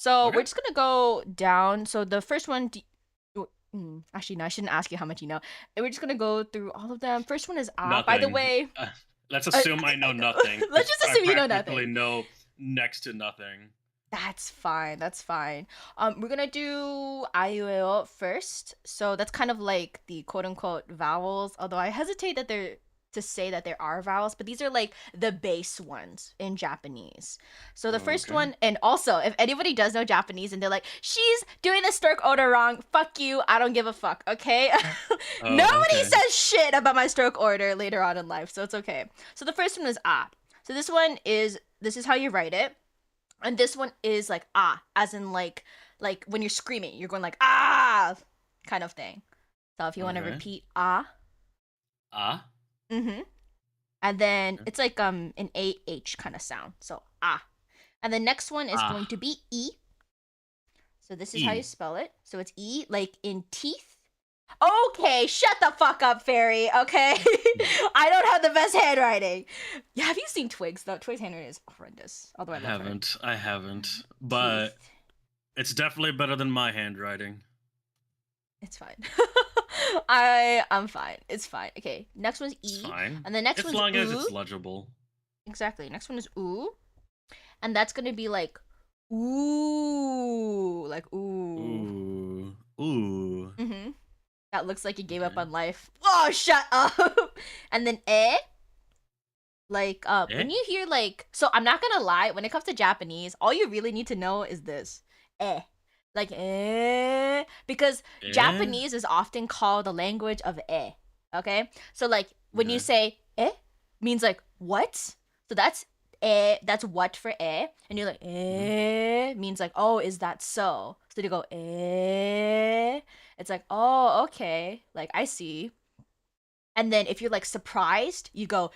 So Okay. we're just gonna go down. So the first one, actually, no, I shouldn't ask you how much you know. And we're just gonna go through all of them. First one is ah. By the Nothing. way, Let's assume I know nothing, let's because just I assume you know practically nothing. know next to nothing. That's fine. That's fine. We're gonna do IUO first. So that's kind of like the quote unquote vowels. Although I hesitate that they're to say that there are vowels, but these are like the base ones in Japanese. So the first Okay. one, and also if anybody does know Japanese and they're like, she's doing the stroke order wrong, fuck you, I don't give a fuck, okay? Oh, Nobody okay. says shit about my stroke order later on in life, so it's okay. So the first one is ah. So this is how you write it. And this one is like ah, as in like when you're screaming, you're going like ah kind of thing. So if you want to Okay. repeat ah, Ah. mm-hmm. And then Okay. it's like an AH kind of sound. So ah. And the next one is going Ah. to be E. So this is how you E. spell it. So it's E like in teeth. Okay, shut the fuck up, Fairy. Okay, I don't have the best handwriting. Yeah, have you seen Twigs though? Twigs' handwriting is horrendous. Although I love her. I haven't. Teeth. But it's definitely better than my handwriting. It's fine. I'm fine. It's fine. Okay. Next one's It's E, fine. and the next As one's long as oo. it's legible. Exactly. Next one is oo, and that's gonna be like ooh, like ooh. Ooh. Ooh. Mhm. That looks like you gave up Okay. on life. Oh, shut up. And then like Eh? when you hear like, so I'm not gonna lie, when it comes to Japanese, all you really need to know is this. Like because Eh? Japanese is often called the language of okay? So like when you Okay. say means like what? So that's what for and you're like Mhm. means like, oh, is that so? So you go it's like, oh, okay, like I see. And then if you're like surprised, you go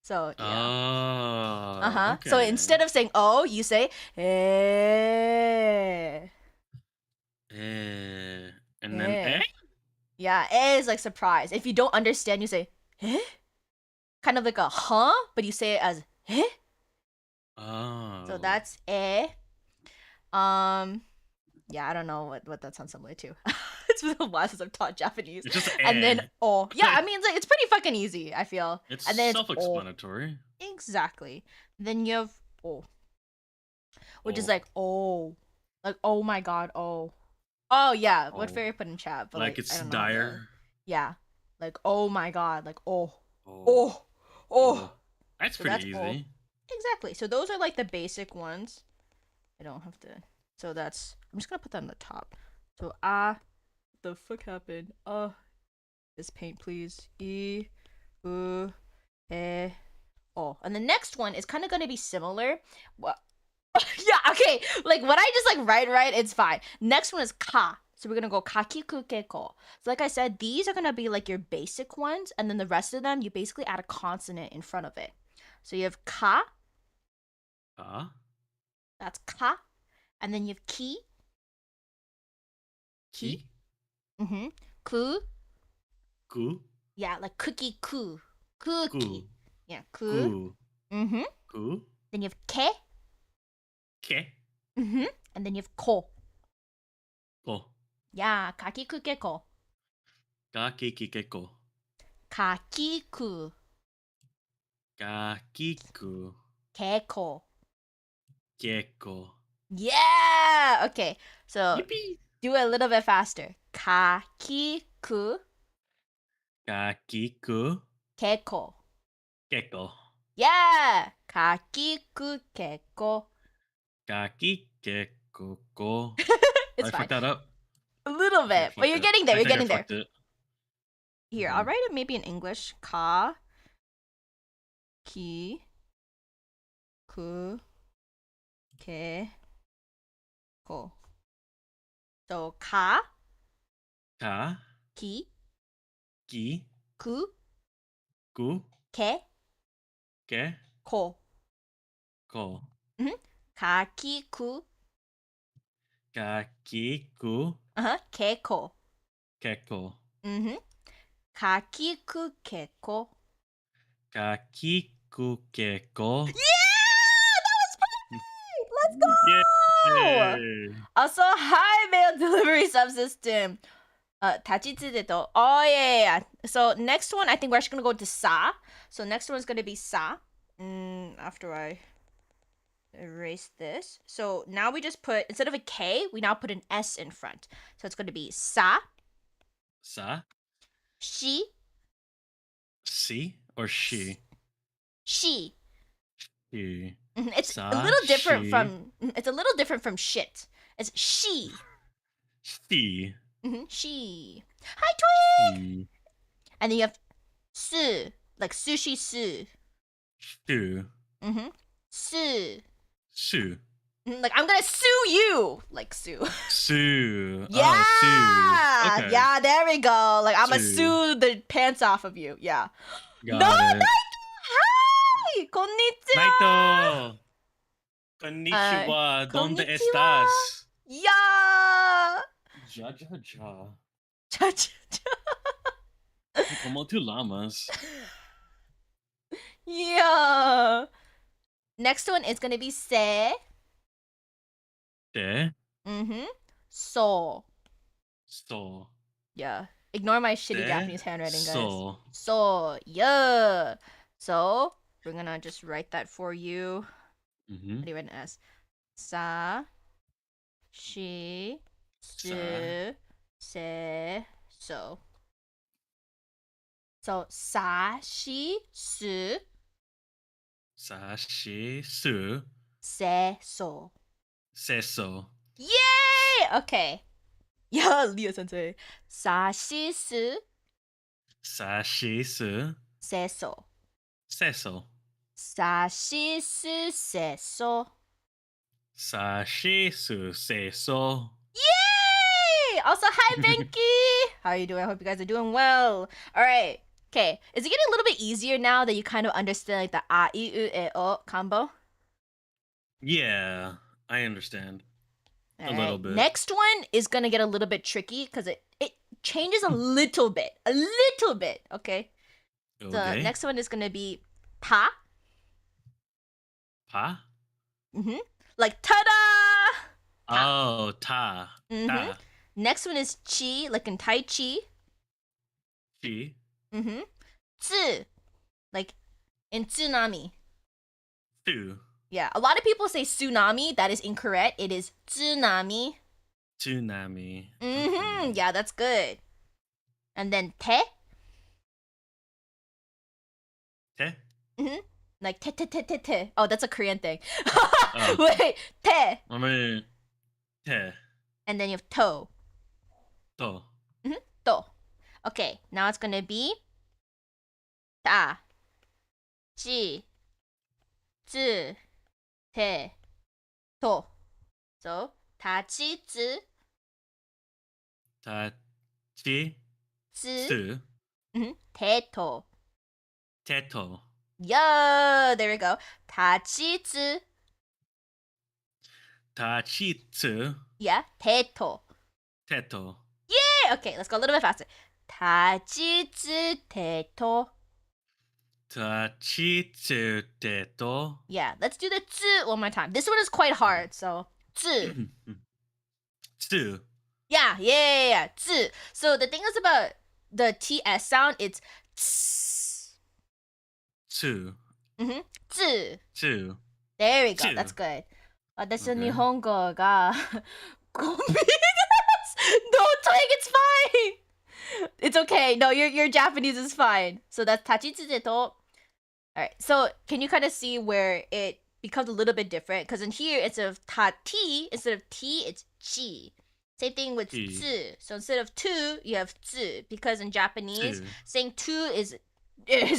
so yeah. Oh, Uh-huh. So okay. instead of saying oh, you say eh. Eh. And then Eh. eh? Yeah, is like surprise. If you don't understand, you say eh? Kind of like a huh, but you say it as eh. So Oh. that's eh. Um yeah, I don't know what that sounds similar to. It's been a while since I've taught Japanese. It's just And then eh. oh. Yeah, I mean it's pretty fucking easy, I feel. It's And then it's oh. self-explanatory. Exactly. Then you have oh, which is Oh. like oh. Like oh my god, oh. Oh yeah, what Oh. fairy put in chat, but Like like I it's don't know the dire. yeah. Like oh my god, like oh. Oh. Oh. Oh. Oh. That's So pretty that's oh. easy. Exactly. So those are like the basic ones. I don't have to. So that's. I'm just gonna put that on the top. So the fuck happened? This paint, please. E, u, e, oh. And the next one is kind of gonna be similar. Well, yeah. Okay. Like when I just like write, it's fine. Next one is ka. So we're gonna go kakiku keko. So like I said, these are gonna be like your basic ones, and then the rest of them you basically add a consonant in front of it. So you have ka. Ah. That's ka. And then you have ki. Ki. Ki. Mm-hmm. Ku. Ku. Yeah, like cookie ku. Ku. Cookie. Yeah, ku. Ku. Mm-hmm. Ku. Then you have ke. Ke. Mm-hmm. And then you have ko. Ko. Yeah, kakiku keko. Ga kiki keko. Kakiku Ga kiku. keko. Keko. Yeah! Okay, so Yippee. do it a little bit faster. Kakiku Ga kiku. keko. Keko. Yeah! Kakiku keko. Ga keko ko. Did It's I fine. fuck that up? A little I think I bit, but fucked you're it. getting there. I You're think I getting there. fucked it. Here, I'll write it maybe in English. Ka ki ku ke ko. So ka Ka. ki Ki. ku Ku. ke Ke. ko. Ko. Mm-hmm. Kakiku. Ga kiku. Ke ko. Keko. Mm-hmm. Kakiku ke ko. Ga kiku keko. Yeah, that was perfect. Let's Yay! Also, hi, mail delivery subsystem. 다치지도. Oh, yeah. So, next one, I think we're actually going to go to sa. So, next one's going to be sa. After I erase this. So, now we just put, instead of a K, we now put an S in front. So, it's going to be sa, Sa? shi, Si or she? shi. She. It's Sa, a little different she. from, it's a little different from shit. It's she. She. She. Hi, Twig! She. And then you have su, like sushi su. Shu. Su. Shu. Like, I'm gonna sue you! Like, sue. Sue. Yeah! Oh, sue. Okay. Yeah, there we go. Like, I'm gonna Sue. sue the pants off of you. Yeah. Got No, it. hi! Konnichiwa! Naito! Konnichiwa. ¿Dónde konnichiwa. estás? Yeah! Ja, ja, ja. Cha, cha, cha. Como tú lamas. Yeah. Next one is gonna be se. De. So. So. Yeah. Ignore my shitty De. Japanese handwriting, guys. So. So, yeah. So, we're gonna just write that for you. How do you write an S? Sa, shi, su, se, so. So, sa, shi, su, Sa, shi, su. se, so. Seso. Yay! Okay. Yeah, Leah sensei. Sa, shi, su, Sa, shi, su. se, so. Seso. Sa, shi, su, se, so. Sa, shi, su, seso. Yay! Also, hi, Benki! How are you doing? I hope you guys are doing well. All right. Okay. Is it getting a little bit easier now that you kind of understand like the a, I, U, E, O combo? Yeah, I understand. All A little bit. Next one is going to get a little bit tricky because it changes a little bit. A little bit. Okay. Okay. The next one is going to be pa. Pa? Like, ta-da! Oh, ta. Ta. Next one is chi, like in Tai Chi. Chi. Tsu, like in tsunami. Tu. Yeah, a lot of people say tsunami. That is incorrect. It is tsunami. Tsunami. Yeah, that's good. And then te. Te? Like te te te te te. Oh, that's a Korean thing. Oh. Wait, te. I mean, te. And then you have to. To. To. Okay, now it's gonna be ta, chi, tsu, te, to. So ta, chi, tsu, Ta. Chi. tsu, Tsu. te, to. Teto. Yeah, there we go. Ta, chi, tsu. Ta. Chi. Tsu. Yeah, te, to. Teto. Yay! Okay, let's go a little bit faster. Ta, chi, tsu, te, to. Ta. Chi. Tsu. Teto. Yeah, let's do the tsu one more time. This one is quite hard, so tsu. Tsu. Yeah. Tsu. So the thing is about the TS sound, it's tss. Tsu. Tsu. Tsu. There we go. Tsu. That's good. 私 Okay. 日本語がごめんなさい No, Twig, it's fine. It's okay. No, your Japanese is fine. So that's tachitsude to. All right. So can you kind of see where it becomes a little bit different? Because in here, instead of tati, instead of ti, it's chi. Same thing with Chi. tsu. So instead of tu, you have tsu. Because in Japanese, Tsu. saying tu is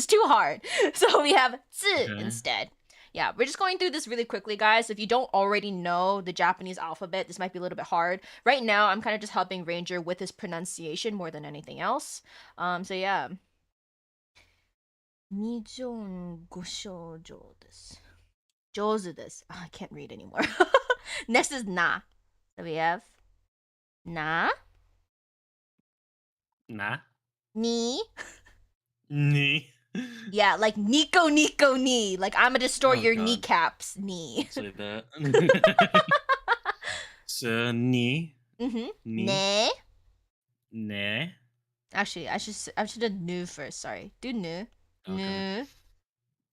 too hard. So we have tsu Okay. instead. Yeah, we're just going through this really quickly, guys. If you don't already know the Japanese alphabet, this might be a little bit hard. Right now, I'm kind of just helping Ranger with his pronunciation more than anything else. So yeah. 二条五少上です. 上手です. I can't read anymore. Next is na. So we have na, Na. ni. Ni. Yeah, like Nico ni. Like I'm gonna destroy Oh, your God. kneecaps, ni. Say that. So ni. Mm-hmm. Ni. Ne. Ne. Actually, I should have nu first. Sorry. Do nu. Okay.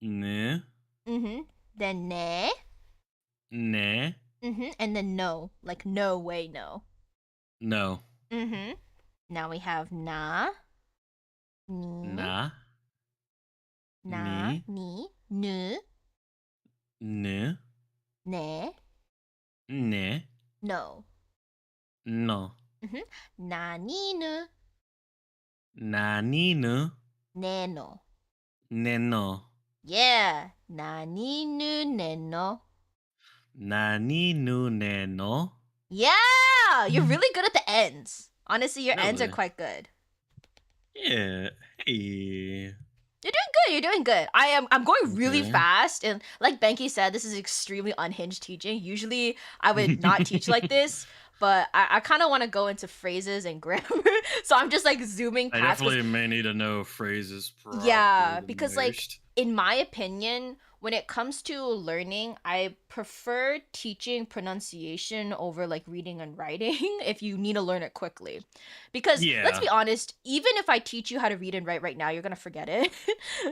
Nu. Ne. Mm-hmm. Then ne. Ne. Mm-hmm. And then no. Like no way no. No. Mm-hmm. Now we have na. Ni. Na. Na. Ni. Ni. Nu. Ne. Ne. Ne. No. No. Mm-hmm. Na ni nu. Na ni nu. Ne no. Ne no. Yeah. Na ni nu ne no. Na ni nu ne no. Yeah. You're really good at the ends. Honestly, your ends are Really? quite good. Yeah. Hey. You're doing good. You're doing good. I'm going really Okay. fast, and like Benki said, this is extremely unhinged teaching. Usually, I would not teach like this, but I kind of want to go into phrases and grammar, so I'm just like zooming I past. 'Cause definitely may need to know phrases probably yeah, the because like most. in my opinion, when it comes to learning, I prefer teaching pronunciation over like reading and writing if you need to learn it quickly. Because let's Yeah. be honest, even if I teach you how to read and write right now, you're gonna forget it.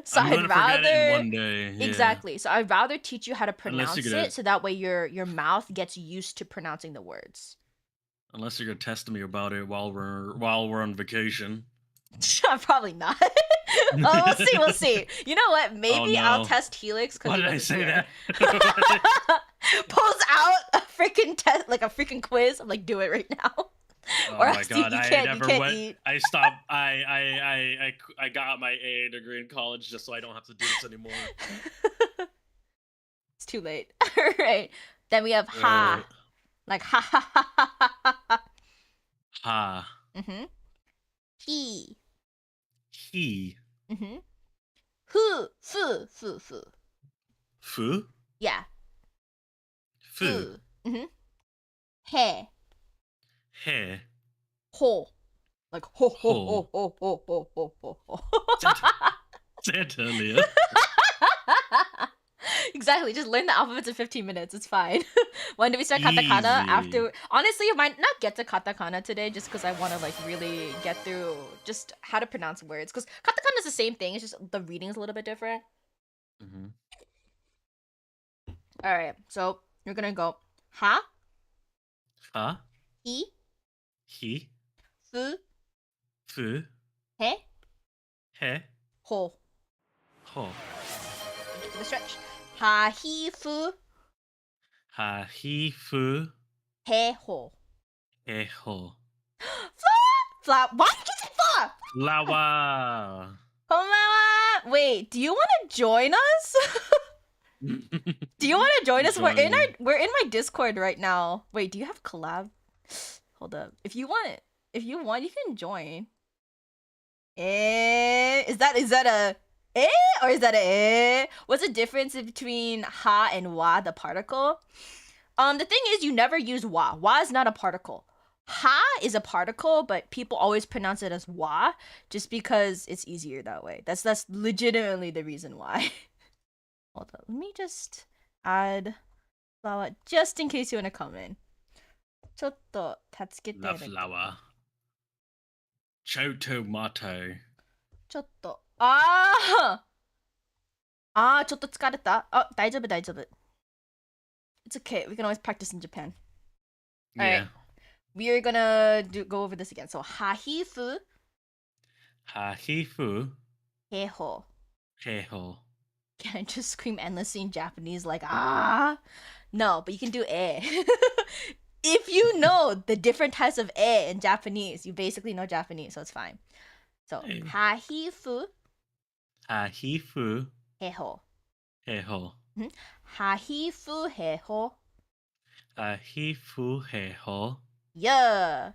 So I'm I'd gonna forget it in rather one day. Yeah. exactly. So I'd rather teach you how to Unless you're pronounce gonna it so that way your mouth gets used to pronouncing the words. unless you're gonna test me about it while we're on vacation. Probably not. Oh, we'll see. We'll see. You know what? Maybe I'll no. test Helix because Why he did I wasn't say here. that? Pulls out a freaking test, like a freaking quiz. I'm like, do it right now. Oh Or my else god, you I can't never went. eat. I stopped. I got my AA degree in college just so I don't have to do this anymore. It's too late. All right. Then we have ha. Like ha ha ha ha ha ha. Ha. Mm-hmm. He. He. Mm-hmm. Fu. Fu. Fu. Fu. Fu. Yeah. Fu. Mm-hmm. He. He. Ho. Like ho ho Ho. ho ho ho ho ho ho ho. Said earlier. Exactly. Just learn the alphabets in 15 minutes. It's fine. When do we start katakana? Easy. After honestly, I might not get to katakana today just because I want to like really get through just how to pronounce words. Because katakana is the same thing. It's just the reading is a little bit different. Mm-hmm. All right. So you're gonna go ha, Ha. he, He. fu, Fu. he, He. ho. Ho. To the stretch. Ha, he, fu, Ha. He. Fu. he, ho. He. Ho. Flap. Why did you say flap? Lawa. Konbanwa. Wait, do you want to join us? Do you want to join us? Join. We're in my Discord right now. Wait, do you have collab? Hold up. If you want, you can join. Is that a or is that a? What's the difference between ha and wa, the particle? The thing is, you never use wa. Wa is not a particle. Ha is a particle, but people always pronounce it as wa, just because it's easier that way. That's legitimately the reason why. Hold up. Let me just add flower just in case you want to come in. ちょっと助けて La flower. Chotomato. ちょっとちょっと疲れた大丈夫 It's okay. We can always practice in Japan. Yeah. Alright. We are gonna go over this again. So hahifu, Hahifu. heiho. Heiho. Can I just scream endlessly in Japanese like No, but you can do If you know the different types of in Japanese, you basically know Japanese, so it's fine. So Hey. hahifu, Hahifu. heiho. Heiho. Hahifu, heiho. Hahifu. Heiho. Yeah.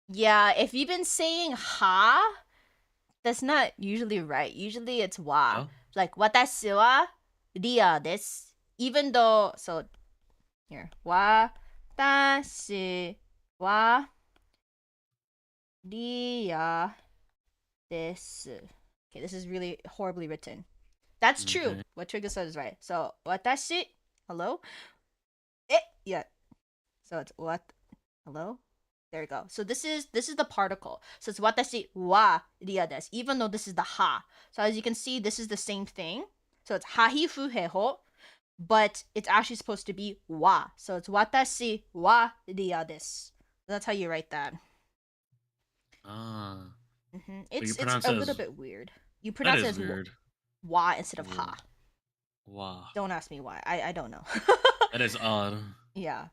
Yeah, if you've been saying ha, that's not usually right. Usually it's wa. Oh. Like watashi wa ria desu. Even though here. Watashi wa ria desu. Okay, this is really horribly written. That's true. Okay. What Trigger said is right. So watashi, hello? Yeah. So it's Hello? There we go. So this is the particle. So it's watashi wa ria desu, even though this is the ha. So as you can see, this is the same thing. So it's hahi fuheho, but it's actually supposed to be wa. So it's watashi wa ria desu. That's how you write that. Ah. But you It's pronounce a it little as bit weird. You that pronounce it is as weird. wa instead of ha. Wow. Don't ask me why. I don't know. That is odd. Yeah.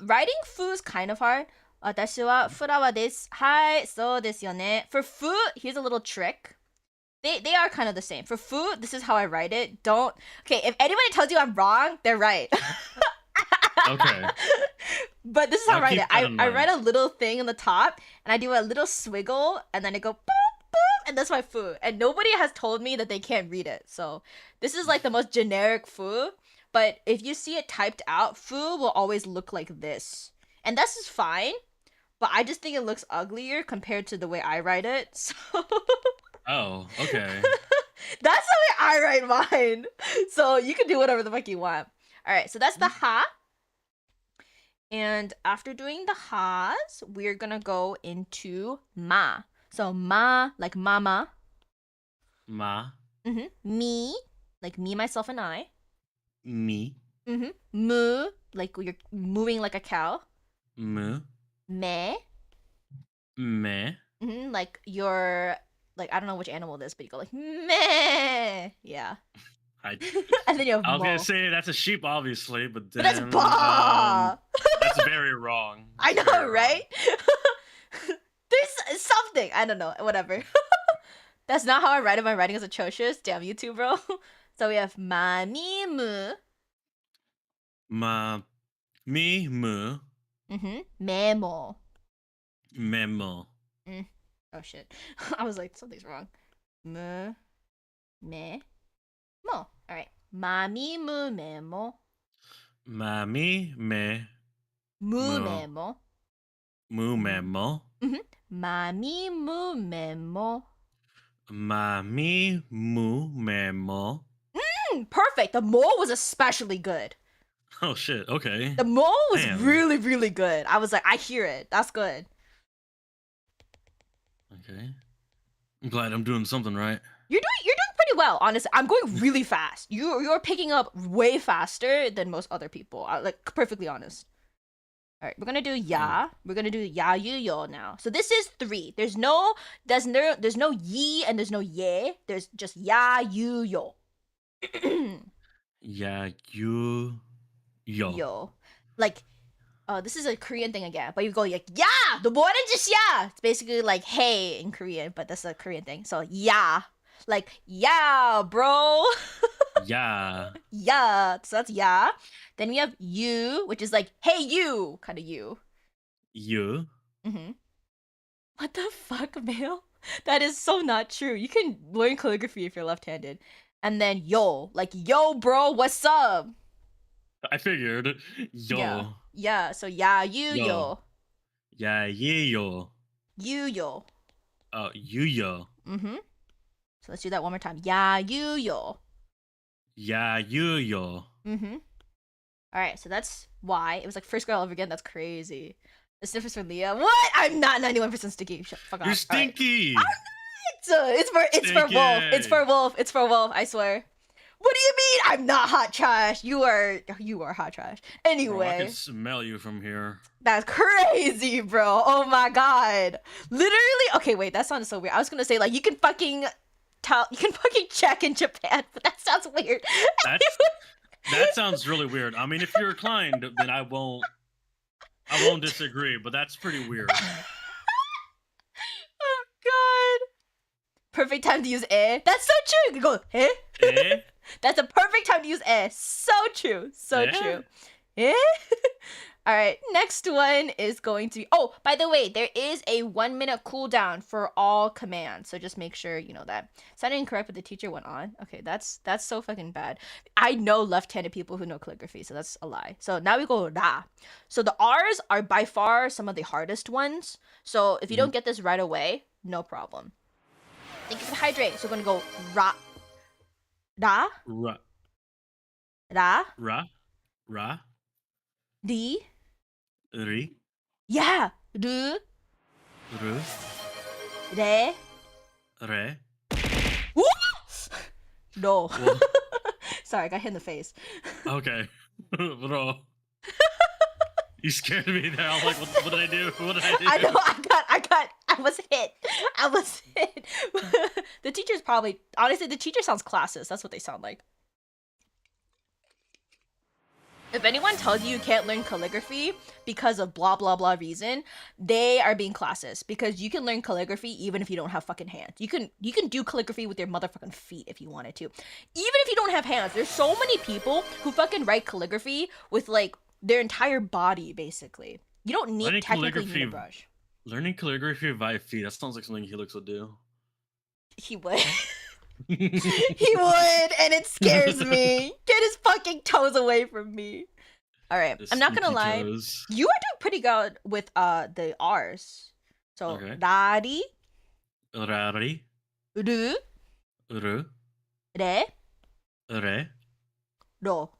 Writing fu is kind of hard. 私はフラワーです。はい、そうですよね. For fu, here's a little trick. They are kind of the same. For fu, this is how I write it. Don't. Okay, if anybody tells you I'm wrong, they're right. Okay. But this is how I I'll write keep it. that in I mind. write a little thing in the top, and I do a little swiggle, and then I go boop, boop, and that's my fu. And nobody has told me that they can't read it. So this is like the most generic fu. But if you see it typed out, fu will always look like this. And this is fine, but I just think it looks uglier compared to the way I write it. So Oh, okay. that's the way I write mine. So you can do whatever the fuck you want. All right, so that's the ha. And after doing the ha's, we're gonna go into ma. So ma, like mama. Ma. Me, like me, myself, and I. Me. Mu, like you're moving like a cow. Me. Me, Me. like you're like I don't know which animal it is, but you go like meh. Yeah. And then you have I was mo. gonna say that's a sheep, obviously, but then But that's ba. that's very wrong. I That's know, very right? There's something. I don't know. Whatever. That's not how I write it. My writing is atrocious. Damn you too, bro. So we have ma mi mu. Ma. Me. Mu. Memo. Memo. Oh shit. I was like, something's wrong. Me. Me. Mo. Alright. Ma mi mu memo. Ma. Me. Me. Mu Mo. memo. Mu. Memo. Ma mi mu memo. Ma. Me. Mu. Memo. Perfect. The mo was especially good. Oh shit. Okay. The mo was Damn. really, really good. I was like, I hear it. That's good. Okay. I'm glad I'm doing something right. You're doing pretty well, honestly. I'm going really fast. You're picking up way faster than most other people. Like perfectly honest. All right, we're gonna do ya. We're gonna do ya yu yo now. So this is 3. There's no yi and there's no ye. There's just ya yu yo. Yeah. You. Yo. Yo, like, this is a Korean thing again. But you go like yeah, the more than just yeah. It's basically like hey in Korean, but that's a Korean thing. So yeah, like yeah, bro. Yeah. Yeah, so that's yeah. Then we have you, which is like, hey you, kind of you. You. What the fuck, Male? That is so not true. You can learn calligraphy if you're left-handed. And then yo, like yo, bro, what's up? I figured. Yo. Yeah. So yeah, yo. Yeah. Yo. You. Oh, yo. So let's do that one more time. Yeah, you. Yeah. Yo. All right, so that's why it was like first girl ever again. That's crazy. The sniffers for Leah. What? I'm not 91% sticky. Fuck off. You're stinky. Right. It's for Wolf. It's for Wolf. I swear. What do you mean? I'm not hot trash. You are hot trash. Anyway, Bro, I can smell you from here. That's crazy, bro. Oh my god. Literally. Okay, wait. That sounded so weird. I was gonna say like you can fucking check in Japan, but that sounds weird. That sounds really weird. I mean, if you're inclined, then I won't disagree, but that's pretty weird. Oh god. Perfect time to use eh. That's so true. You go eh. Eh? That's a perfect time to use eh. So true. So true. Eh? All right. Next one is going to be. Oh, by the way, there is a 1-minute cooldown for all commands. So just make sure you know that. Sounded incorrect, but the teacher went on. Okay, that's so fucking bad. I know left-handed people who know calligraphy, so that's a lie. So now we go ra. So the R's are by far some of the hardest ones. So if you don't get this right away, no problem. Thank you for hydrate. So we're gonna go ra. Ra. Ra. Ra. Ra. Ra. Di. Ri. Yeah. Ru, Ru. re, Re. woo! No. Well, Sorry, I got hit in the face. okay. Bro. You scared me there. I was like, what did I do? What did I do? I know, I was hit. I was hit. The teacher's probably, honestly, the teacher sounds classist. That's what they sound like. If anyone tells you can't learn calligraphy because of blah blah blah reason, they are being classist because you can learn calligraphy even if you don't have fucking hands. You can do calligraphy with your motherfucking feet if you wanted to. Even if you don't have hands, there's so many people who fucking write calligraphy with like their entire body basically. You don't need Learning technically need a calligraphy, brush. learning calligraphy via feet. That sounds like something Helix would do. He would. He would, and it scares me. Get his fucking toes away from me. All right, The I'm not gonna sneaky lie. toes. You are doing pretty good with the R's. So Okay. rari, Rari. ru, Ru. re, Re. ro.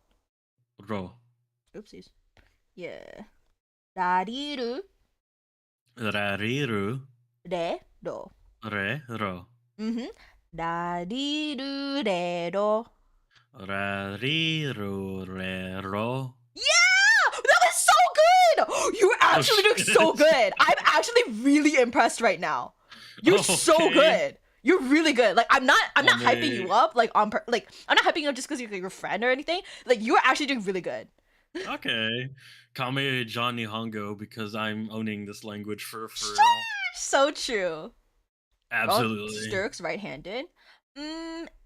Ro. Oopsies. Yeah. Rariru, Rariru. re, ro. Re. Ro. Rariru, re, ro. Rariru. Re. Ro. Yeah! That was so good! You were actually doing so shit. good. I'm actually really impressed right now. You're so Okay. good. You're really good. Like I'm not hyping you Homie. up like I'm not hyping you up just because you're your friend or anything. Like you're actually doing really good. Okay. Call me Johnny Hongo because I'm owning this language for real. So true. Absolutely. Strokes right-handed.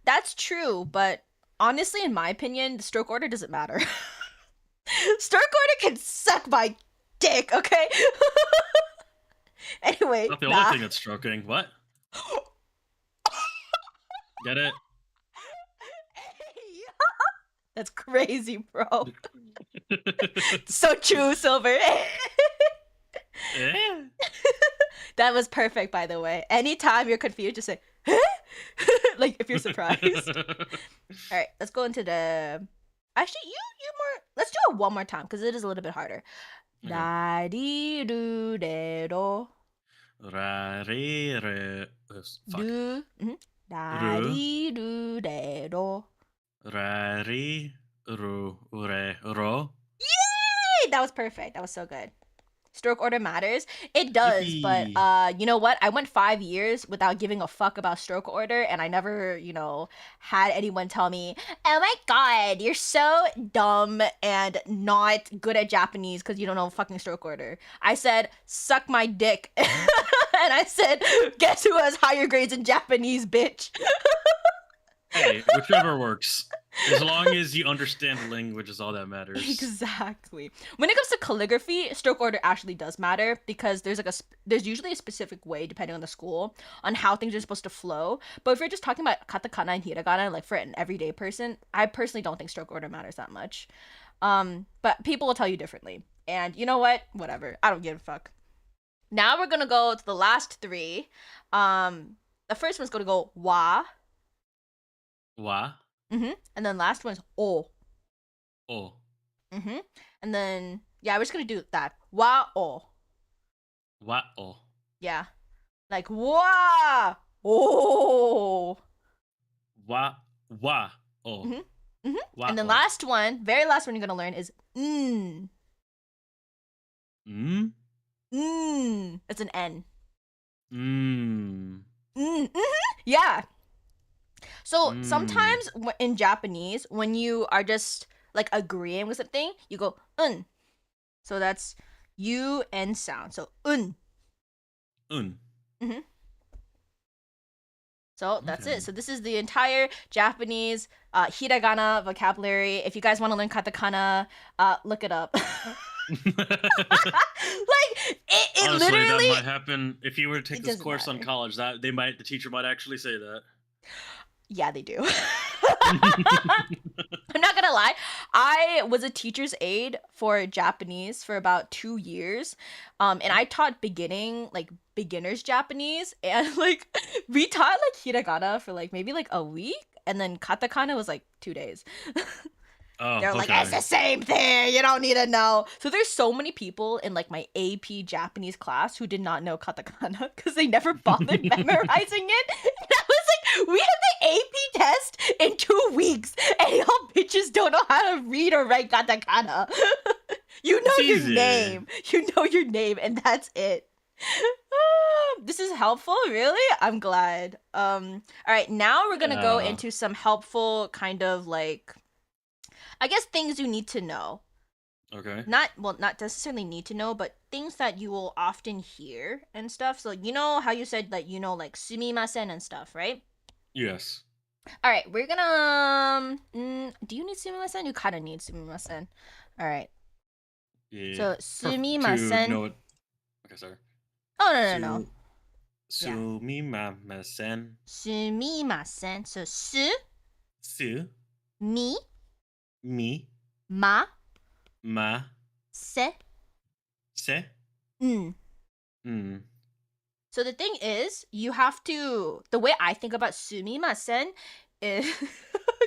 That's true, but honestly, in my opinion, the stroke order doesn't matter. Stroke order can suck my dick, okay? Anyway, Not the only thing that's stroking. What? Get it? That's crazy, bro. So true, Silver. Eh? That was perfect, by the way. Anytime you're confused, just say, like if you're surprised. All right, let's go into the. Actually, you more. Let's do it one more time because it is a little bit harder. Okay. Da-di-do-de-do. Ra-re-re. Fuck. Do. Da-di-do-de-do. Ra-re-ru-re-ro. Yay! That was perfect. That was so good. Stroke order matters. It does, but Yippee. you know what? I went 5 years without giving a fuck about stroke order, and I never, had anyone tell me, "Oh my god, you're so dumb and not good at Japanese because you don't know fucking stroke order." I said, "Suck my dick," and I said, "Guess who has higher grades in Japanese, bitch?" Hey, whichever works. As long as you understand the language is all that matters. Exactly. When it comes to calligraphy, stroke order actually does matter because there's usually a specific way depending on the school on how things are supposed to flow. But if you're just talking about katakana and hiragana, like for an everyday person, I personally don't think stroke order matters that much. But people will tell you differently. And you know what? Whatever. I don't give a fuck. Now we're gonna go to the last three. The first one's gonna go wa. Wa. And then last one's o. Oh. And then we're just gonna do that. Wa o. Wa. Oh. Yeah. Like wa oh. Wa. Wa. Oh. Wa. And then oh. last one, very last one you're gonna learn is mm. Mm. It's an N. Mm. Yeah. So sometimes in Japanese, when you are just like agreeing with something, you go un. So that's UN sound. So un. So that's Okay. it. So this is the entire Japanese hiragana vocabulary. If you guys want to learn katakana, look it up. Like it Honestly, literally. that might happen if you were to take It this doesn't course on matter. college. That the teacher might actually say that. Yeah, they do. I'm not gonna lie. I was a teacher's aide for Japanese for about 2 years. And I taught beginners Japanese, and like we taught like hiragana for like maybe like a week, and then katakana was like 2 days. Oh, They're like, it's okay. the same thing. You don't need to know. So there's so many people in like my AP Japanese class who did not know katakana because they never bothered memorizing it. And I was like, we have the AP test in 2 weeks, and y'all bitches don't know how to read or write katakana. You know It's your easy. name. You know your name, and that's it. This is helpful, really? I'm glad. All right, now we're gonna go Yeah. into some helpful kind of like, I guess, things you need to know. Okay. Not necessarily need to know, but things that you will often hear and stuff. So you know how you said that you know like sumimasen and stuff, right? Yes. All right, we're gonna do you need sumimasen? You kind of need sumimasen. All right. Yeah. So To sumimasen. know it. Okay, sorry. Oh no. Su Yeah. Sumimasen. Sumimasen. So su Su mi mi ma ma se se. n. Mm. So the thing is, you have to. The way I think about sumimasen is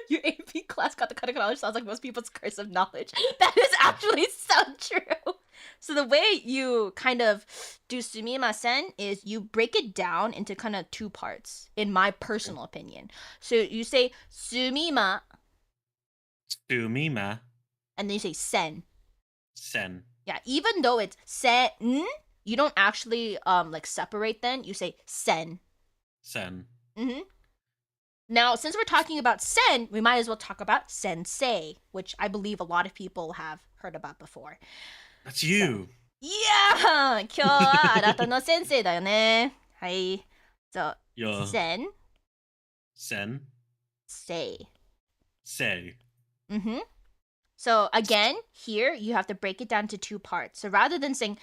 your AP class got the kind of knowledge sounds like most people's cursive knowledge. That is actually so true. So the way you kind of do sumimasen is you break it down into kind of 2 parts, in my personal opinion. So you say sumima, Sumima and then you say sen. sen. Yeah, even though it's sen, you don't actually like separate then. You say sen. Sen. Mm-hmm. Now, since we're talking about sen, we might as well talk about sensei, which I believe a lot of people have heard about before. That's you. Yeah! 今日はあなたの先生だよね。はい。So, Yo. sen, Sen. sei. Say. Mm-hmm. So again, here you have to break it down to 2 parts. So rather than saying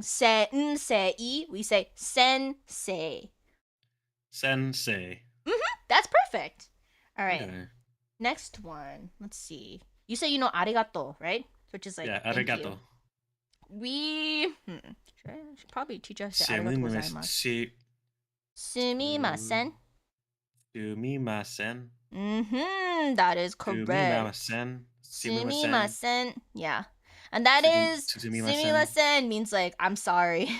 sensei, we say sensei. Sensei. That's perfect. All right. Okay. Next one. Let's see. You say you know arigato, right? Which is like Yeah, thank arigato. you. Should probably teach us the arigato gozaimasu. Sumimasen. Sumimasen. That is correct. Sumimasen. Sumimasen. Yeah. And that is sumimasen means like I'm sorry.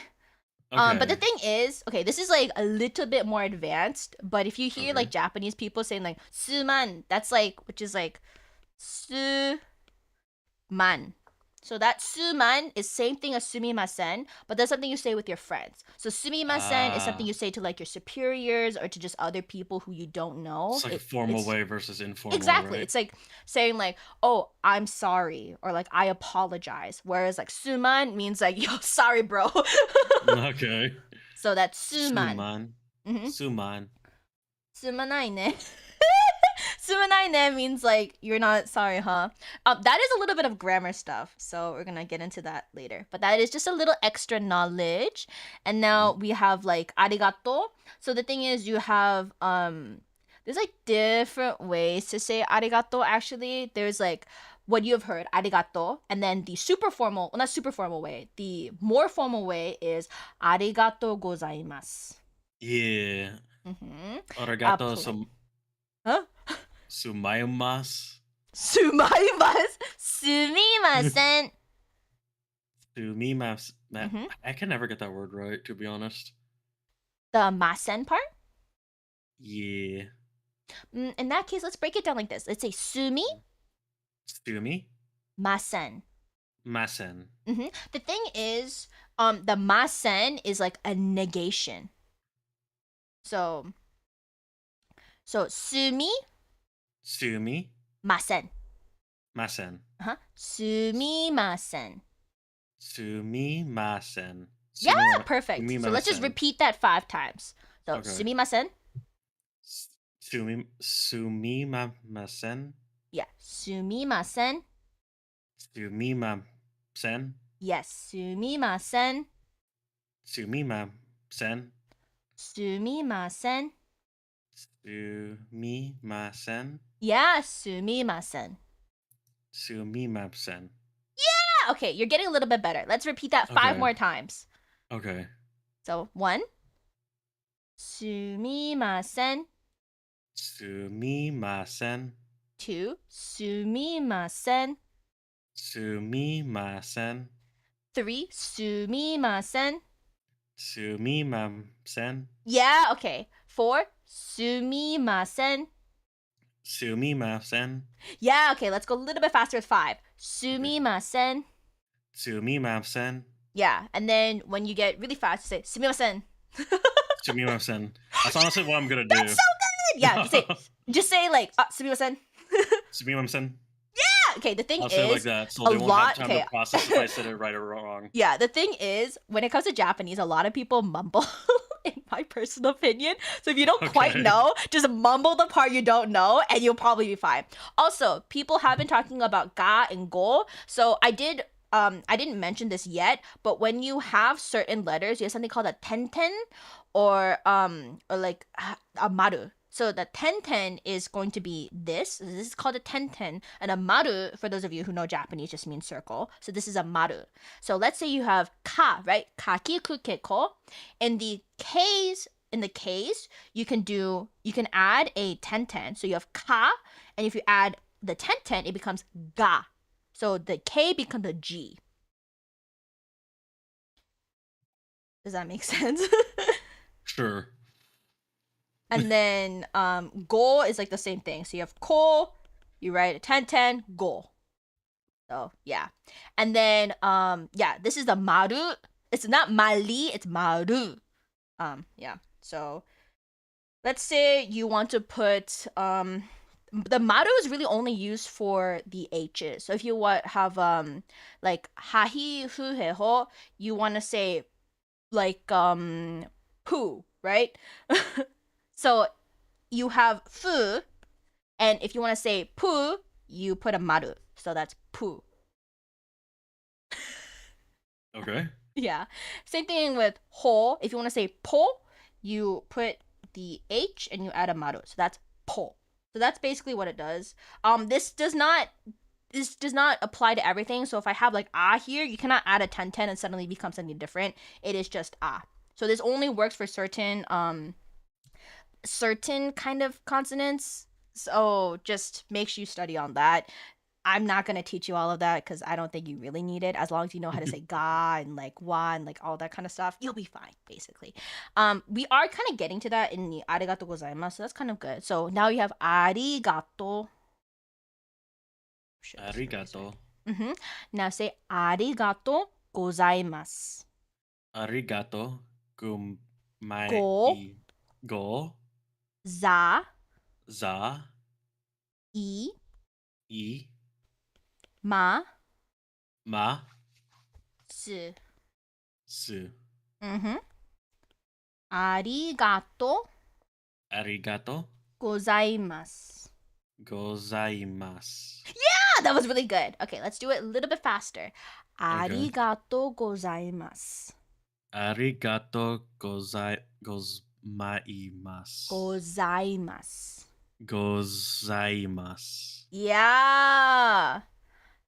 Okay. But the thing is, okay, this is like a little bit more advanced, but if you hear like Japanese people saying like suman, that's like, which is like suman. So that suman is same thing as sumimasen, but that's something you say with your friends. So sumimasen is something you say to like your superiors or to just other people who you don't know. It's like a formal way versus informal. Exactly. Right? It's like saying like, "Oh, I'm sorry," or like, "I apologize." Whereas like suman means like, "Yo, sorry, bro." Okay. So that's suman. Suman. Mm-hmm. Suman. Sumanai ne. Sumanai ne means like you're not sorry, huh? That is a little bit of grammar stuff, so we're gonna get into that later. But that is just a little extra knowledge. And now we have like arigato. So the thing is, you have there's like different ways to say arigato. Actually, there's like what you have heard, arigato, and then the super formal, well, not super formal way. The more formal way is arigato gozaimasu. Yeah. Mm-hmm. Arigato Huh? Sumaimasu. Sumaimasu. Sumimasen. Sumimasu. I can never get that word right, to be honest. The masen part? Yeah. In that case, let's break it down like this. Let's say sumi. Sumi. Masen. Masen. The thing is, the masen is like a negation. So sumi. Sumi. Masen. Masen. Sumimasen. Sumimasen. Yeah, perfect. So let's just repeat that 5 times. So sumimasen. Sumimasen. Yeah, sumimasen. Sumimasen. Yes, sumimasen. Sumimasen. Sumimasen. Sumimasen. Yeah, sumimasen. Sumimasen. Yeah, okay, you're getting a little bit better. Let's repeat that 5 more times. Okay. So 1. Sumimasen. Sumimasen. 2, sumimasen. Sumimasen. 3, sumimasen. Sumimasen. Yeah, okay. 4, sumimasen. Sumimasen. Yeah, okay, let's go a little bit faster with 5. Sumimasen. Sumimasen. Yeah, and then when you get really fast, you say sumimasen. Sumimasen. That's honestly what I'm gonna do. That's so good. Yeah, just say like sumimasen. Sumimasen. Okay, the thing I'll is, say it like that, so a they won't lot. have time to process if I said it right or wrong. Yeah, the thing is, when it comes to Japanese, a lot of people mumble, in my personal opinion. So if you don't quite Okay. know, just mumble the part you don't know, and you'll probably be fine. Also, people have been talking about ga and go. So I didn't mention this yet, but when you have certain letters, you have something called a tenten, or like a maru. So the tenten is going to be this. This is called a tenten. And a maru, for those of you who know Japanese, just means circle. So this is a maru. So let's say you have ka, right? Kakiku keko. In the case, you can add a tenten. So you have ka, and if you add the tenten, it becomes ga. So the K becomes a G. Does that make sense? Sure. And then go is like the same thing. So you have ko, you write a 10 go. So yeah. And then this is the maru. It's not mali, it's maru. Yeah. So let's say you want to put the maru is really only used for the H's. So if you have like hahi hu he ho, you want to say like poo, right? So you have fu, and if you want to say poo, you put a maru. So that's poo. Okay. Yeah. Same thing with ho. If you want to say po, you put the H and you add a maru. So that's po. So that's basically what it does. This does not apply to everything. So if I have like here, you cannot add a 10 and suddenly become something different. It is just So this only works for certain kind of consonants. So just make sure you study on that. I'm not going to teach you all of that because I don't think you really need it. As long as you know how to say ga and like wa and like all that kind of stuff, you'll be fine, basically. We are kind of getting to that in the arigato gozaimasu, so that's kind of good. So now you have arigato. Arigato. Now say arigato gozaimasu. Arigato. Go. Za. I. Ma. Su. Arigato. Gozaimasu. Yeah, that was really good. Okay, let's do it a little bit faster. Arigato gozaimasu. Arigato gozaimasu. Yeah.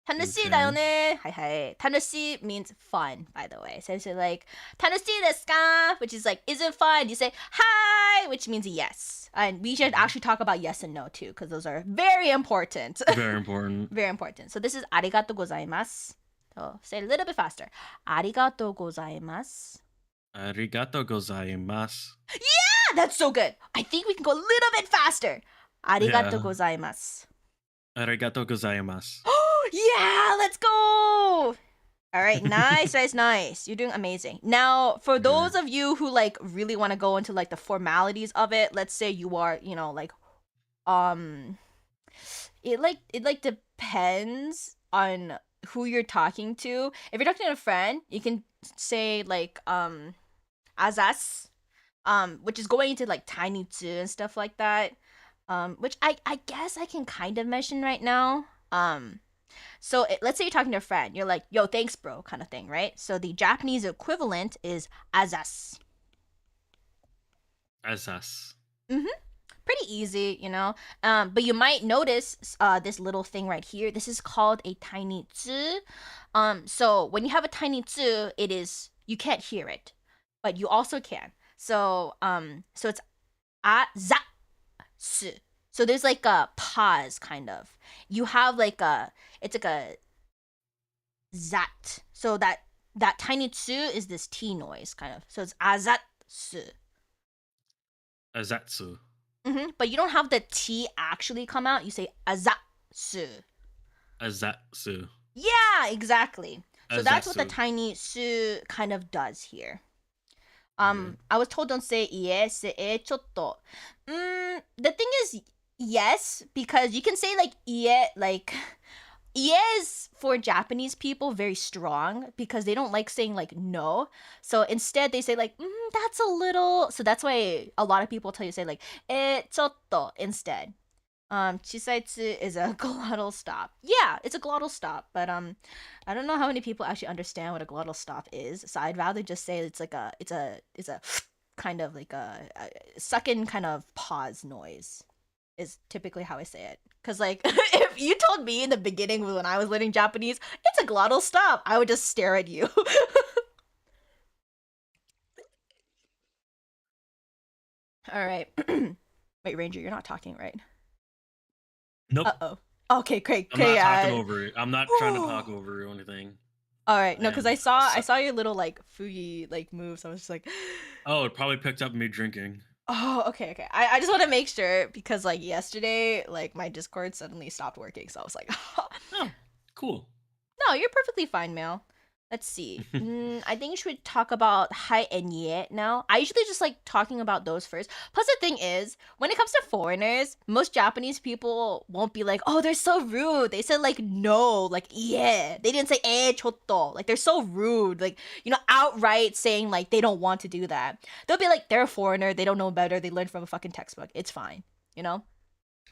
Tanushii Okay. だよね. Hi. Tanushii means fun, by the way. So it's like, tanushii desu ka? Which is like, is it fun? You say, hi, which means yes. And we should actually talk about yes and no too, because those are very important. Very important. Very important. So this is arigato gozaimasu. So say it a little bit faster. Arigato gozaimasu. Arigato gozaimasu. Yeah, that's so good. I think we can go a little bit faster. Arigato gozaimasu. Arigato gozaimasu. Yeah, let's go. All right, nice. You're doing amazing. Now, for those of you who like really want to go into like the formalities of it, let's say you are, like it depends on who you're talking to. If you're talking to a friend, you can say like azas, which is going into like tiny tsu and stuff like that. Which I guess I can kind of mention right now. So let's say you're talking to a friend, you're like, yo, thanks, bro, kind of thing, right? So the Japanese equivalent is azas. Azas. Pretty easy, but you might notice this little thing right here. This is called a tiny tsu. So when you have a tiny tsu, you can't hear it, but you also can. So it's azasu. So there's like a pause kind of. You have like a it's like a zat. So that tiny tsu is this T noise kind of. So it's azatsu. Azatsu. But you don't have the T actually come out. You say azatsu. Azatsu. Yeah, exactly. So that's what the Azatsu. tiny su kind of does here. Okay. I was told don't say ie, say e chotto. The thing is, yes, because you can say like ie, like ie is for Japanese people very strong because they don't like saying like no. So instead they say like that's a little. So that's why a lot of people tell you to say like e chotto instead. Chisaitsu is a glottal stop. Yeah, it's a glottal stop, but I don't know how many people actually understand what a glottal stop is. So I'd rather just say it's like it's a kind of like a sucking kind of pause noise is typically how I say it. Cause like if you told me in the beginning when I was learning Japanese, it's a glottal stop, I would just stare at you. All right. Wait, Ranger, you're not talking, right? Nope. Uh-oh. Okay, great, I'm not great. talking over it. I'm not trying to talk over or anything. All right, no, because And I saw your little like fugi like moves. I was just like, oh, it probably picked up me drinking. oh, okay, okay. I just want to make sure because like yesterday, like my Discord suddenly stopped working, so I was like, Oh, cool. no, you're perfectly fine, Mel. Let's see. I think we should talk about hi and ye now. I usually just like talking about those first. Plus, the thing is, when it comes to foreigners, most Japanese people won't be like, "Oh, they're so rude." They said like no, like yeah. They didn't say chotto. Like they're so rude. Like outright saying like they don't want to do that. They'll be like, they're a foreigner. They don't know better. They learned from a fucking textbook. It's fine. You know.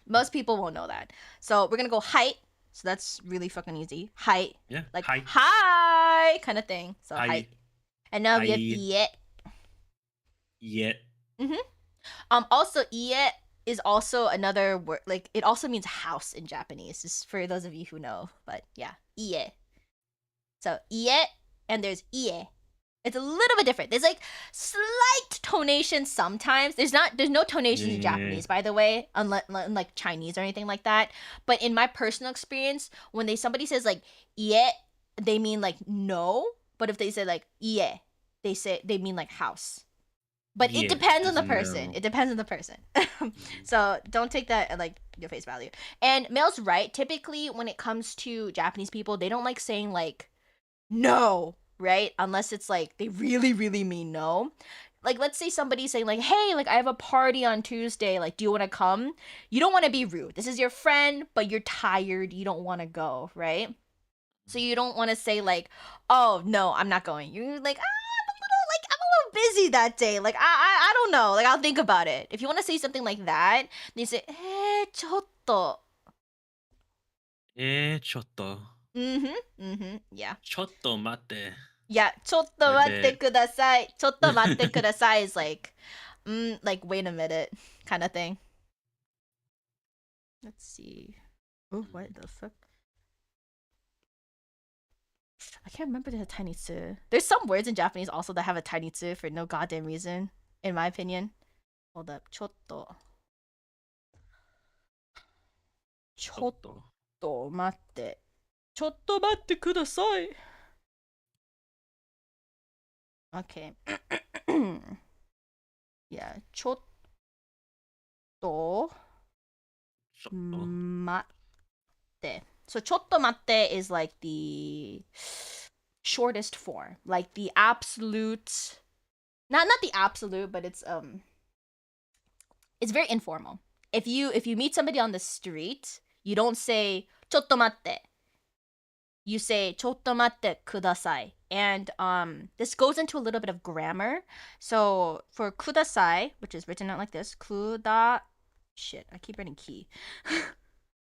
Most people won't know that. So we're gonna go height. So that's really fucking easy. Height. Yeah. Like Hi. hi kind of thing. So Hi. height. And now we have Hi. iet. Yeah. Also iet is also another word, like it also means house in Japanese, just for those of you who know. But yeah, iet. So iet and there's ie. It's a little bit different. There's like slight tonation sometimes. There's no tonations in Japanese, by the way, unlike Chinese or anything like that. But in my personal experience, when somebody says like ie, they mean like no. But if they say like ie, they mean like house. But it Yeah, depends on as the in person. no. It depends on the person. So don't take that at like your face value. And Mel's right. Typically, when it comes to Japanese people, they don't like saying like no, right? Unless it's like they really, really mean no. Like, let's say somebody's saying, like, hey, like, I have a party on Tuesday. Like, do you want to come? You don't want to be rude. This is your friend, but you're tired. You don't want to go, right? So you don't want to say, like, oh, no, I'm not going. You're like, I'm a little busy that day. Like, I don't know. Like, I'll think about it. If you want to say something like that, then you say, chotto. ちょっと. Yeah. ちょっと待って. Yeah, ちょっと Like 待って that. ください. ちょっと待ってください is like, like, wait a minute kind of thing. Let's see. Oh, what the fuck? I can't remember the tiny tsu. There's some words in Japanese also that have a tiny tsu for no goddamn reason, in my opinion. Hold up. ちょっと. ちょっと待って. ちょっと待ってください. Okay. Yeah, ちょっと待って. So ちょっと待って is like the shortest form, like the absolute, not the absolute, but it's very informal. If you meet somebody on the street, you don't say ちょっと待って. You say ちょっと待ってください. And this goes into a little bit of grammar. So for kudasai, which is written out like this, shit, I keep writing ki.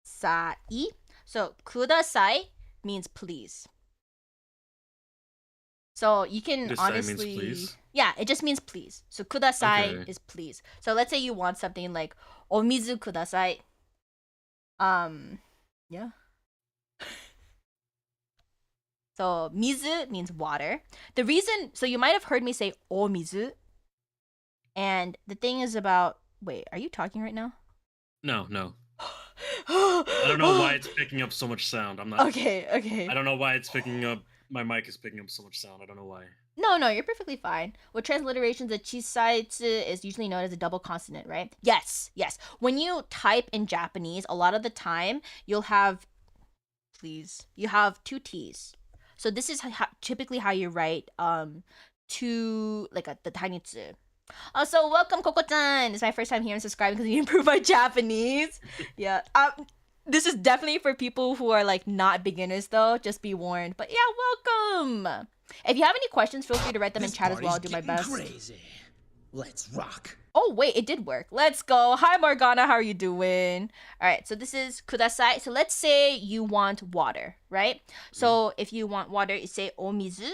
Sai. So kudasai means please. So you can Kudasai honestly means please? Yeah, it just means please. So kudasai Okay. is please. So let's say you want something like omizu kudasai. Yeah. So mizu means water. The reason, so you might have heard me say omizu. And the thing is about, wait, are you talking right now? No. I don't know why it's picking up so much sound. I'm not. Okay, okay. I don't know why it's picking up. My mic is picking up so much sound. I don't know why. No, you're perfectly fine. With transliterations, the chisai is usually known as a double consonant, right? Yes. When you type in Japanese, a lot of the time you have two T's. So this is typically how you write two like the tiny tsu. So welcome, Koko-chan. It's my first time here and subscribing because you improve my Japanese. Yeah. This is definitely for people who are like not beginners though. Just be warned. But yeah, welcome. If you have any questions, feel free to write them in chat as well. I'll do my best. Crazy. Let's rock. Oh wait, it did work. Let's go. Hi Morgana, how are you doing? All right, so this is kudasai. So let's say you want water, right? So if you want water, you say omizu.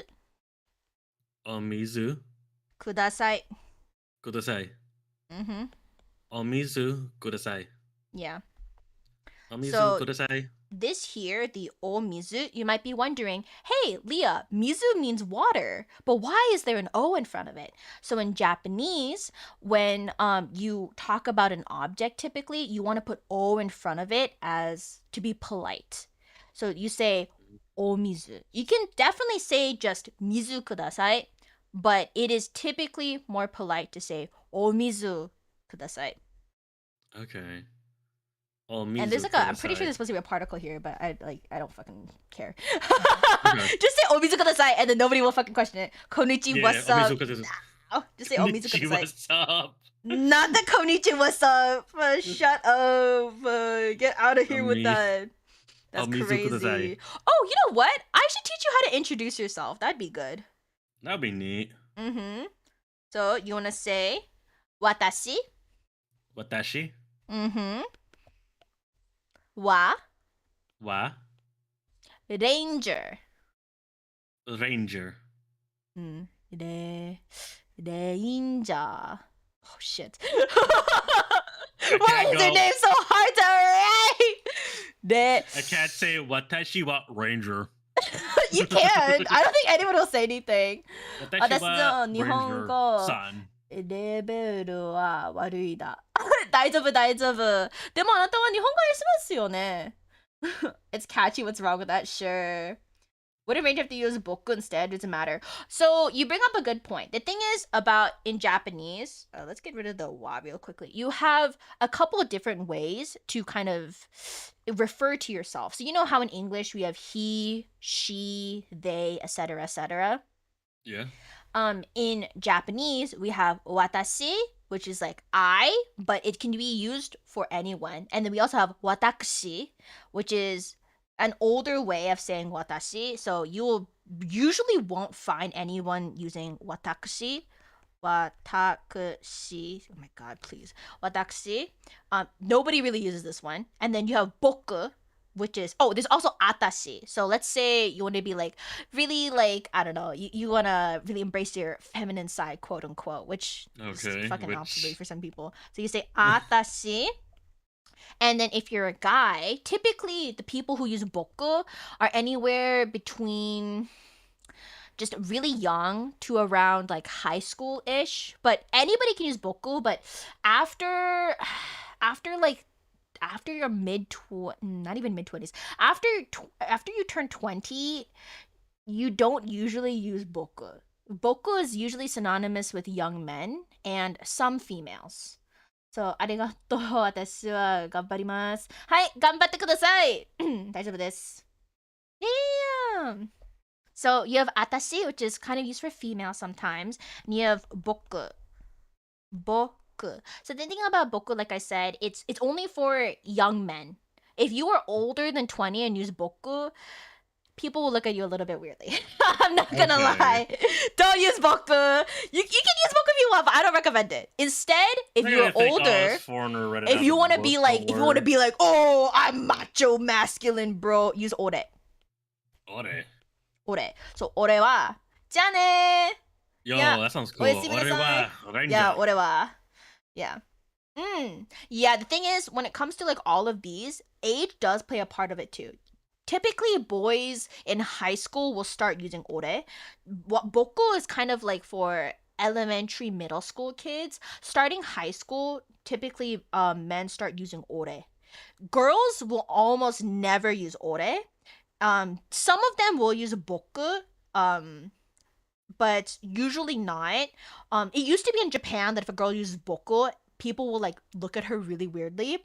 Omizu Kudasai. kudasai. Mm-hmm. Omizu kudasai. Yeah. Omizu So- kudasai. This here, the o mizu, you might be wondering, hey, Leah, mizu means water, but why is there an O in front of it? So in Japanese, when you talk about an object, typically, you want to put O in front of it as to be polite. So you say o mizu. You can definitely say just mizu kudasai, but it is typically more polite to say o mizu kudasai. Okay. Omizu And there's like I'm pretty sure kudasai. there's supposed to be a particle here, but I don't fucking care. Okay. Just say omizu kudasai and then nobody will fucking question it. Konichi, Yeah, what's up? omizu kudasai. Oh, just say omizu Konnichi, kudasai. what's up? Not the konichi, what's up? Shut up. Get out of here with Omi- that. That's omizu crazy. kudasai. Oh, you know what? I should teach you how to introduce yourself. That'd be good. That'd be neat. Mm-hmm. So you wanna say watashi? Watashi Mm-hmm. Wa wa ranger. ranger. Ranger. Oh shit. I Why can't is their go. name so hard to write? I can't say watashi wa ranger. You can. I don't think anyone will say anything. Watashi no wa Nihongo. ranger san. レベルは悪いだ。大丈夫。でもあなたは日本語愛しますよね。It's catchy. What's wrong with that? Sure. Would a ranger have to use boku instead? Doesn't matter. So you bring up a good point. The thing is about in Japanese, let's get rid of the wa real quickly. You have a couple of different ways to kind of refer to yourself. So you know how in English we have he, she, they, etc., etc. Yeah. In Japanese, we have watashi, which is like I, but it can be used for anyone. And then we also have watakushi, which is an older way of saying watashi. So you will usually won't find anyone using watakushi. Watakushi. Oh my god, please. Watakushi. Nobody really uses this one. And then you have boku, which is there's also atashi. So let's say you want to be like really like I don't know, you want to really embrace your feminine side, quote unquote, which is fucking obsolete for some people. So you say atashi. And then if you're a guy, typically the people who use boku are anywhere between just really young to around like high school-ish. But anybody can use boku, but after your not even mid-20s, after you turn 20, you don't usually use boku. Boku is usually synonymous with young men and some females. So, ありがとう。私は頑張ります。はい、頑張ってください。大丈夫です。Damn. So, you have atashi, which is kind of used for female sometimes, and you have boku. Boku. So the thing about boku, like I said, it's only for young men. If you are older than 20 and use boku, people will look at you a little bit weirdly. I'm not gonna lie. Don't use boku. You can use boku if you want, but I don't recommend it. Instead, if you're older, if you want to be like, oh, I'm macho, masculine, bro, use ore. So ore wa, じゃあね. Yo, Yeah. that sounds cool. おやすみなさい。 Ore wa ranger. Yeah, ore wa. Yeah. Yeah, the thing is, when it comes to like all of these, age does play a part of it too. Typically, boys in high school will start using ore. Boku is kind of like for elementary, middle school kids. Starting high school, typically men start using ore. Girls will almost never use ore. Some of them will use boku, but usually not. It used to be in Japan that if a girl uses boku, people will like look at her really weirdly.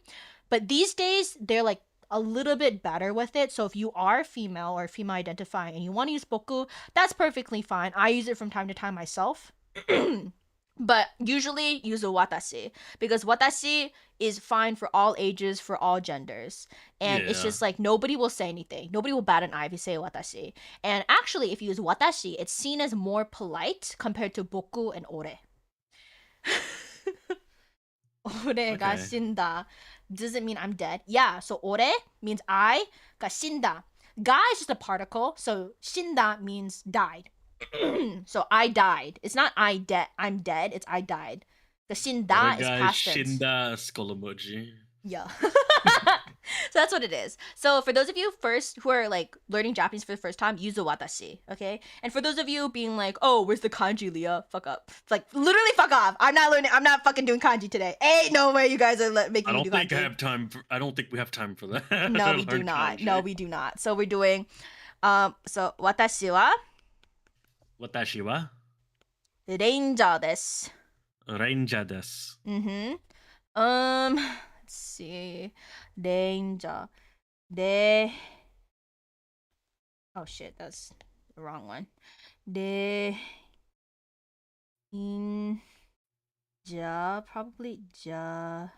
But these days, they're like a little bit better with it. So if you are female or female identifying and you want to use boku, that's perfectly fine. I use it from time to time myself. But usually use a watashi because watashi is fine for all ages, for all genders. And it's Yeah. just like nobody will say anything. Nobody will bat an eye if you say watashi. And actually, if you use watashi, it's seen as more polite compared to boku and ore. Ore ga Okay. shinda doesn't mean I'm dead. Yeah, so ore means I, ga shinda. Ga is just a particle, so shinda means died. So I died. It's not I'm dead, it's I died. The shinda is Guys, past tense. Shinda skull emoji. Yeah. So that's what it is. So for those of you who are like learning Japanese for the first time, use the watashi, okay? And for those of you being like, oh, where's the kanji, Leah? Fuck up. It's like literally fuck off. I'm not fucking doing kanji today. Ain't no way you guys are making I me don't do think kanji. I have time. I don't think we have time for that. No, to we do learn not. kanji. No, we do not. So we're doing so watashi wa Watashi wa ranger desu. ranger desu. Let's see. Ranger. De. Oh shit, that's the wrong one. De. In. Ja. Probably ja.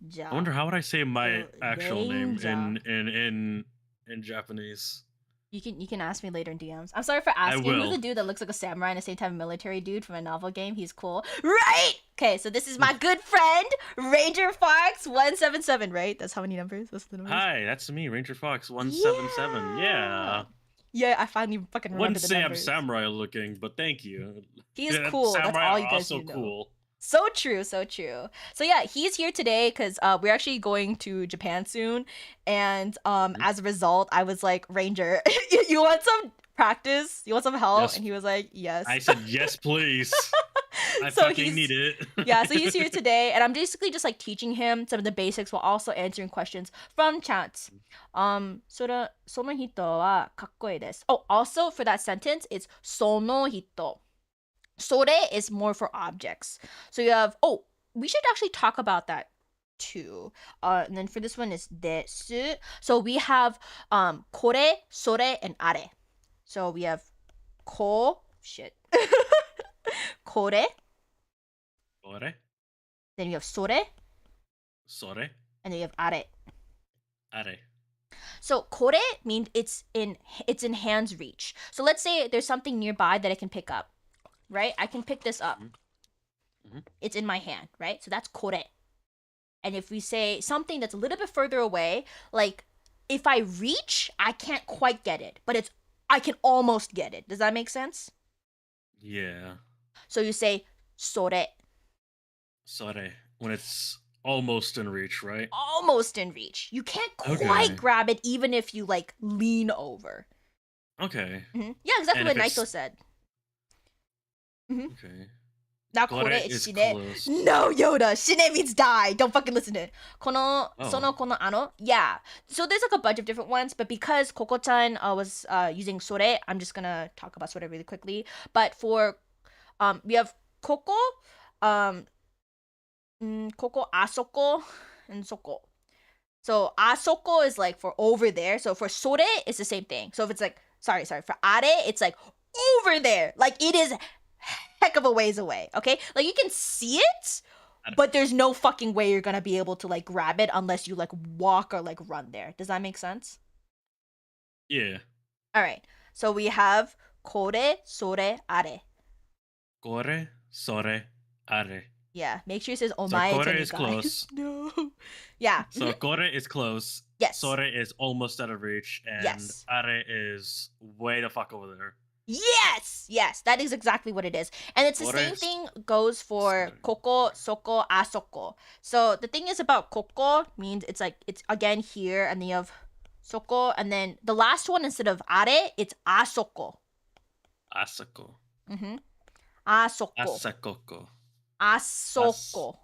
Ja. I wonder how would I say my So, actual name ranger. in Japanese. You can ask me later in DMs. I'm sorry for asking. Who's will. the dude that looks like a samurai and the same time a military dude from a novel game? He's cool. Right! Okay, so this is my good friend, Ranger Fox 177, right? That's how many numbers? That's the numbers. Hi, that's me, Ranger Fox 177. Yeah. Yeah, I finally fucking remember Wouldn't the say numbers. I'm samurai looking, but thank you. He is Yeah, cool. That's samurai all you are guys also need to know. cool. So true, so true. So yeah, he's here today because we're actually going to Japan soon, and as a result, I was like, Ranger, you want some practice? You want some help? Yes. And he was like, yes. I said yes, please. I So fucking need it. Yeah, so he's here today, and I'm basically just like teaching him some of the basics while also answering questions from chat. その人はかっこいいです. Oh, also for that sentence, it's その人. Sore is more for objects. So you have, we should actually talk about that too. And then for this one is desu. So we have kore, sore, and are. So we have kore. Ore, Then you have sore, sore, and then you have are. are. So kore means it's in hand's reach. So let's say there's something nearby that I can pick up, right? I can pick this up. Mhm. It's in my hand, right? So that's kore. And if we say something that's a little bit further away, like if I reach, I can't quite get it, but I can almost get it. Does that make sense? Yeah. So you say sore, Sore. When it's almost in reach, right? almost in reach. You can't quite Okay. grab it even if you like lean over. Okay. Yeah, exactly And what if Naito it's- said. Okay. Now Kore kore is is shine. close. No, Yoda. Shine means die. Don't fucking listen to it. Kono, Oh. sono, kono, ano. Yeah. So there's like a bunch of different ones, but because Koko-chan was using sore, I'm just gonna talk about sore really quickly. But for, we have koko, koko, asoko, and soko. So asoko is like for over there. So for sore, it's the same thing. So if it's like, sorry, for are, it's like over there. Like it is heck of a ways away, okay? Like you can see it, but there's no fucking way you're gonna be able to like grab it unless you like walk or like run there. Does that make sense? Yeah. All right. So we have kore, sore, are. Kore, sore, are. Yeah. Make sure it says So omae kore to me, is guys. close. No. Yeah. So kore is close. Yes. Sore is almost out of reach, and Yes. are is way the fuck over there. Yes, that is exactly what it is. And it's the Kore same is- thing goes for Sorry. koko, soko, asoko. So the thing is about koko means it's like it's again here, and then you have soko, and then the last one instead of are, it's asoko. Asako. Mm-hmm. Asoko. Asakoko. Asoko.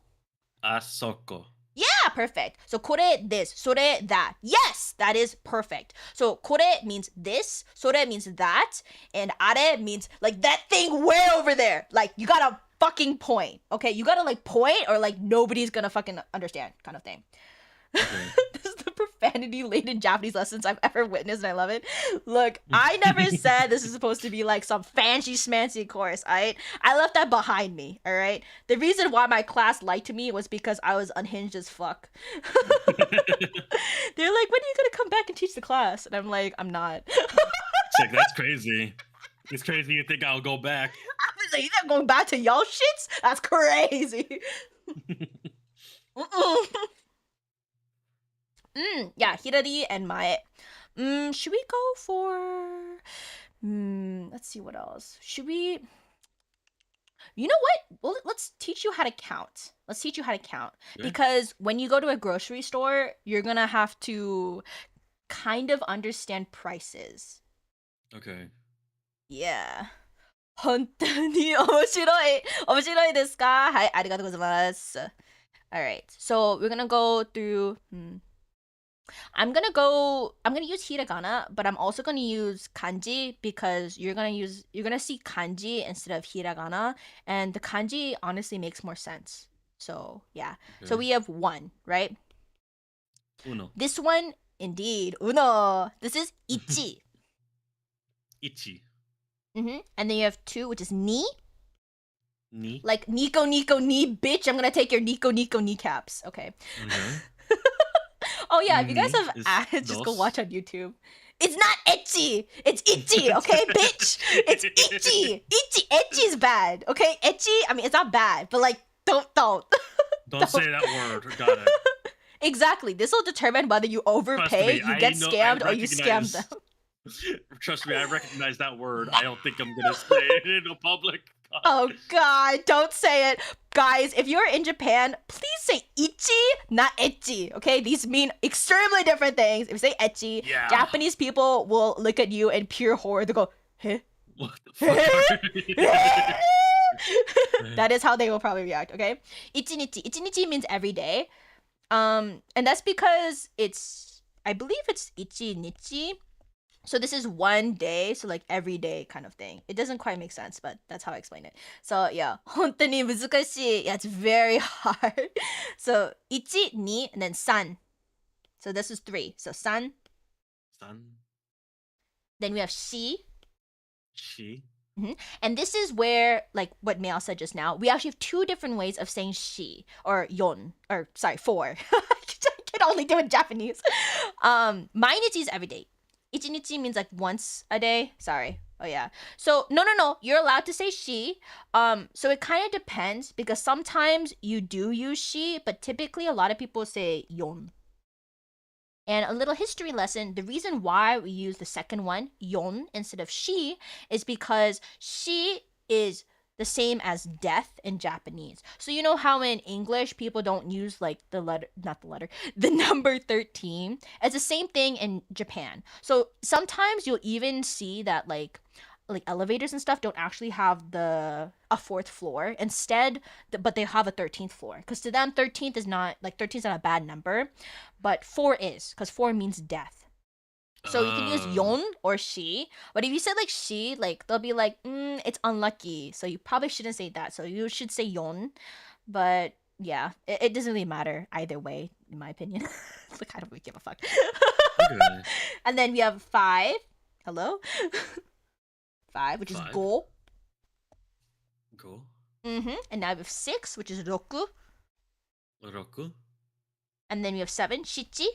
Asoko. Yeah, perfect. So kore this, sore that. Yes, that is perfect. So kore means this, sore means that, and are means like that thing way over there. Like you gotta fucking point. Okay, you gotta like point or like nobody's gonna fucking understand kind of thing. Okay. This is the profanity-laden Japanese lessons I've ever witnessed, and I love it. Look, I never said this is supposed to be like some fancy schmancy course, alright? I left that behind me, alright? The reason why my class liked me was because I was unhinged as fuck. They're like, when are you gonna come back and teach the class? And I'm like, I'm not. It's like, that's crazy. It's crazy you think I'll go back. I was like, you're going back to y'all shits? That's crazy. Yeah, Hirari and Mae. Should we go for... let's see what else. Should we... You know what? Well, let's teach you how to count. Let's teach you how to count. Okay. Because when you go to a grocery store, you're gonna have to kind of understand prices. Okay. Yeah. 本当に面白い。面白いですか？はい、ありがとうございます。Alright, so we're gonna go through... I'm gonna use hiragana, but I'm also gonna use kanji because you're gonna see kanji instead of hiragana, and the kanji honestly makes more sense. So yeah. Okay. So we have 1, right? Uno. This one, indeed, uno. This is ichi. Ichi. And then you have 2, which is ni. Ni. Like Nico ni, bitch. I'm gonna take your Nico kneecaps. Okay. Okay. Oh yeah, if you guys Ni have is ads, just go dos. watch on YouTube. It's not etchy. It's itchy, okay, bitch? It's itchy. Itchy. Etchy's bad, okay? Etchy, I mean, it's not bad, but like, don't. Don't say that word. Got it. Exactly. This will determine whether you overpay, me, you get I know- I scammed, or you scam recognize- them. Trust me, I recognize that word. I don't think I'm gonna say it in a public. Oh god, don't say it. Guys, if you're in Japan, please say itchy, not etchy, okay? These mean extremely different things. If you say etchy, Yeah. Japanese people will look at you in pure horror. They go, huh? What the fuck? That is how they will probably react, okay? Ichinichi. Ichinichi means every day. And that's because I believe it's ichinichi. So this is 1 day, so like every day kind of thing. It doesn't quite make sense, but that's how I explain it. So yeah, 本当に難しい. Yeah, it's very hard. So 1, 2, and then 3. So this is 3. So 3. Son. Then we have 4. She. And this is where, like what Meow said just now, we actually have 2 different ways of saying she or yon, or sorry, 4. I can only do it in Japanese. Mainichi is every day. Ichinichi means like once a day. Sorry. Oh yeah. So no. You're allowed to say she. So it kind of depends because sometimes you do use she, but typically a lot of people say yon. And a little history lesson, the reason why we use the second one, yon, instead of she, is because she is the same as death in Japanese. So you know how in English people don't use like the number 13? It's the same thing in Japan. So sometimes you'll even see that like elevators and stuff don't actually have a 4th floor instead, but they have a 13th floor because to them 13th is not a bad number, but 4 is, because 4 means death. So you can use yon or she, but if you said like she, like they'll be like, it's unlucky, so you probably shouldn't say that. So you should say yon. But yeah, it doesn't really matter either way, in my opinion. Like I don't really give a fuck. Okay. And then we have 5. Hello. 5, which is 5. go. Go. And now we have 6, which is roku. Roku. And then we have 7, shichi.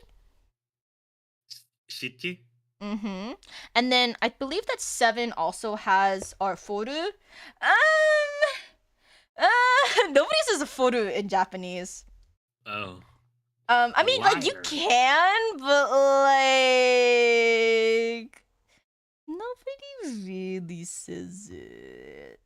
Shichi. And then I believe that 7 also has our foru. Nobody says foru in Japanese. Oh. I mean, like you Liar. can, but like nobody really says it.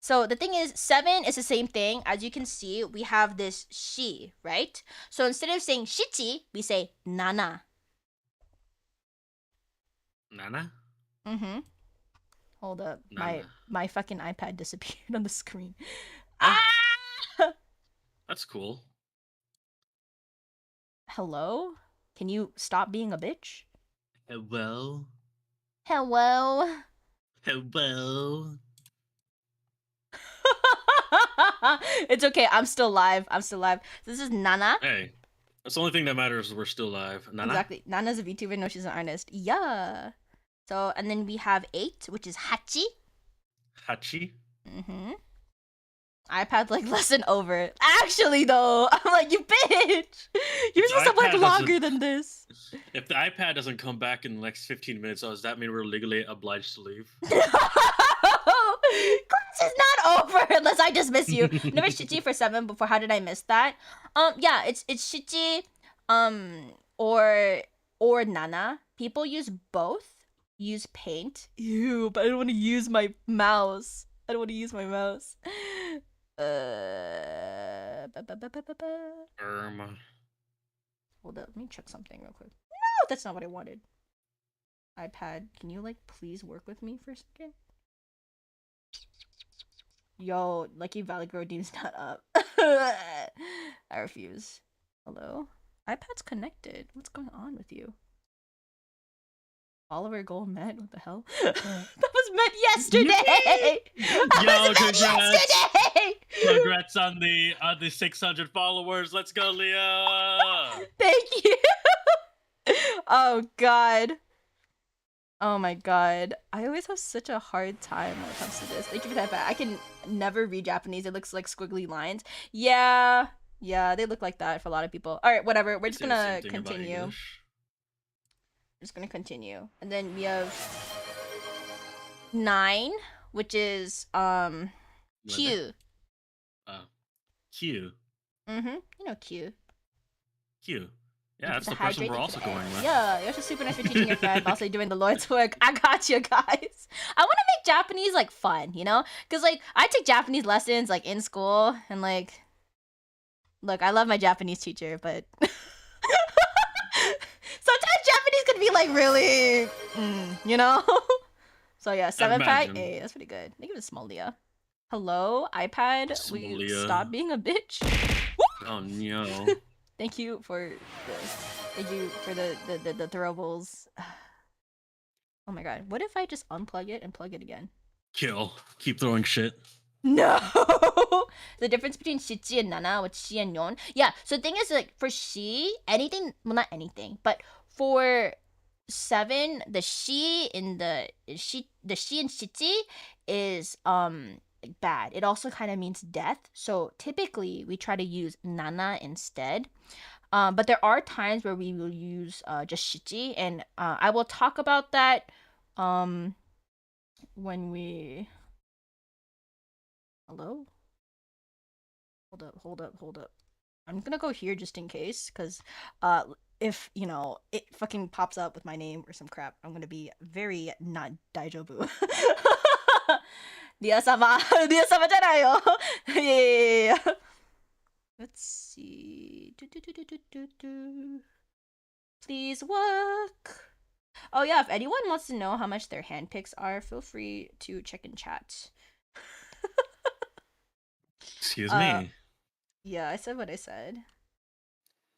So the thing is, 7 is the same thing. As you can see, we have this she, right? So instead of saying shichi, we say nana. Nana. Hold up. Nana. My fucking iPad disappeared on the screen. Ah! Ah! That's cool. Hello? Can you stop being a bitch? Hello. Hello? Hello. It's okay. I'm still live. I'm still live. This is Nana. Hey, that's the only thing that matters. Is we're still live. Nana. Exactly. Nana's a VTuber. No, she's an artist. Yeah. So, and then we have 8, which is Hachi. Hachi. Mm-hmm. iPad like lesson over. Actually, though, I'm like, you bitch. You're supposed to work iPad longer than this. If the iPad doesn't come back in the next 15 minutes, does that mean we're legally obliged to leave? Class is not over unless I just miss you. Never Shichi for 7 before. How did I miss that? Yeah, it's Shichi, or Nana. People use both. Use paint. Ew, but I don't want to use my mouse. I don't want to use my mouse. Hold up, let me check something real quick. No, that's not what I wanted. iPad, can you like please work with me for a second? Yo, Lucky Valley Grow Dean's not up. I refuse. Hello? iPad's connected. What's going on with you? Follower goal met? What the hell? That was met yesterday! Yo, congrats! Yesterday! Congrats on the 600 followers. Let's go, Leah! Thank you! Oh god. Oh my god. I always have such a hard time when it comes to this. Thank you for that back. I can never read Japanese. It looks like squiggly lines. Yeah. Yeah, they look like that for a lot of people. Alright, whatever. We're just Say the gonna same thing about continue. English. Just gonna continue. And then we have 9, which is Q. Q. Mm-hmm. You know Q. Q. Yeah, that's The the person we're hydrating also for the going egg. with. Yeah, you're just super nice for teaching your friend, but also doing the Lord's work. I got you guys. I want to make Japanese like fun, you know? Because like I take Japanese lessons like in school, and like, look, I love my Japanese teacher, but sometimes Japanese could be like really, you know? So yeah, 7 pack. imagine. Hey, that's pretty good. They give it small Leah. Hello, iPad. Small Will you Leah. stop being a bitch? Oh no. Thank you for the throwables. Oh my god. What if I just unplug it and plug it again? Kill. Keep throwing shit. No. The difference between Shichi and Nana with Shi and Yon. Yeah. So the thing is, like, for Shi, anything, well, not anything, but for 7, the Shi in the Shi and Shichi is bad. It also kind of means death. So typically we try to use Nana instead. But there are times where we will use just Shichi, and I will talk about that when we. Hello? Hold up. I'm gonna go here just in case, because if, you know, it fucking pops up with my name or some crap, I'm gonna be very not daijobu. Dia-sama! Dia-sama janayo! Yeah. Let's see. Please work. Oh yeah, if anyone wants to know how much their handpicks are, feel free to check in chat. Excuse me. Yeah, I said what I said.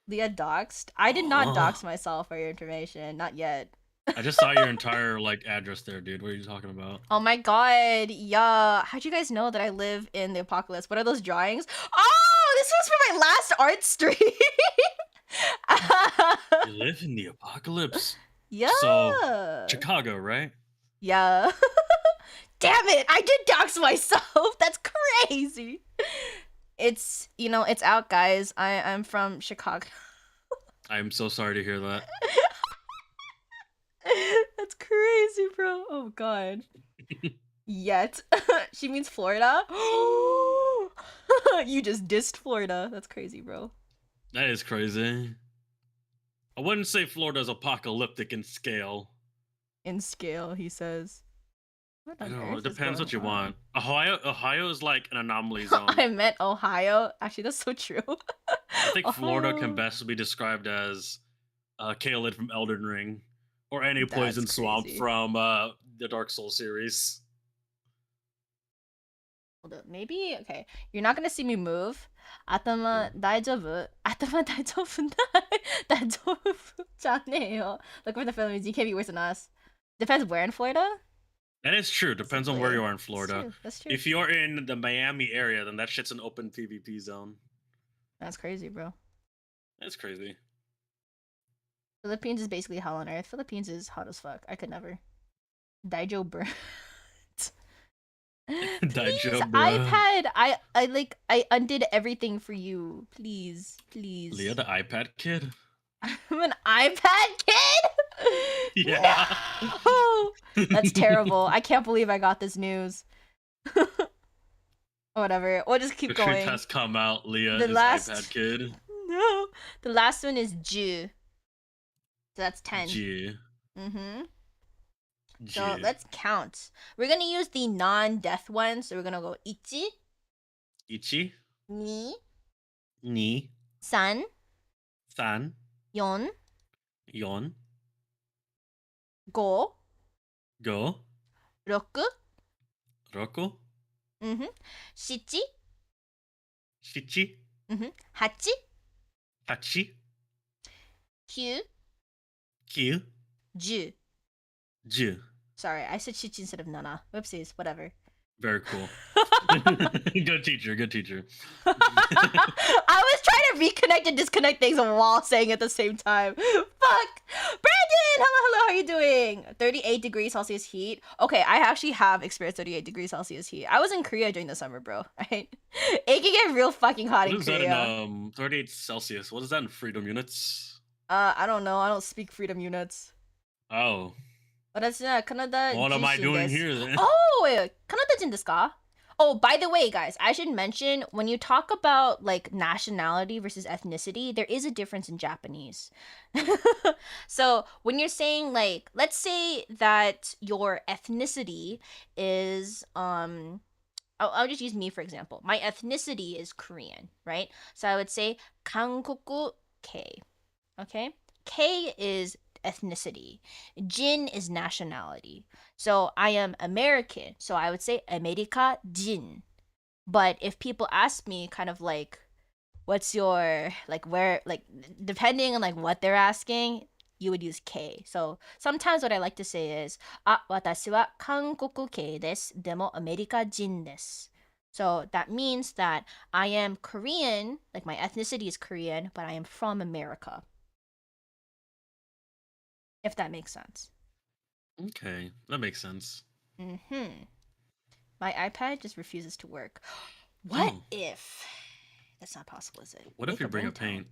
Leah doxed. I did not dox myself for your information. Not yet. I just saw your entire like address there, dude. What are you talking about? Oh my god. Yeah. How'd you guys know that I live in the apocalypse? What are those drawings? Oh, this was for my last art stream. You live in the apocalypse. Yeah. So Chicago, right? Yeah. Damn it! I did dox myself. That's crazy. It's, you know, it's out, guys. I'm from Chicago. I'm so sorry to hear that. That's crazy, bro. Oh god. Yet. She means Florida. You just dissed Florida. That's crazy, bro. That is crazy. I wouldn't say Florida's apocalyptic in scale. In scale, he says. What I on don't know. earth It is depends going what you on? want. Ohio is like an anomaly zone. I meant Ohio. Actually, that's so true. I think Florida can Ohio. best be described as Kaelid from Elden Ring, or any poison That's swamp crazy. from the Dark Souls series. Hold up. Maybe okay. You're not gonna see me move. 아타마 다이저브. 아타마 다이저브. 다이저브잖아요. Look for the Philippines. You can't be worse than us. Depends where in Florida. That is true. Depends on where you are in That's Florida. true. That's true. If you're in the Miami area, then that shit's an open PvP zone. That's crazy, bro. That's crazy. Philippines is basically hell on earth. Philippines is hot as fuck. I could never. Daijo bro. Please, Daijo, bruh. iPad. I undid everything for you. Please, please. Leah, the iPad kid. I'm an iPad kid. Yeah. No! That's terrible. I can't believe I got this news. Whatever. We'll just keep The going. truth has come out. Leah The is last- iPad kid. No. The last one is Ju. So that's 10. G. Mm-hmm. G. So let's count. We're gonna use the non-death one. So we're gonna go ichi, Ichi. ni, Ni. san, San. yon, Yon. go, Go. roku, Roku. mm-hmm, shichi, Shichi. mm-hmm, hachi, Hachi. kyu, Kyu. ju. Ju. Sorry, I said shichi instead of nana. Whoopsies, whatever. Very cool. Good teacher. Good teacher. I was trying to reconnect and disconnect things while saying at the same time. Fuck! Brandon! Hello, how are you doing? 38 degrees Celsius heat. Okay, I actually have experienced 38 degrees Celsius heat. I was in Korea during the summer, bro. Right? It can get real fucking hot What in is that Korea. in 38 Celsius? What is that in freedom units? I don't know. I don't speak freedom units. Oh. 私はカナダ人 What am I doing です here then? Oh, カナダ人ですか? Oh, by the way, guys, I should mention when you talk about like nationality versus ethnicity, there is a difference in Japanese. So when you're saying like, let's say that your ethnicity is I'll just use me for example. My ethnicity is Korean, right? So I would say 한국계. Okay? K is ethnicity. Jin is nationality. So I am American. So I would say America Jin. But if people ask me kind of like what's your like where like depending on like what they're asking, you would use K. So sometimes what I like to say is 私は韓国系です。でもアメリカ人です。So that means that I am Korean, like my ethnicity is Korean, but I am from America. If that makes sense. Okay, that makes sense. Mm-hmm. My iPad just refuses to work. What Oh. if? That's not possible, is it? What if Make you bring a ringtone. paint?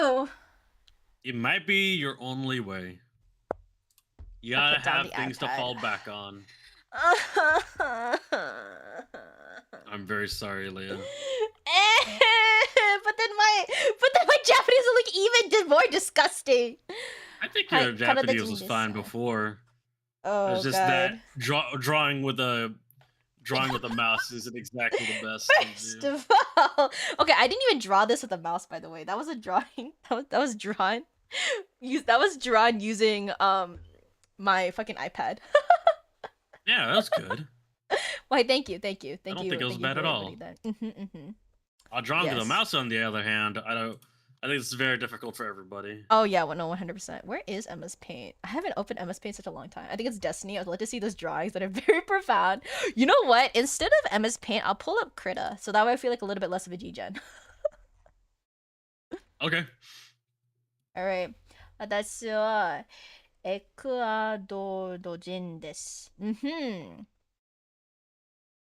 Ew! It might be your only way. You I'll gotta put down have the things to iPad. fall back on. I'm very sorry, Leah. but then my Japanese will look even more disgusting. I think Hi, your Japanese was Kanada-jin fine desu. before. Oh It's just god. that drawing with a mouse isn't exactly the best. First of all, okay, I didn't even draw this with a mouse, by the way. That was a drawing. That was drawn. That was drawn using my fucking iPad. Yeah, that was good. Why? Thank you. don't think it was bad at all. Drawing with a Yes. mouse, on the other hand, I think it's very difficult for everybody. Oh yeah, well, no, 100%. Where is Emma's Paint? I haven't opened Emma's Paint in such a long time. I think it's Destiny. I would like to see those drawings that are very profound. You know what? Instead of Emma's Paint, I'll pull up Krita, so that way I feel like a little bit less of a G-gen. Okay. All right. 私はエクアドル人です.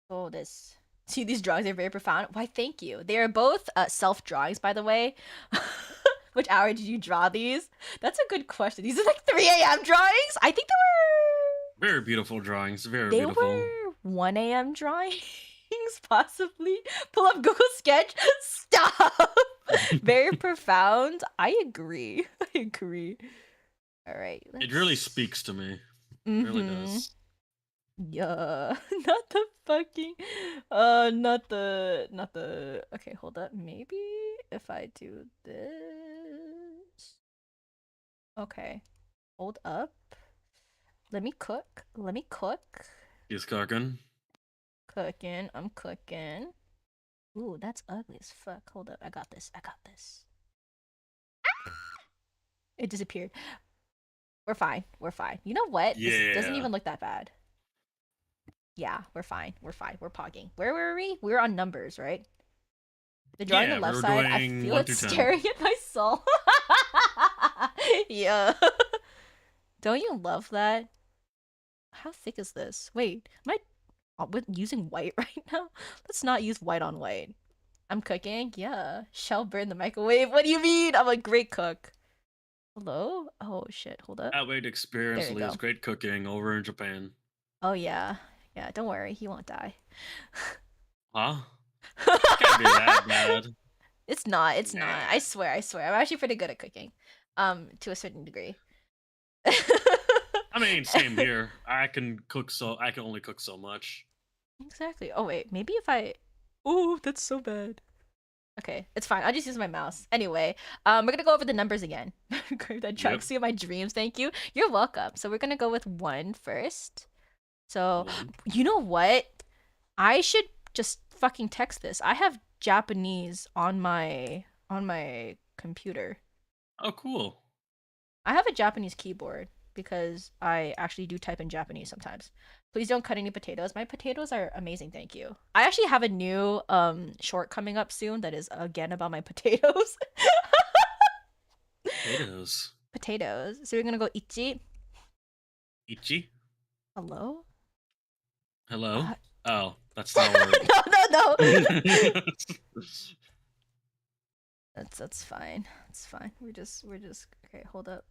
So this. See, these drawings are very profound. Why, thank you. They are both self-drawings, by the way. Which hour did you draw these? That's a good question. These are like 3 a.m. drawings? I think they Very beautiful drawings. Very were... beautiful. were 1 a.m. drawings, possibly. Pull up Google Sketch. Stop! Very profound. I agree. I agree. All right. It really speaks to me. It really does. Yeah, not the fucking, not the. Okay, hold up. Maybe if I do this. Okay, hold up. Let me cook. He's cooking. cooking. I'm cooking. Ooh, that's ugly as fuck. Hold up. I got this. I got this. It disappeared. We're fine. We're fine. You know what? This doesn't Yeah. even look that bad. Yeah, we're fine. We're fine. We're pogging. Where were we? We were on numbers, right? The drawing Yeah, on the left we're side, I doing feel 1 it through 10. staring at my soul. Yeah. Don't you love that? How thick is this? Wait, am I using white right now? Let's not use white on white. I'm cooking. Yeah. Shell burn the microwave. What do you mean? I'm a great cook. Hello? Oh shit. Hold up. Outweighed experience There we leaves go. great cooking over in Japan. Oh yeah. Yeah, don't worry. He won't die. Huh? Can't be that bad. It's not. It's not. Nah. I swear. I swear. I'm actually pretty good at cooking. To a certain degree. I mean, same here. I can only cook so much. Exactly. Oh wait, maybe if I. Oh, that's so bad. Okay, it's fine. I'll just use my mouse. Anyway, we're gonna go over the numbers again. Grave that Yep. Truxie of my dreams. Thank you. You're welcome. So we're gonna go with 1 first. So One. you know what? I should just fucking text this. I have Japanese on my computer. Oh, cool. I have a Japanese keyboard because I actually do type in Japanese sometimes. Please don't cut any potatoes. My potatoes are amazing, thank you. I actually have a new short coming up soon that is again about my potatoes. Potatoes. Potatoes. So we're gonna go ichi. Ichi? Hello? Hello? Oh, that's not a word. No. That's fine. It's fine. We're just okay, hold up.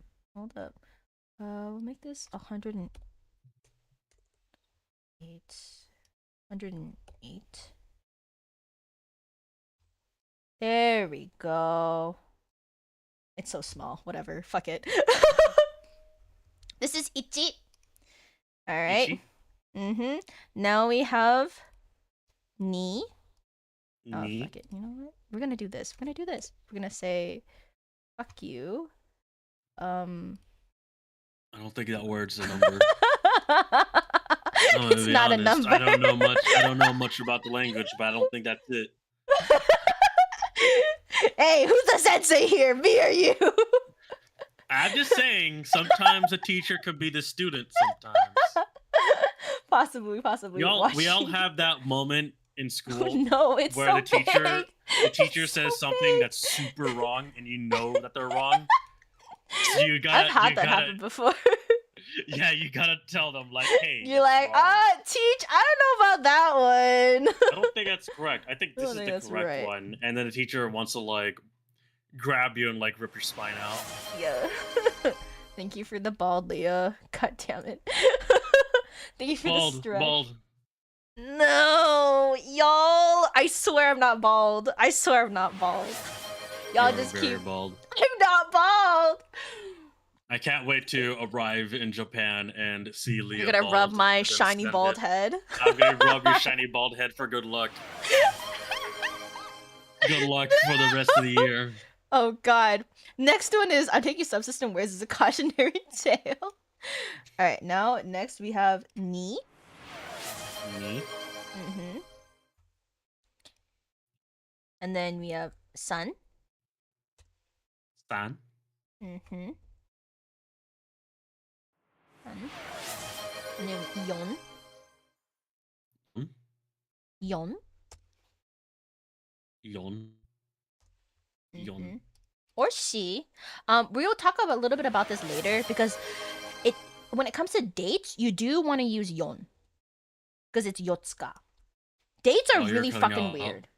We'll make this 108. 108. There we go. It's so small. Whatever. Fuck it. This is ichi. All right. Ichi? Mm-hmm. Now we have ni. Oh, Ni? fuck it. You know what? We're gonna do this. We're gonna say fuck you. I don't think that word's a number. It's not a number. I don't know much about the language, but I don't think that's it. Hey, who's the sensei here? Me or you? I'm just saying, sometimes a teacher could be the student sometimes. Possibly. We all have that moment in school No, it's where so the teacher big. the teacher It's says so something big. that's super wrong and you know that they're wrong. So you I've had you that gotta happen before. yeah, you gotta tell them like, hey, You're it's like, wrong. teach, I don't know about that one. I don't think that's correct. I think I this don't is think the that's correct right. one. And then the teacher wants to like grab you and like rip your spine out. Yeah. Thank you for the bald, Leah. God damn it. Thank you for the stretch. Bald. No, y'all. I swear I'm not bald. Y'all You're just very keep. bald. I'm not bald. I can't wait to arrive in Japan and see Leah. You're gonna bald rub my and then shiny send bald it. head. I'm gonna rub your shiny bald head for good luck. Good luck for the rest of the year. Oh god. Next one is I'm taking subsystem words as a cautionary tale. Alright, now next we have ni. Me? Mm-hmm. And then we have sun. Stan? Mm-hmm. Sun. And then yon. Hmm? Yon. Yon. Yon. Mhm. Or she. We will talk a little bit about this later because when it comes to dates, you do want to use yon because it's yotsuka. Dates are Oh, you're really cutting fucking out- weird.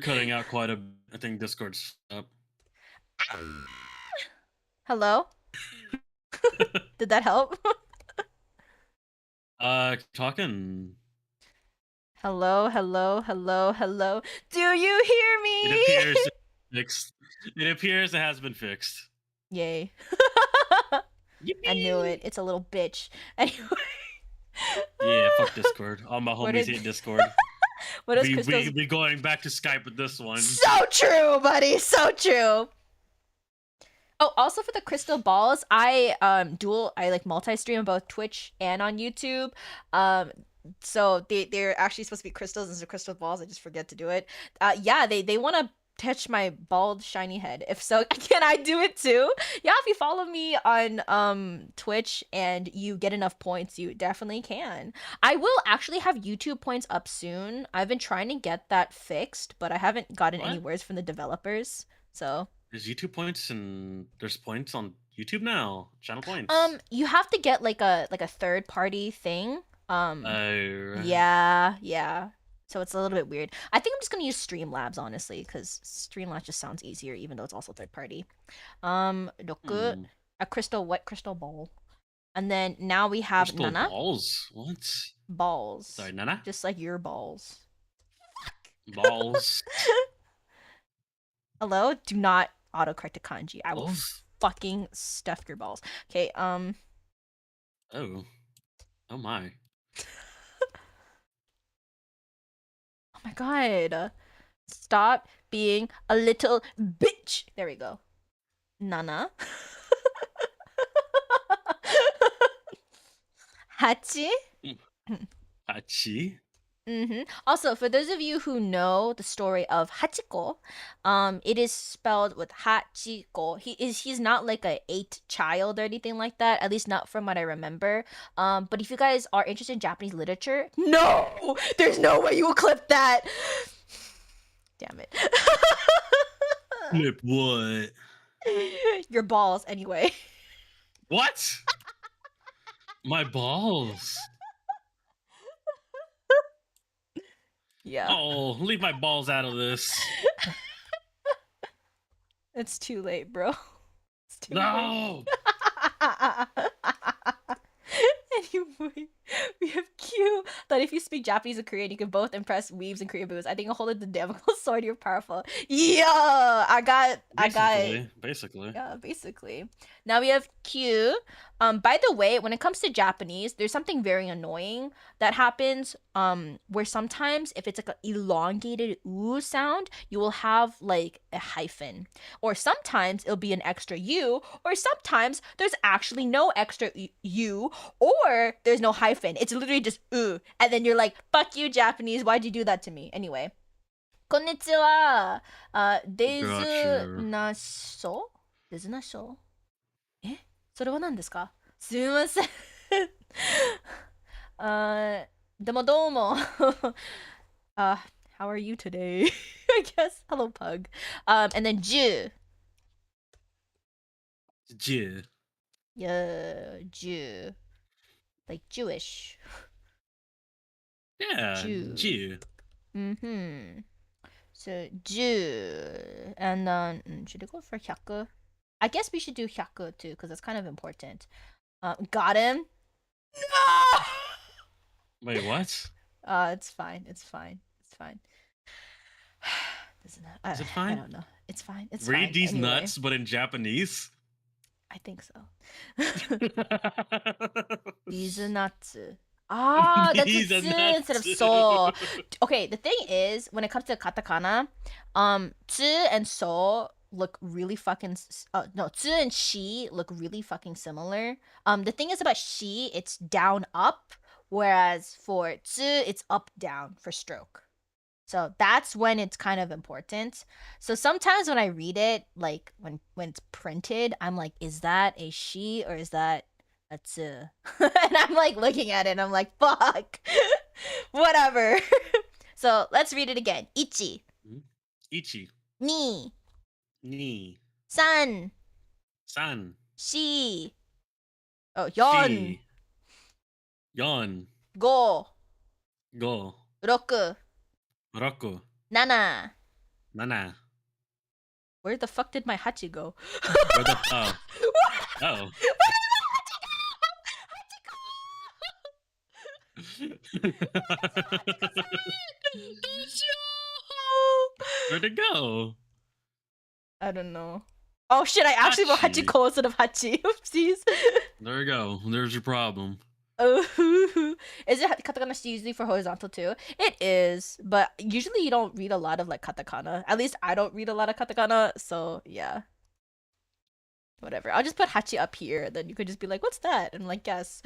Cutting out quite a bit. I think Discord's up. Hello? Did that help? Talking. Hello. Do you hear me? It appears it's fixed. It appears it has been fixed. Yay. I knew it. It's a little bitch. Anyway. Yeah, fuck Discord. All my What homies did- hate Discord. What is we Crystal's... we going back to Skype with this one. So true, buddy. So true. Oh, also for the crystal balls, I like multi-stream on both Twitch and on YouTube. So they're actually supposed to be crystals instead of crystal balls. I just forget to do it. Yeah, they want to touch my bald shiny head. If so, can I do it too? Yeah, if you follow me on Twitch and you get enough points, you definitely can. I will actually have YouTube points up soon. I've been trying to get that fixed, but I haven't gotten any What? words from the developers. So There's YouTube points and there's points on YouTube now. Channel points. you have to get like a third party thing. Yeah. So it's a little bit weird. I think I'm just gonna use Streamlabs honestly, because Streamlabs just sounds easier, even though it's also third party. Roku, a wet crystal ball, and then now we have Crystal Nana balls. What? balls. Sorry, Nana. Just like your balls. Balls. Hello, do not autocorrect to kanji. I will Balls? fucking stuff your balls. Okay. Oh. Oh my. Oh my god. Stop being a little bitch. There we go. Nana. Hachi. Hachi? Also, for those of you who know the story of Hachiko, it is spelled with Hachiko. He's not like a 8th child or anything like that. At least not from what I remember. But if you guys are interested in Japanese literature, no, there's no way you will clip that. Damn it. Flip what? Your balls, anyway. What? My balls. Yeah. Oh, leave my balls out of this. It's too late, bro. It's too No. late. Anyway, we have Q. That if you speak Japanese and Korean, you can both impress weebs and Korean boos. I think holding the Damocles sword, you're powerful. Yeah, I got. Basically. Yeah, basically. Now we have Q. By the way, when it comes to Japanese, there's something very annoying that happens. Where sometimes if it's like an elongated oo sound, you will have like a hyphen, or sometimes it'll be an extra u, or sometimes there's actually no extra u, or there's no hyphen. It's literally just oo, and then you're like, "Fuck you, Japanese! Why'd you do that to me?" Anyway. こんにちは。デズナショデズナショえそれは何ですかすみません。でもどうも。How are you today? I guess. Hello, pug. And then Jew. Jew. Yeah, Jew. Like Jewish. Yeah, Jew. So, Jew. And then, should it go for hyaku? I guess we should do hyaku too, because that's kind of important. Got him? No! Wait, what? It's fine. It's fine. It's fine. Is it fine? I don't know. It's fine. It's Read fine. these Anyway, nuts, but in Japanese? I think so. These nuts. Ah, that's These a are tsu nuts. instead of so. Okay, the thing is, when it comes to katakana, tsu and so look really fucking. No, tsu and shi look really fucking similar. The thing is about shi, it's down up, whereas for tsu, it's up down for stroke. So that's when it's kind of important. So sometimes when I read it, like when it's printed, I'm like, is that a she or is that a tsu? And I'm like looking at it and I'm like, fuck. Whatever. So let's read it again. Ichi. Ichi. Ni. Ni. San. San. Shi. Oh, yon. Shi. Yon. Go. Go. Roku. Roku. Nana. Nana. Where the fuck did my hachi go? Where the oh. Oh. Where'd it go? I don't know. Oh shit, I actually wrote Hachi. Hachiko instead of Hachi. Oopsies. There you go. There's your problem. Oh, is it katakana usually for horizontal too? It is, but usually you don't read a lot of like katakana. At least I don't read a lot of katakana, so yeah. Whatever. I'll just put hachi up here, then you could just be like, "What's that?" and like guess.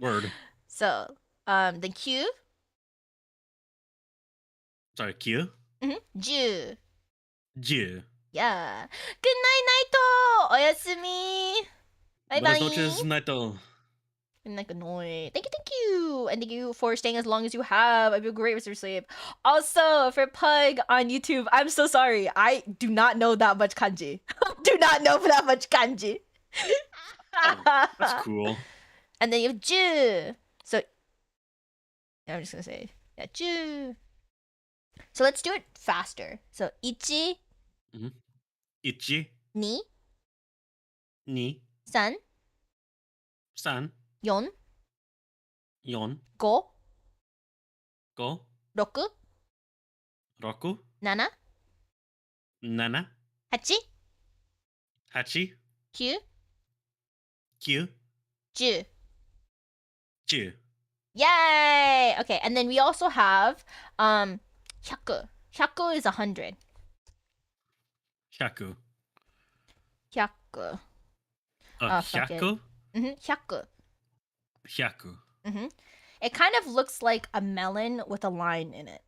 Word. So, the Q, Sorry, Q. Ju. J. Yeah. Good night, Naito. Oyasumi. Bye bye. Buenas noches, Naito. And like annoyed. Thank you. And thank you for staying as long as you have. I feel great with your sleep. Also, for Pug on YouTube, I'm so sorry. I do not know that much kanji. Do not know that much kanji. Oh, that's cool. And then you have Ju. So, I'm just gonna say, yeah, Ju. So let's do it faster. So, ichi, Ichi, ni, ni, san, san, yon, yon, go, go, roku, roku, nana, nana, hachi, hachi, kyu, kyu, ju. ju. Yay! Okay, and then we also have hyaku. Hyaku is 100. Hyaku. Hyaku. Fuck it. Hyaku? Hyaku. Hyaku. It kind of looks like a melon with a line in it.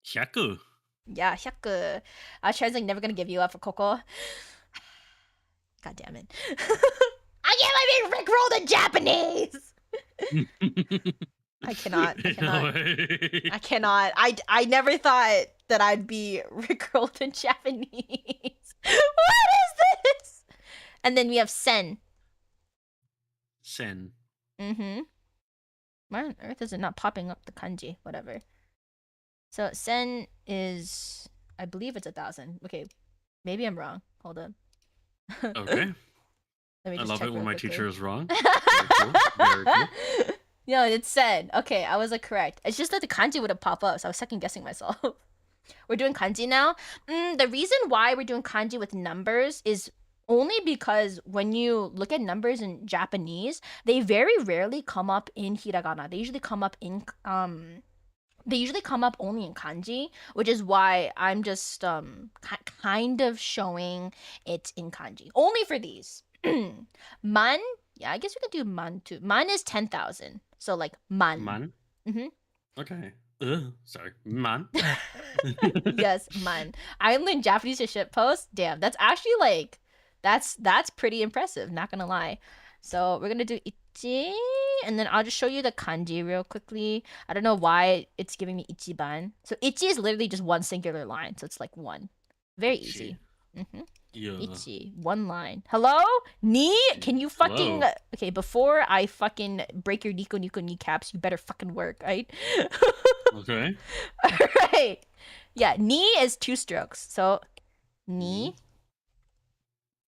Hyaku. Yeah, hyaku. Sharon's like never gonna give you up for Coco. God damn it. I can't let me rickroll the Japanese! I cannot. I cannot. I never thought that I'd be rickrolled in Japanese. What is this? And then we have sen. Sen. Why on earth is it not popping up the kanji? Whatever. So sen is, I believe it's 1,000. Okay, maybe I'm wrong. Hold up. Okay. Let me I just love check it when real my quickly. teacher is wrong. Very cool. Very cool. No, it's sen. Okay, I was like correct. It's just that the kanji wouldn't pop up, so I was second guessing myself. We're doing kanji now. The reason why we're doing kanji with numbers is only because when you look at numbers in Japanese, they very rarely come up in hiragana. They usually come up in only in kanji, which is why I'm just kind of showing it in kanji. Only for these. Man, yeah, I guess we could do man too. Man is 10,000. So like man. Man? Okay. Sorry. Man? Yes, man. I learned Japanese to shit post. Damn, that's actually like that's pretty impressive, not gonna lie. So we're gonna do ichi, and then I'll just show you the kanji real quickly. I don't know why it's giving me ichiban. So ichi is literally just one singular line, so it's like one. Very easy. Yeah. Ichi, one line. Hello? Ni? Can you fucking... Hello. Okay, before I fucking break your Nico kneecaps, you better fucking work, right? Okay. Alright. Yeah, ni is 2 strokes. So, ni.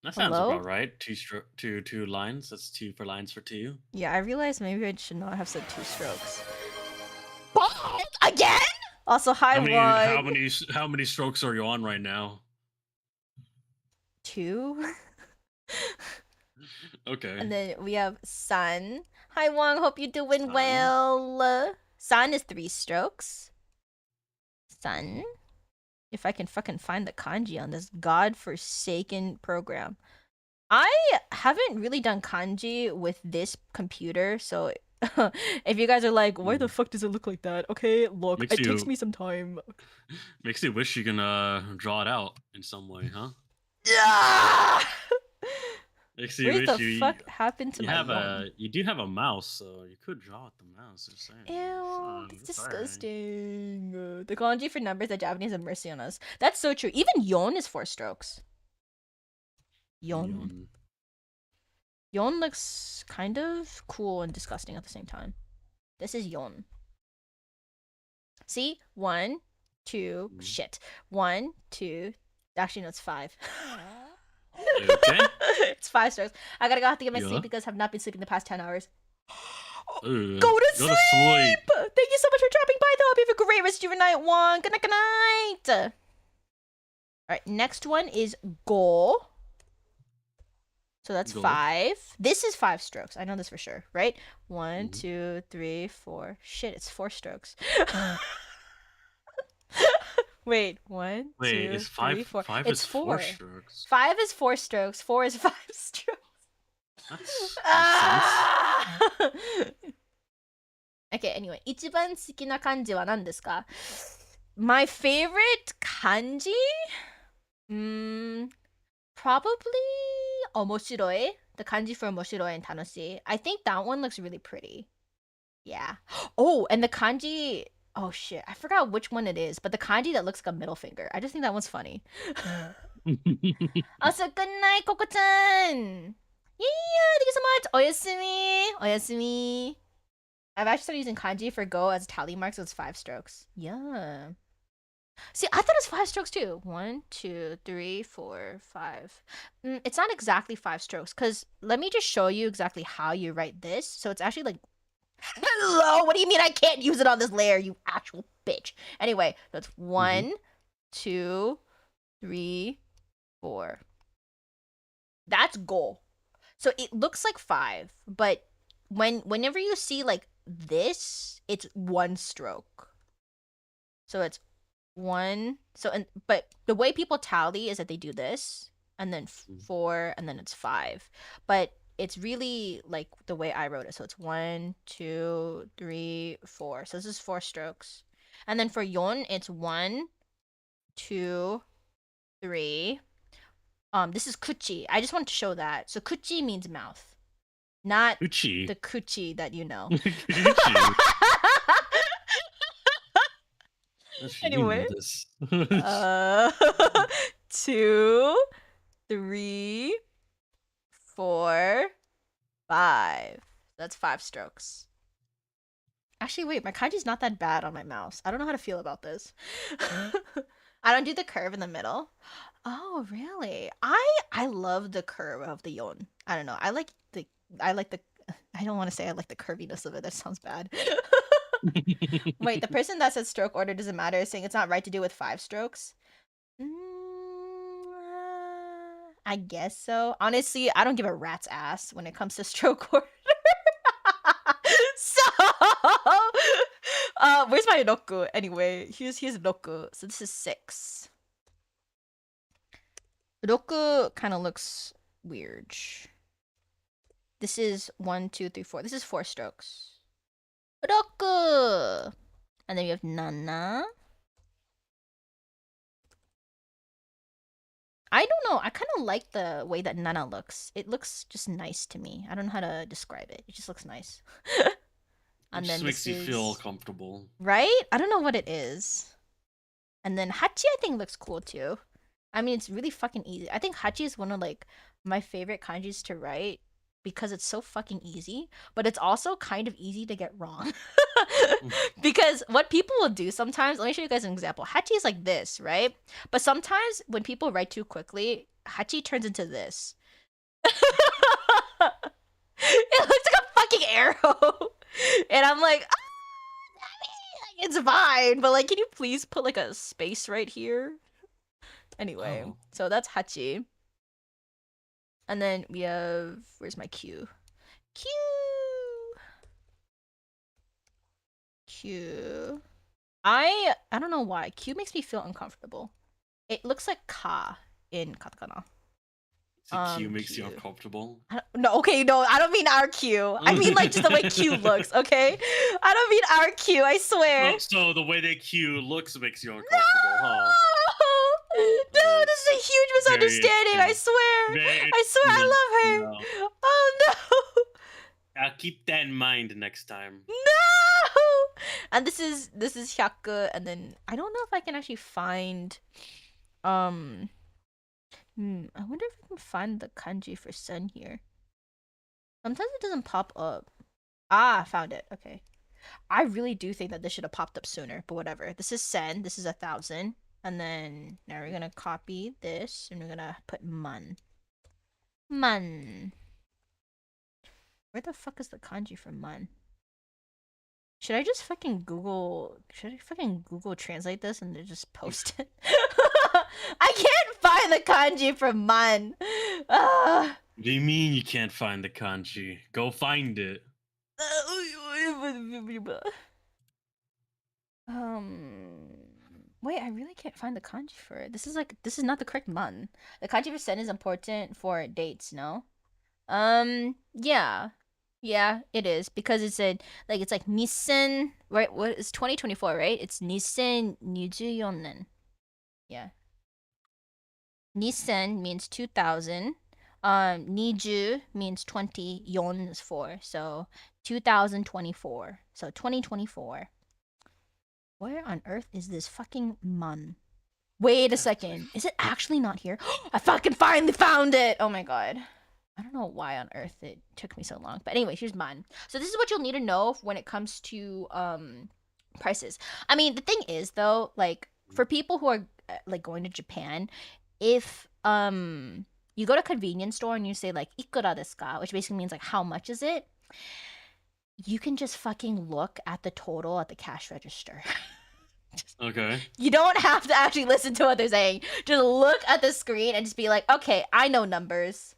That sounds Hello? about right. Two lines. That's 2 for lines for 2. Yeah, I realized maybe I should not have said 2 strokes. Again? Also, hi, How many strokes are you on right now? 2. Okay. And then we have Sun. Hi Wong, hope you're doing Sun. well. Sun is 3 strokes. Sun. If I can fucking find the kanji on this godforsaken program. I haven't really done kanji with this computer, so if you guys are like, why the fuck does it look like that? Okay, look, it takes me some time. Makes you wish you can draw it out in some way, huh? Makes you What wish the you fuck happened to my phone? You do have a mouse, so you could draw with the mouse. Just saying. Ew, it's It's alright. disgusting. The kanji for numbers that Japanese have mercy on us. That's so true. Even yon is 4 strokes. Yon. Yon looks kind of cool and disgusting at the same time. This is yon. See? 1, 2, shit. 1, 2. Actually, no, it's 5. Okay. It's 5 strokes. I gotta go have to get my Yeah. sleep because I've not been sleeping the past 10 hours. Go to sleep! Thank you so much for dropping by, though. Hope you have a great rest of your night, Juan. Good night, good night. Alright, next one is go. So that's Go. 5. This is 5 strokes. I know this for sure, right? 1, 2, 3, 4. Shit, it's 4 strokes. Wait, 1, 2, is 5, 3, 4. 5 It's is 4 strokes. 5 is 4 strokes. 4 is 5 strokes. That's makes sense. Okay, anyway. 一番好きな漢字は何ですか? My favorite kanji? Probably 面白い. The kanji for 面白い and 楽しい. I think that one looks really pretty. Yeah. Oh, and the kanji. Oh shit, I forgot which one it is, but the kanji that looks like a middle finger. I just think that one's funny. Also, good night, Coco-chan. Yeah, thank you so much. Oyasumi. Oyasumi. I've actually started using kanji for go as tally marks, so it's 5 strokes. Yeah. See, I thought it was 5 strokes too. 1, 2, 3, 4, 5. It's not exactly 5 strokes, because let me just show you exactly how you write this. So it's actually like, hello, what do you mean I can't use it on this layer, you actual bitch? Anyway, that's 1, 2, 3, 4. That's go. So it looks like 5, but whenever you see like this, it's 1 stroke. So it's 1. But the way people tally is that they do this, and then 4, and then it's 5. But it's really like the way I wrote it. So it's 1, 2, 3, 4. So this is 4 strokes. And then for yon, it's 1, 2, 3. This is kuchi. I just want to show that. So kuchi means mouth, not Uchi. the kuchi that you know. Anyway. You know this. 2, 3, 4, 5. That's 5 strokes. Actually, wait, my kanji's not that bad on my mouse. I don't know how to feel about this. I don't do the curve in the middle. Oh, really? I love the curve of the yon. I don't know. I don't want to say I like the curviness of it. That sounds bad. Wait, the person that said stroke order doesn't matter is saying it's not right to do with 5 strokes. I guess so. Honestly, I don't give a rat's ass when it comes to stroke order. So, where's my roku? Anyway, here's roku. So this is 6. Roku kind of looks weird. This is 1, 2, 3, 4. This is 4 strokes. Roku! And then we have Nana. I don't know. I kind of like the way that Nana looks. It looks just nice to me. I don't know how to describe it. It just looks nice. And then makes you feel comfortable. Right? I don't know what it is. And then Hachi I think looks cool too. I mean, it's really fucking easy. I think Hachi is one of like my favorite kanjis to write because it's so fucking easy, but it's also kind of easy to get wrong. Because what people will do sometimes, let me show you guys an example. Hachi is like this, right? But sometimes when people write too quickly, Hachi turns into this. It looks like a fucking arrow. And I'm like, it's fine, but like, can you please put like a space right here? Anyway, so that's Hachi. And then we have, where's my Q? Q. I don't know why. Q makes me feel uncomfortable. It looks like ka in katakana. So Q makes you uncomfortable? No, okay, no, I don't mean our Q. I mean like just the way Q looks, okay? I don't mean our Q, I swear. So the way that Q looks makes you uncomfortable, huh? No, this is a huge misunderstanding, I swear. I swear I love her. No. Oh no. I'll keep that in mind next time. No! And this is hyaku, and then I don't know if I can actually find I wonder if I can find the kanji for sen here. Sometimes it doesn't pop up. Ah, found it. Okay. I really do think that this should have popped up sooner, but whatever. This is sen. This is 1,000. And then now we're gonna copy this and we're gonna put man. Man. Where the fuck is the kanji for man? Should I just fucking Google translate this and then just post it? I can't find the kanji for man. What do you mean you can't find the kanji? Go find it. Wait, I really can't find the kanji for it. This is not the correct man. The kanji for sen is important for dates, no? Yeah. Yeah, it is because it's it's like Nissen, right? What is 2024, right? It's Nissen 24년. Yeah. Nissen means 2000. Niju means 20. Yon is 4. So 2024. So 2024. Where on earth is this fucking man? Wait a second. Is it actually not here? I fucking finally found it! Oh my god. I don't know why on earth it took me so long. But anyway, here's mine. So this is what you'll need to know when it comes to prices. I mean, the thing is though, like for people who are like going to Japan, if you go to a convenience store and you say like ikura desu ka, which basically means like how much is it? You can just fucking look at the total at the cash register. Okay. You don't have to actually listen to what they're saying. Just look at the screen and just be like, okay, I know numbers.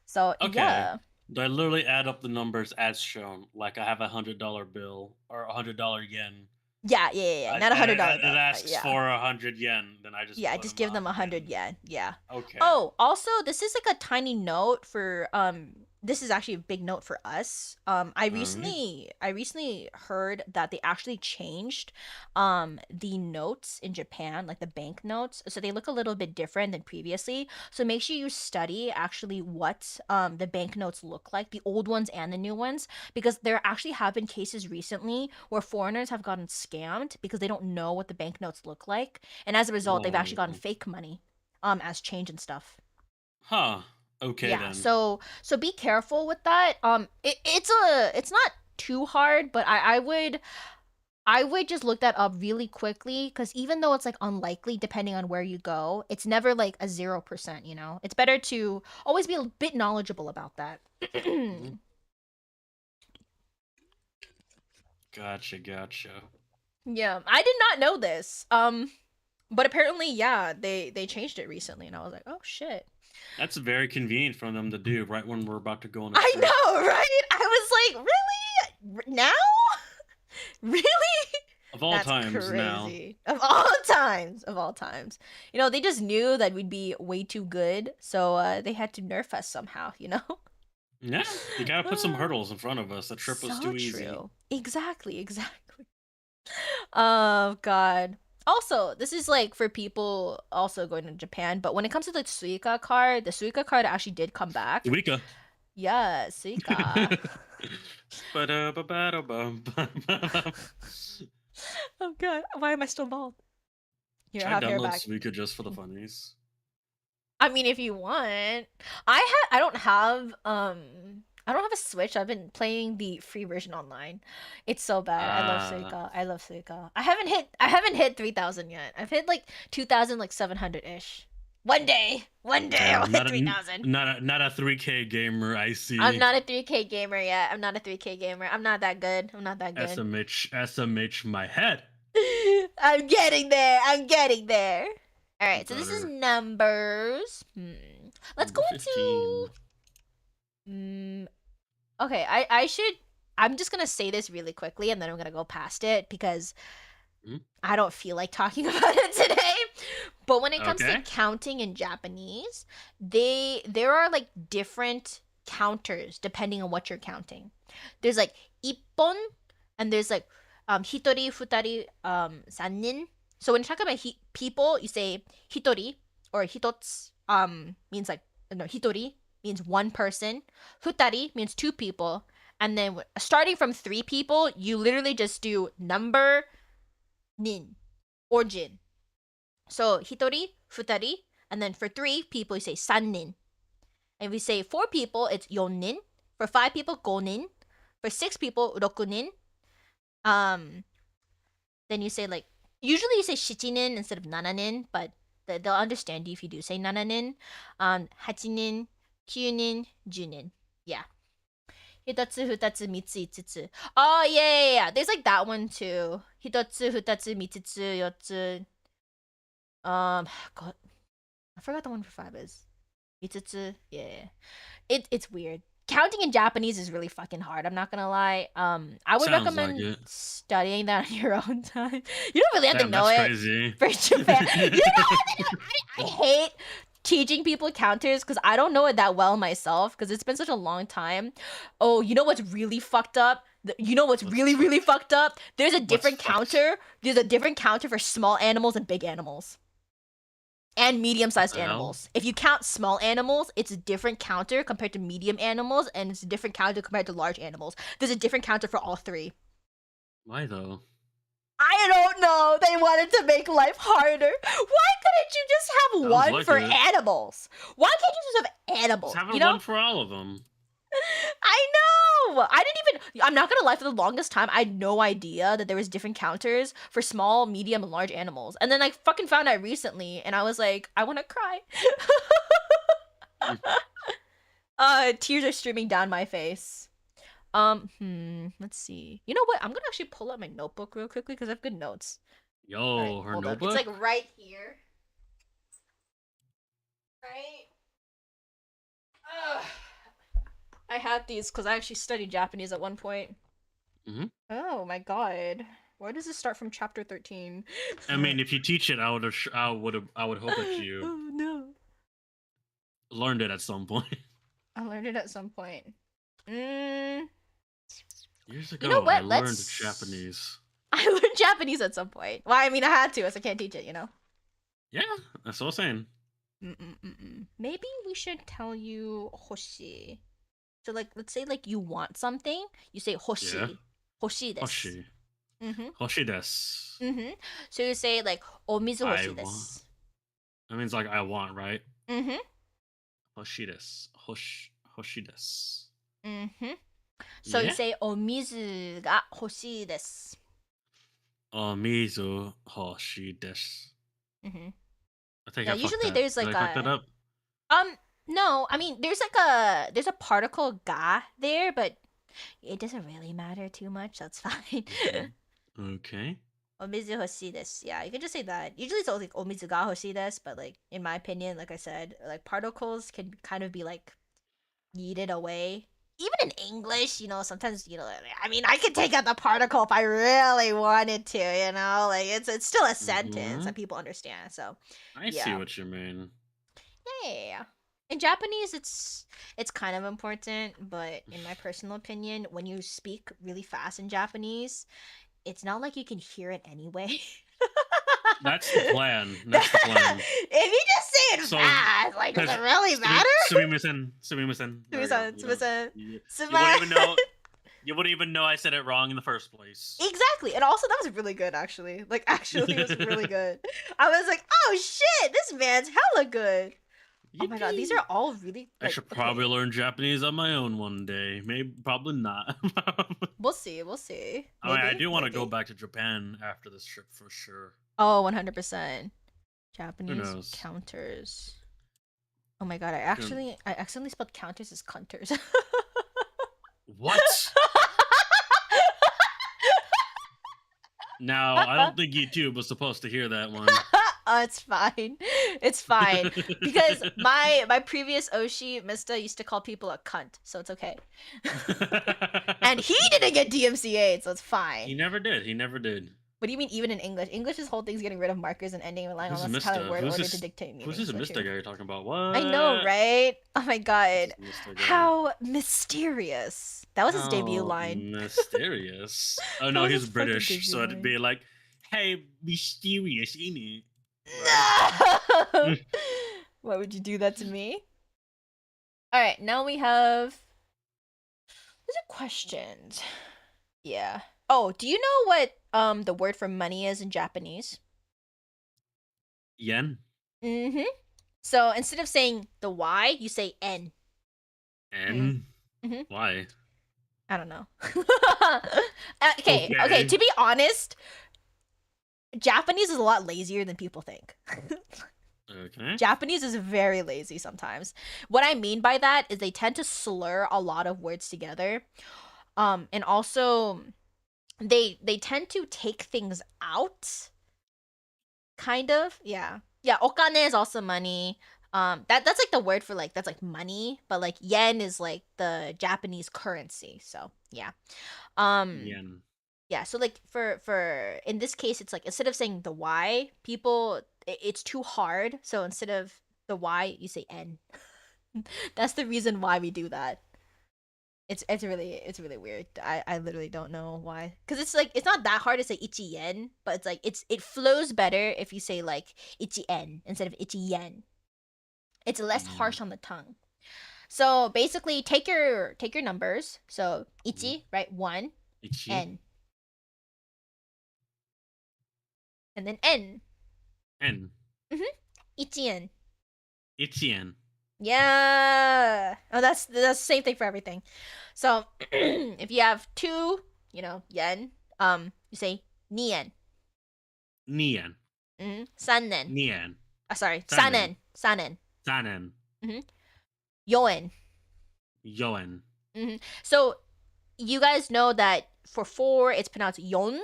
So Okay. yeah. Do I literally add up the numbers as shown? Like I have $100 bill or $100 yen. Yeah. Not $100. It asks yeah. for 100 yen. Then I just just give them 100 yen. Yeah. Okay. Oh, also, this is like a tiny note for this is actually a big note for us. I recently heard that they actually changed the notes in Japan, like the bank notes. So they look a little bit different than previously. So make sure you study actually what the bank notes look like, the old ones and the new ones, because there actually have been cases recently where foreigners have gotten scammed because they don't know what the bank notes look like, and as a result, they've actually gotten fake money as change and stuff. Huh. Okay Yeah, then. so be careful with that. It's not too hard, but I would just look that up really quickly, because even though it's like unlikely depending on where you go, it's never like a 0%, you know? It's better to always be a bit knowledgeable about that. Gotcha. Yeah, I did not know this. But apparently, yeah, they changed it recently, and I was like, oh shit. That's very convenient for them to do right when we're about to go on a I trip. know, right? I was like, really? Now? Really? Of all That's times crazy. now. Of all times. You know, they just knew that we'd be way too good, so they had to nerf us somehow, you know? Yeah, you gotta put some hurdles in front of us. The trip was So too easy. true. Exactly. Oh god. Also, this is like for people also going to Japan, but when it comes to the Suica card, the Suica card actually did come back. Eureka. Yeah, Suica. Oh god, why am I still bald? Here, Should I I have hair download back. Suika just for the funnies? I mean, if you want. I don't have a Switch. I've been playing the free version online. It's so bad. I love Suica. I haven't hit 3,000 yet. I've hit like 2,000, like 700-ish. One day I'll hit 3,000. Not a 3K gamer. I see. I'm not a 3K gamer yet. I'm not that good. SMH my head. I'm getting there. All right, so this is numbers. Let's go into. Okay, I'm just gonna say this really quickly, and then I'm gonna go past it because I don't feel like talking about it today. But when it comes to counting in Japanese, there are like different counters depending on what you're counting. There's like ippon, and there's like hitori, futari, sannin. So when you talk about people, you say hitori or hitotsu, means like no, hitori means one person, futari means two people, and then starting from 3 people, you literally just do number nin or jin. So hitori, futari, and then for 3 people you say sannin. And if we say 4 people, it's yonnin. For 5 people, gonin. For 6 people, rokunin. Then you say like usually you say shichinin instead of nananin, but they'll understand you if you do say nananin. Hachinin, kyunin, junin. Yeah. Hitotsu, futatsu, mitsu, itsutsu. Oh yeah. There's like that one too. Hitotsu, futatsu, mitsutsu, yotsu. God, I forgot the one for 5 is. Mitsutsu. Yeah. It's weird. Counting in Japanese is really fucking hard. I'm not gonna lie. I would recommend studying that on your own time. You don't really have to know it crazy. for Japan. You know, I hate teaching people counters because I don't know it that well myself because it's been such a long time. Oh, you know what's really fucked up? You know what's What's really, really fucked up? There's a different fucked? counter. There's a different counter for small animals and big animals. And medium-sized the hell? animals. If you count small animals, it's a different counter compared to medium animals, and it's a different counter compared to large animals. There's a different counter for all three. Why though? I don't know. They wanted to make life harder. Why couldn't you just have Sounds one like for it. animals? Why can't you just have animals? Just have You know? one for all of them. I know. I didn't even. I'm not gonna lie. For the longest time, I had no idea that there was different counters for small, medium, and large animals. And then I fucking found out recently, and I was like, I want to cry. Tears are streaming down my face. Let's see. You know what? I'm gonna actually pull up my notebook real quickly because I have good notes. Yo, Alright, her hold on. notebook. It's like right here. Right? Ugh. I had these because I actually studied Japanese at one point. Mhm. Oh my god. Why does it start from chapter 13? I mean, if you teach it, I would hope that you Oh no. learned it at some point. I learned it at some point. Mm, Years ago, know what? I learned Let's- Japanese. I learned Japanese at some point. Well, I mean, I had to, so I can't teach it, you know? Yeah, that's what I'm saying. Maybe we should tell you hoshi. So, like, let's say, like, you want something, you say hoshi. Yeah. Hoshi desu. Hoshi. Mm-hmm. Hoshi desu. Mm-hmm. So you say, like, omizu I hoshi want. desu. That means like I want, right? Mm-hmm. Hoshi desu. Hoshi desu. Mm-hmm. So you Yeah. say omizu ga hoshi desu. Mizu hoshi desu. Mm-hmm. I think Yeah, I fucked usually that. there's Did like I fuck that up? No, I mean there's a particle ga there, but it doesn't really matter too much. That's fine. Okay. Omizu hoshi desu. Yeah, you can just say that. Usually it's always like omizu ga hoshi desu, but like in my opinion, like I said, like particles can kind of be like yeeted away. Even in English, you know, sometimes you know, I mean, I could take out the particle if I really wanted to, you know, like it's still a sentence that people understand. So I see Yeah. what you mean. yeah. In Japanese, it's kind of important, but in my personal opinion, when you speak really fast in Japanese, it's not like you can hear it anyway. That's the plan. That's the plan. If you just say it So, fast, like, does it really matter? Sumimasen. There we go. Sumimasen, sumimasen. You Suma- wouldn't even know. You wouldn't even know I said it wrong in the first place. Exactly, and also that was really good, actually. Like, actually, it was really good. I was like, oh shit, this man's hella good. Oh my god, these are all really. I Like, should okay. probably learn Japanese on my own one day. Maybe, probably not. We'll see. We'll see. I mean, I Maybe, do want to go maybe. back to Japan after this trip for sure. Oh, 100%. Japanese knows? counters. Oh my god, I accidentally spelled counters as cunters. What? Now, I don't think YouTube was supposed to hear that one. Oh, it's fine. It's fine. Because my previous Oshi, Mista, used to call people a cunt, so it's okay. And he didn't get DMCA'd, so it's fine. He never did. He never did. What do you mean even in English? English's whole thing's getting rid of markers and ending relying Who's on the less kind of Mista? word Who's order this- to dictate meaning. Who's this so Mista true. guy you're talking about? What? I know, right? Oh my god. Who's this Mista guy? How mysterious. That was his debut How line. Mysterious. Oh That no, was he's his fucking British, debut so it'd line. be like, "Hey, mysterious, ain't it?" No! Why would you do that to me? Alright, now we have. These are questions. Yeah. Oh, do you know what the word for money is in Japanese? Yen Mm-hmm. So instead of saying the Y, you say N. and Mhm. why? I don't know. Okay, Okay. to be honest, Japanese is a lot lazier than people think. Okay. Japanese is very lazy sometimes. What I mean by that is they tend to slur a lot of words together. And also they tend to take things out. Kind of. Yeah. Yeah, okane is also money. That's like the word for like that's like money, but like yen is like the Japanese currency. So, yeah. Yen. Yeah, so like for in this case it's like instead of saying the Y, people it's too hard. So instead of the Y, you say N. That's the reason why we do that. It's really weird. I literally don't know why. Cause it's like it's not that hard to say ichi yen, but it's like it flows better if you say like ichi en instead of ichi yen. It's less harsh on the tongue. So basically, take your numbers. So ichi, right? 1, Ichi. en, and then en. En. Ichi en. Ichien. Yeah. Oh, that's the same thing for everything. So if you have 2, yen, you say nien. Nien. 3nen. Nien. Sorry, Sanen. sanen. Sanen. 4엔. Yoen. So you guys know that for 4 it's pronounced yon,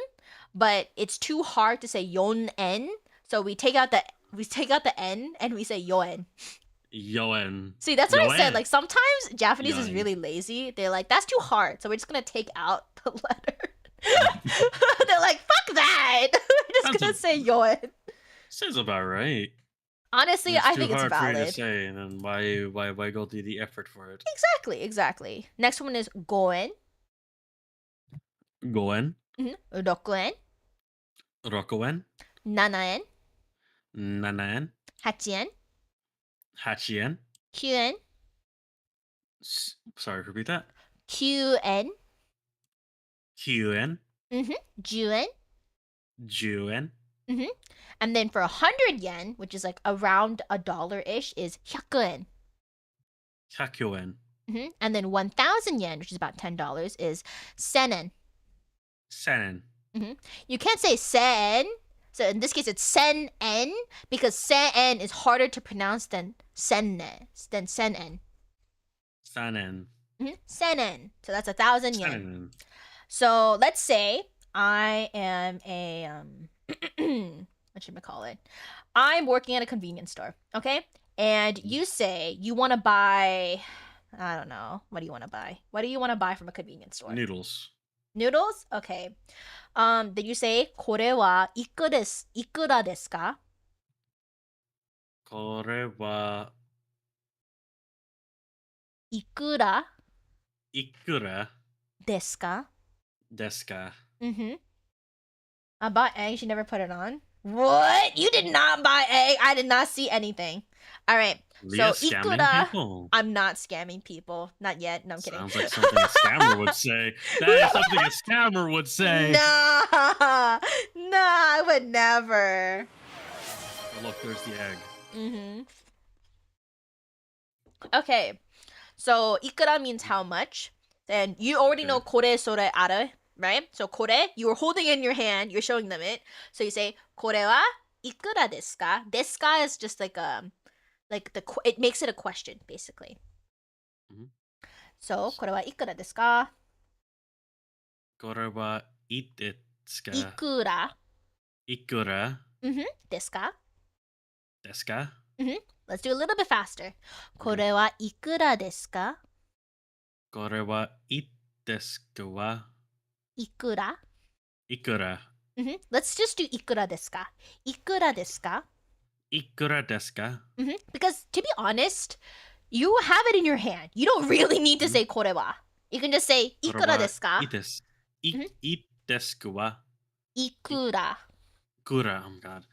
but it's too hard to say yon en. So we take out the n and we say yoen. Yoen. See, that's what I said. Yoen. like sometimes Japanese is Yoen. really lazy. They're like, that's too hard, so we're just gonna take out the letter. They're like, fuck that. We're just Sounds gonna say yoen. Sounds about right. Honestly, It's I too think it's hard for you to valid. say, then why go through the effort for it? Exactly. Next one is goen. Goen. 6엔. Rokoen. 7엔. Nanaen. 8엔. Hachien. 9엔. Sorry, repeat that. 9엔. Huen. 10엔. Juen. And then for 100 yen, which is like around $1-ish, is 100 yen. Hyakuen. And then 1,000 yen, which is about $10, is 1000 yen. Senen. You can't say sen. So in this case, it's sen en because sen en is harder to pronounce than sen en. Sanen. Sen en. So that's 1,000 yen. Senen. So let's say I am a what should I call it? I'm working at a convenience store, okay? And you say you want to buy, I don't know, what do you want to buy? What do you want to buy from a convenience store? Noodles. Noodles? Okay. Then you say これはいくらですか? これはいくらいくらですか? ですか? I bought eggs. You never put it on. What? You did not buy egg. I did not see anything. All right. Leah So scamming ikura. people. I'm not scamming people. Not yet. No, I'm kidding. Sounds like something a scammer would say. That is something a scammer would say. No, I would never. Oh, look, there's the egg. Okay. So ikura means how much. And you already know kore sore ara, right? So kore, you were holding it in your hand, you're showing them it. So you say kore wa ikura desu ka? Desu ka is just like it makes it a question basically. So kore wa ikura desu ka? これはいいですか? いくらいくらですか? ですか? Let's do a little bit faster. これはいくらですか? これはいいですか? いくら? いくら? Let's just do いくらですか? いくらですか? いくらですか? Because to be honest, you have it in your hand. You don't really need to say これは. You can just say いくらですか? いいです。いですか? いくら. くら、oh my god.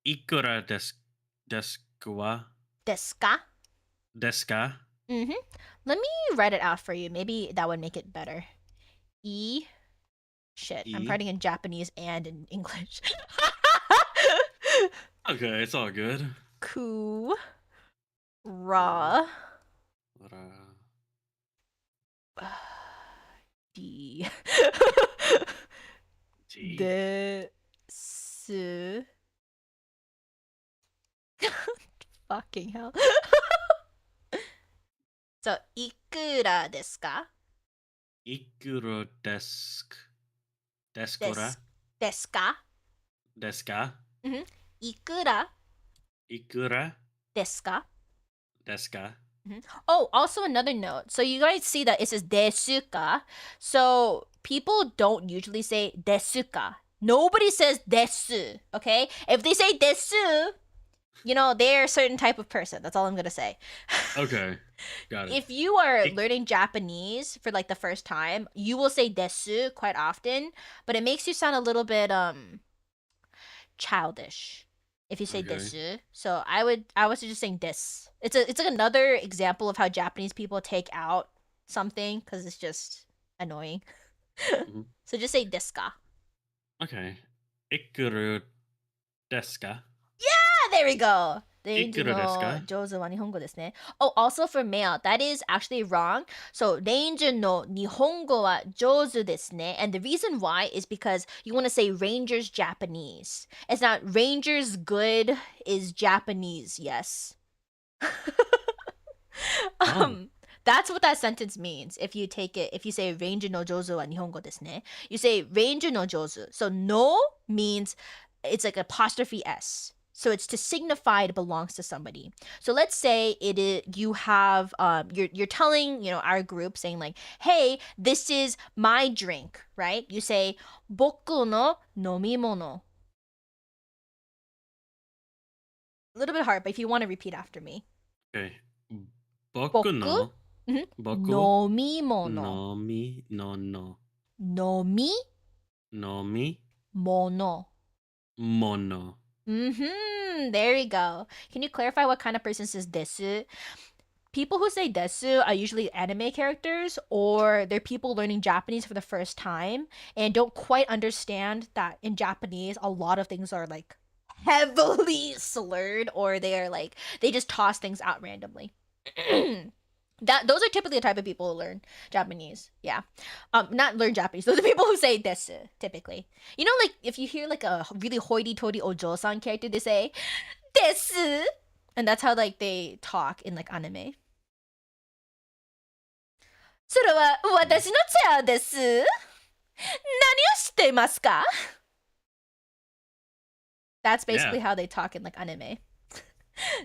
いくらですか? ですか? ですか? Let me write it out for you. Maybe that would make it better. Shit, I'm writing in Japanese and in English. Okay, it's all good. Ku ra di desu. Fucking hell. So, いくらですか? いくらですか? ですか? ですか? ですか? いくらいくらですか? ですか? Oh, also another note. So you guys see that it says desu ka. So people don't usually say desu ka. Nobody says desu, okay? If they say desu, You know, they're a certain type of person. That's all I'm gonna say. Okay, got it. If you are Ik- learning Japanese for like the first time, you will say desu quite often, but it makes you sound a little bit childish if you say Okay. desu. So I was just saying this. It's like another example of how Japanese people take out something because it's just annoying. Mhm. So just say desu ka. Okay. Ikuru desu ka? Ah, there we go. レンジ Ikuru desu の ka? 上手は日本語ですね. Oh, also for male, that is actually wrong. So, レンジの日本語は上手ですね. And the reason why is because you want to say Rangers Japanese. It's not Rangers good is Japanese, yes. Oh. That's what that sentence means. If you say レンジの上手は日本語ですね. You say レンジの上手. So, no means it's like apostrophe S. So it's to signify it belongs to somebody. So let's say you have you're telling our group saying like, hey, this is my drink, right? You say 僕の飲み物. A little bit hard, but if you want to repeat after me. Okay. 僕 Boku no. Boku 飲み物 nomi no no. 飲み Nomi 物 mono. There we go. Can you clarify what kind of person says desu? People who say desu are usually anime characters or they're people learning Japanese for the first time and don't quite understand that in Japanese a lot of things are like heavily slurred or they are like they just toss things out randomly. Those are typically the type of people who learn Japanese. Yeah. Not learn Japanese. Those are people who say desu, typically. You know, like if you hear like a really hoity-toity Ojo-san character, they say desu. And that's how like they talk in like anime. それは私のチェアです。何をしていますか? That's basically Yeah. how they talk in like anime.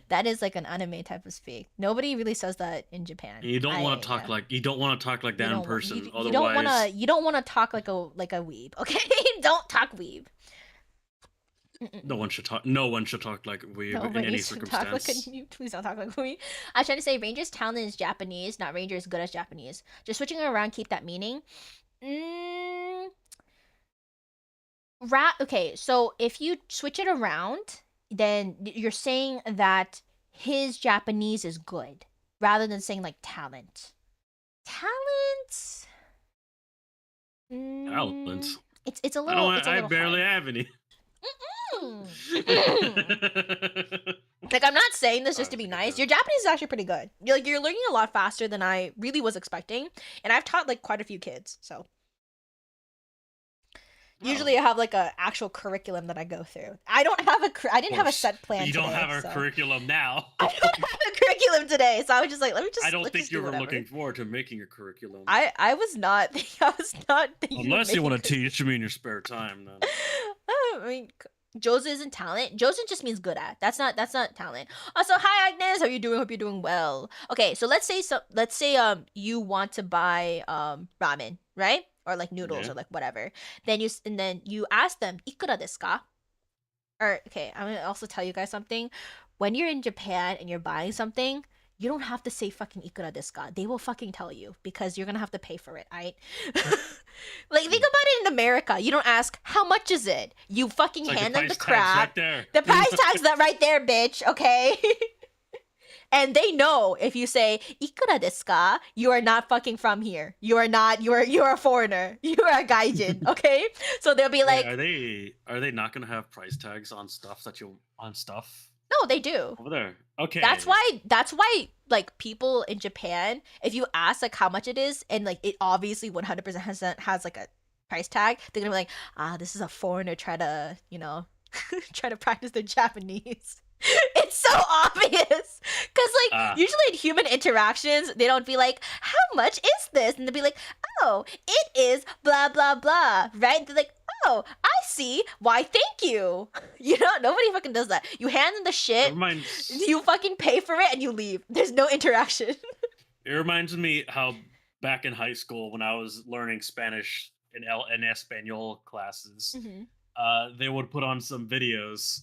That is like an anime type of speak. Nobody really says that in Japan. You don't want to talk yeah. like that in person. You don't wanna Otherwise, you don't wanna talk like a weeb, okay? Don't talk weeb. no one should talk. No one should talk like we in any should talk like circumstance. please don't talk like a weeb. I was trying to say Ranger's talent is Japanese, not Ranger's good as Japanese. Just switching it around, keep that meaning. Okay, so if you switch it around, then you're saying that his Japanese is good rather than saying like talent. Talent? Talent. It's a little. I barely have any. Like I'm not saying this just to be nice. Your Japanese is actually pretty good. You're learning a lot faster than I really was expecting, and I've taught like quite a few kids. So usually I have like a actual curriculum that I go through. I didn't have a set plan. You don't today, have a curriculum now. I don't have a curriculum today, so I was just like, let me just. I don't let's think just you do were whatever. looking forward to making a curriculum. I was not. I was not. Unless you want to teach me in your spare time, then. I mean, Jozu isn't talent. Jozu just means good at. That's not talent. Also, hi Agnes, how are you doing? Hope you're doing well. Okay, so let's say you want to buy ramen, right? Or like noodles or like whatever. Then you ask them, "Ikura desu ka?" Or okay, I'm gonna also tell you guys something. When you're in Japan and you're buying something, you don't have to say fucking ikura desu ka. They will fucking tell you because you're gonna have to pay for it, right? Like think about it in America. You don't ask how much is it. You fucking Like hand them the crap. crap. Right there. The price tag's that right there, bitch. Okay. And they know if you say ikura desu ka, you are not fucking from here. You are not. You are a foreigner. You are a gaijin. Okay. So they'll be like, are they not gonna have price tags on stuff stuff? no, they do. Over there. Okay. That's why like people in Japan, if you ask like how much it is and like it obviously 100% has like a price tag, they're gonna be like, this is a foreigner try to, try to practice their Japanese. It's so obvious. Cause like usually in human interactions, they don't be like, how much is this? And they'll be like, oh, it is blah blah blah. Right? They're like, oh, I see. Why, thank you. Nobody fucking does that. You hand them the shit, you fucking pay for it, and you leave. There's no interaction. It reminds me how back in high school when I was learning Spanish in Espanol classes, they would put on some videos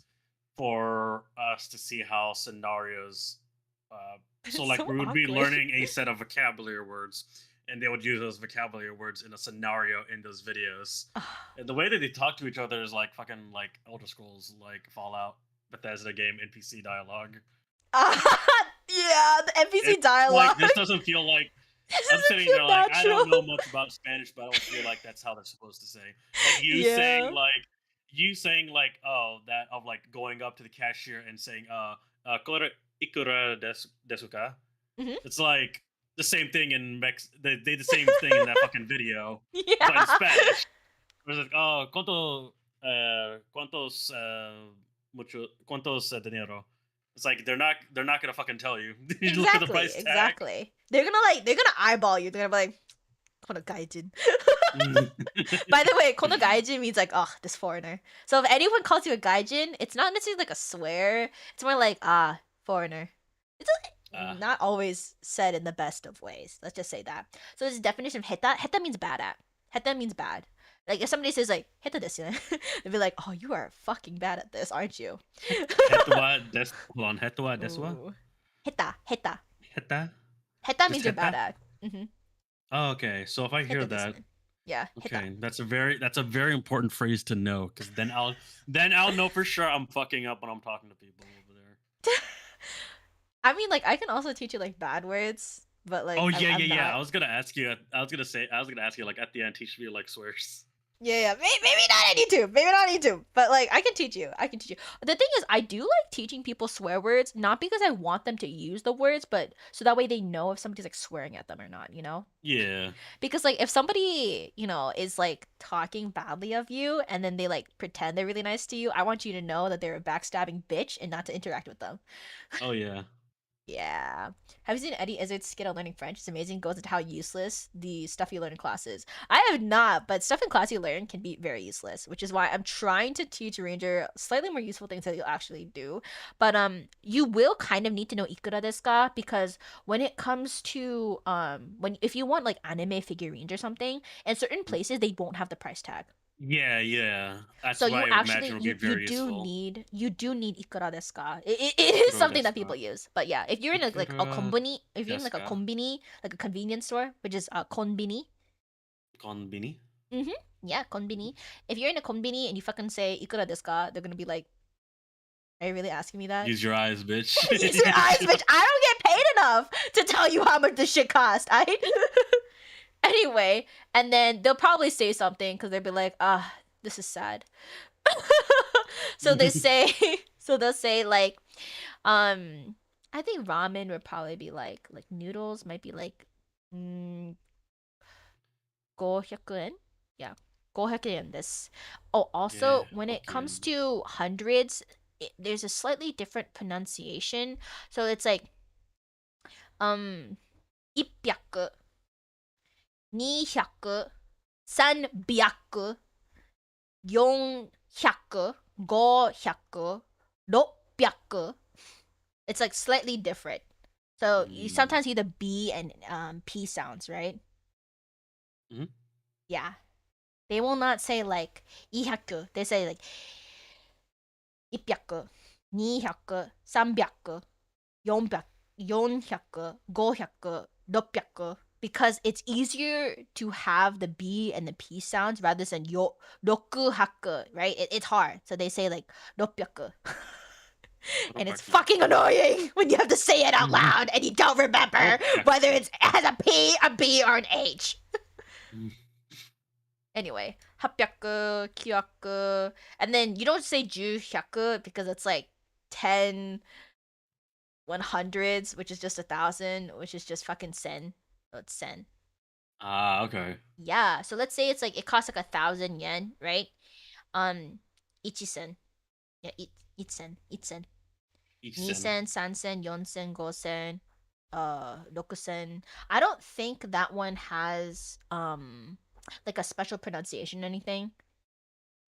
for us to see how scenarios. So like So we would be awkward. learning a set of vocabulary words, and they would use those vocabulary words in a scenario in those videos. And the way that they talk to each other is like fucking like Elder Scrolls, like Fallout, Bethesda game NPC dialogue. Yeah, the NPC It's dialogue. like this doesn't feel like This I'm doesn't sitting feel there like I don't natural. know much about Spanish, but I don't feel like that's how they're supposed to say. Like Yeah. you saying like oh that of like going up to the cashier and saying kore ikura desu ka? Mhm. It's like the same thing in they did the same thing in that fucking video, but in Yeah. Spanish. It was like oh cuántos dinero. It's like they're not gonna fucking tell you. You look at the Exactly. price tag. Exactly. They're gonna eyeball you. They're gonna be like, "Kono gaijin." By the way, kono gaijin means like, oh, this foreigner. So if anyone calls you a gaijin, it's not necessarily like a swear. It's more like, foreigner. It's not always said in the best of ways. Let's just say that. So this definition of heta. Heta means bad at. Heta means bad. Like if somebody says like heta desu ne, they'd be like, oh, you are fucking bad at this, aren't you? Hold on, heto wa desu wa? Ooh. Heta. Heta? Heta Just means you're bad heta? at. Mm-hmm. Oh, okay. So if I hear Heta desu that, ne. Yeah. Heta. okay, that's a very important phrase to know because then I'll know for sure I'm fucking up when I'm talking to people over there. I mean, like I can also teach you like bad words, but like Oh I'm yeah. not- I was gonna ask you like at the end teach me like swears. Yeah. Maybe not on YouTube. Maybe not on YouTube. But like I can teach you. The thing is, I do like teaching people swear words, not because I want them to use the words, but so that way they know if somebody's like swearing at them or not, you know? Yeah. Because like if somebody, is like talking badly of you and then they like pretend they're really nice to you, I want you to know that they're a backstabbing bitch and not to interact with them. Oh yeah. Yeah. Have you seen Eddie Izzard's skit on learning French? It's amazing. It goes into how useless the stuff you learn in classes. I have not, but stuff in class you learn can be very useless, which is why I'm trying to teach Ranger slightly more useful things that you'll actually do. But you will kind of need to know ikura desu ka because when it comes to if you want like anime figurines or something, in certain places they won't have the price tag. Yeah. That's So why you I actually imagine it would you, be very you do useful. need ikura desu ka. It is Ikura something desu that ka. people use. But yeah, if you're in a Ikura konbini, if you're in like a desu ka. konbini, like a convenience store, which is konbini. Konbini. Yeah, konbini. If you're in a konbini and you fucking say ikura desu ka, they're gonna be like, "Are you really asking me that?" Use your eyes, bitch. Use your eyes, bitch. I don't get paid enough to tell you how much this shit cost. Anyway, and then they'll probably say something because they'll be like, this is sad. So they'll say like, I think ramen would probably be like noodles might be like, 500 yen. Yeah, 500 yen this. Oh, also Yeah, when it okay. comes to hundreds, there's a slightly different pronunciation. So it's like, 100, 200, 300, 400, 500, 600. It's like slightly different. So you sometimes hear the B and P sounds, right? Mhm. Yeah. They will not say like 200. They say like 100, 200, 300, 400, 400, 500, 600. Because it's easier to have the B and the P sounds rather than rokuhaku, right? It's hard. So they say like 600. And it's fucking annoying when you have to say it out loud and you don't remember whether it has a P, a B, or an H. Anyway, 800, 900, and then you don't say 10, because it's like 10 100s, which is just 1,000, which is just fucking sen. So it's sen. Okay. Yeah, so let's say it's like it costs like 1,000 yen, right? 1 sen. Yeah, 1 sen. 2 sen, 3 sen, 4 sen, 5 sen, 6 sen. I don't think that one has like a special pronunciation or anything,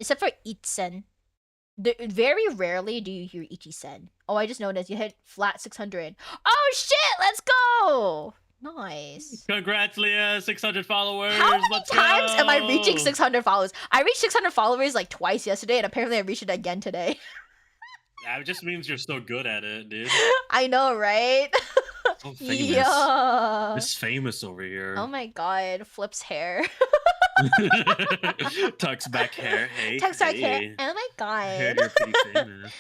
except for 1 sen. Very rarely do you hear 1 sen. Oh, I just noticed you hit flat 600. Oh shit, let's go! Nice. Congrats, Leah! 600 followers. How many Let's times am I reaching go! 600 followers? I reached 600 followers like twice yesterday, and apparently I reached it again today. That just means you're so good at it, dude. I know, right? So famous. Yeah. Miss Famous over here. Oh my god, Flip's hair. Tucks back hair. Hey, Tucks back hair. hey. Oh my I heard god. you're pretty famous.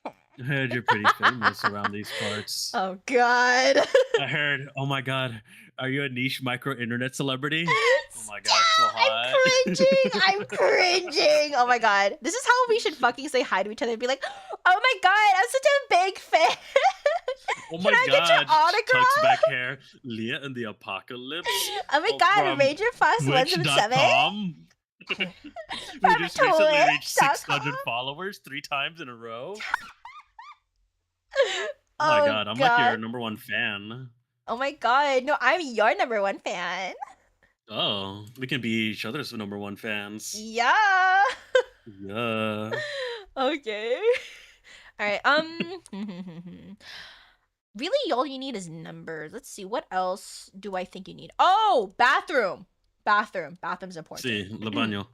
I heard you're pretty famous around these parts. Oh god. I heard. Oh my god, are you a niche micro internet celebrity? Oh my god, so hot. I'm cringing. I'm cringing. Oh my god. This is how we should fucking say hi to each other and be like, oh my god, I'm such a big fan. Oh Can my I get your god, Tucks autograph? back hair. Leah and the Apocalypse. Oh my god, From Ranger Fast 177. Twitch.com. We From just recently reached Twitch.com. 600 followers 3 times in a row. Oh Oh my god, I'm like your number 1 fan. Oh my god. No, I'm your number 1 fan. Oh, we can be each other's number 1 fans. Yeah. Yeah. Okay. All right. Really, all you need is numbers. Let's see. What else do I think you need? Oh, bathroom. Bathroom's important. Sí, el baño.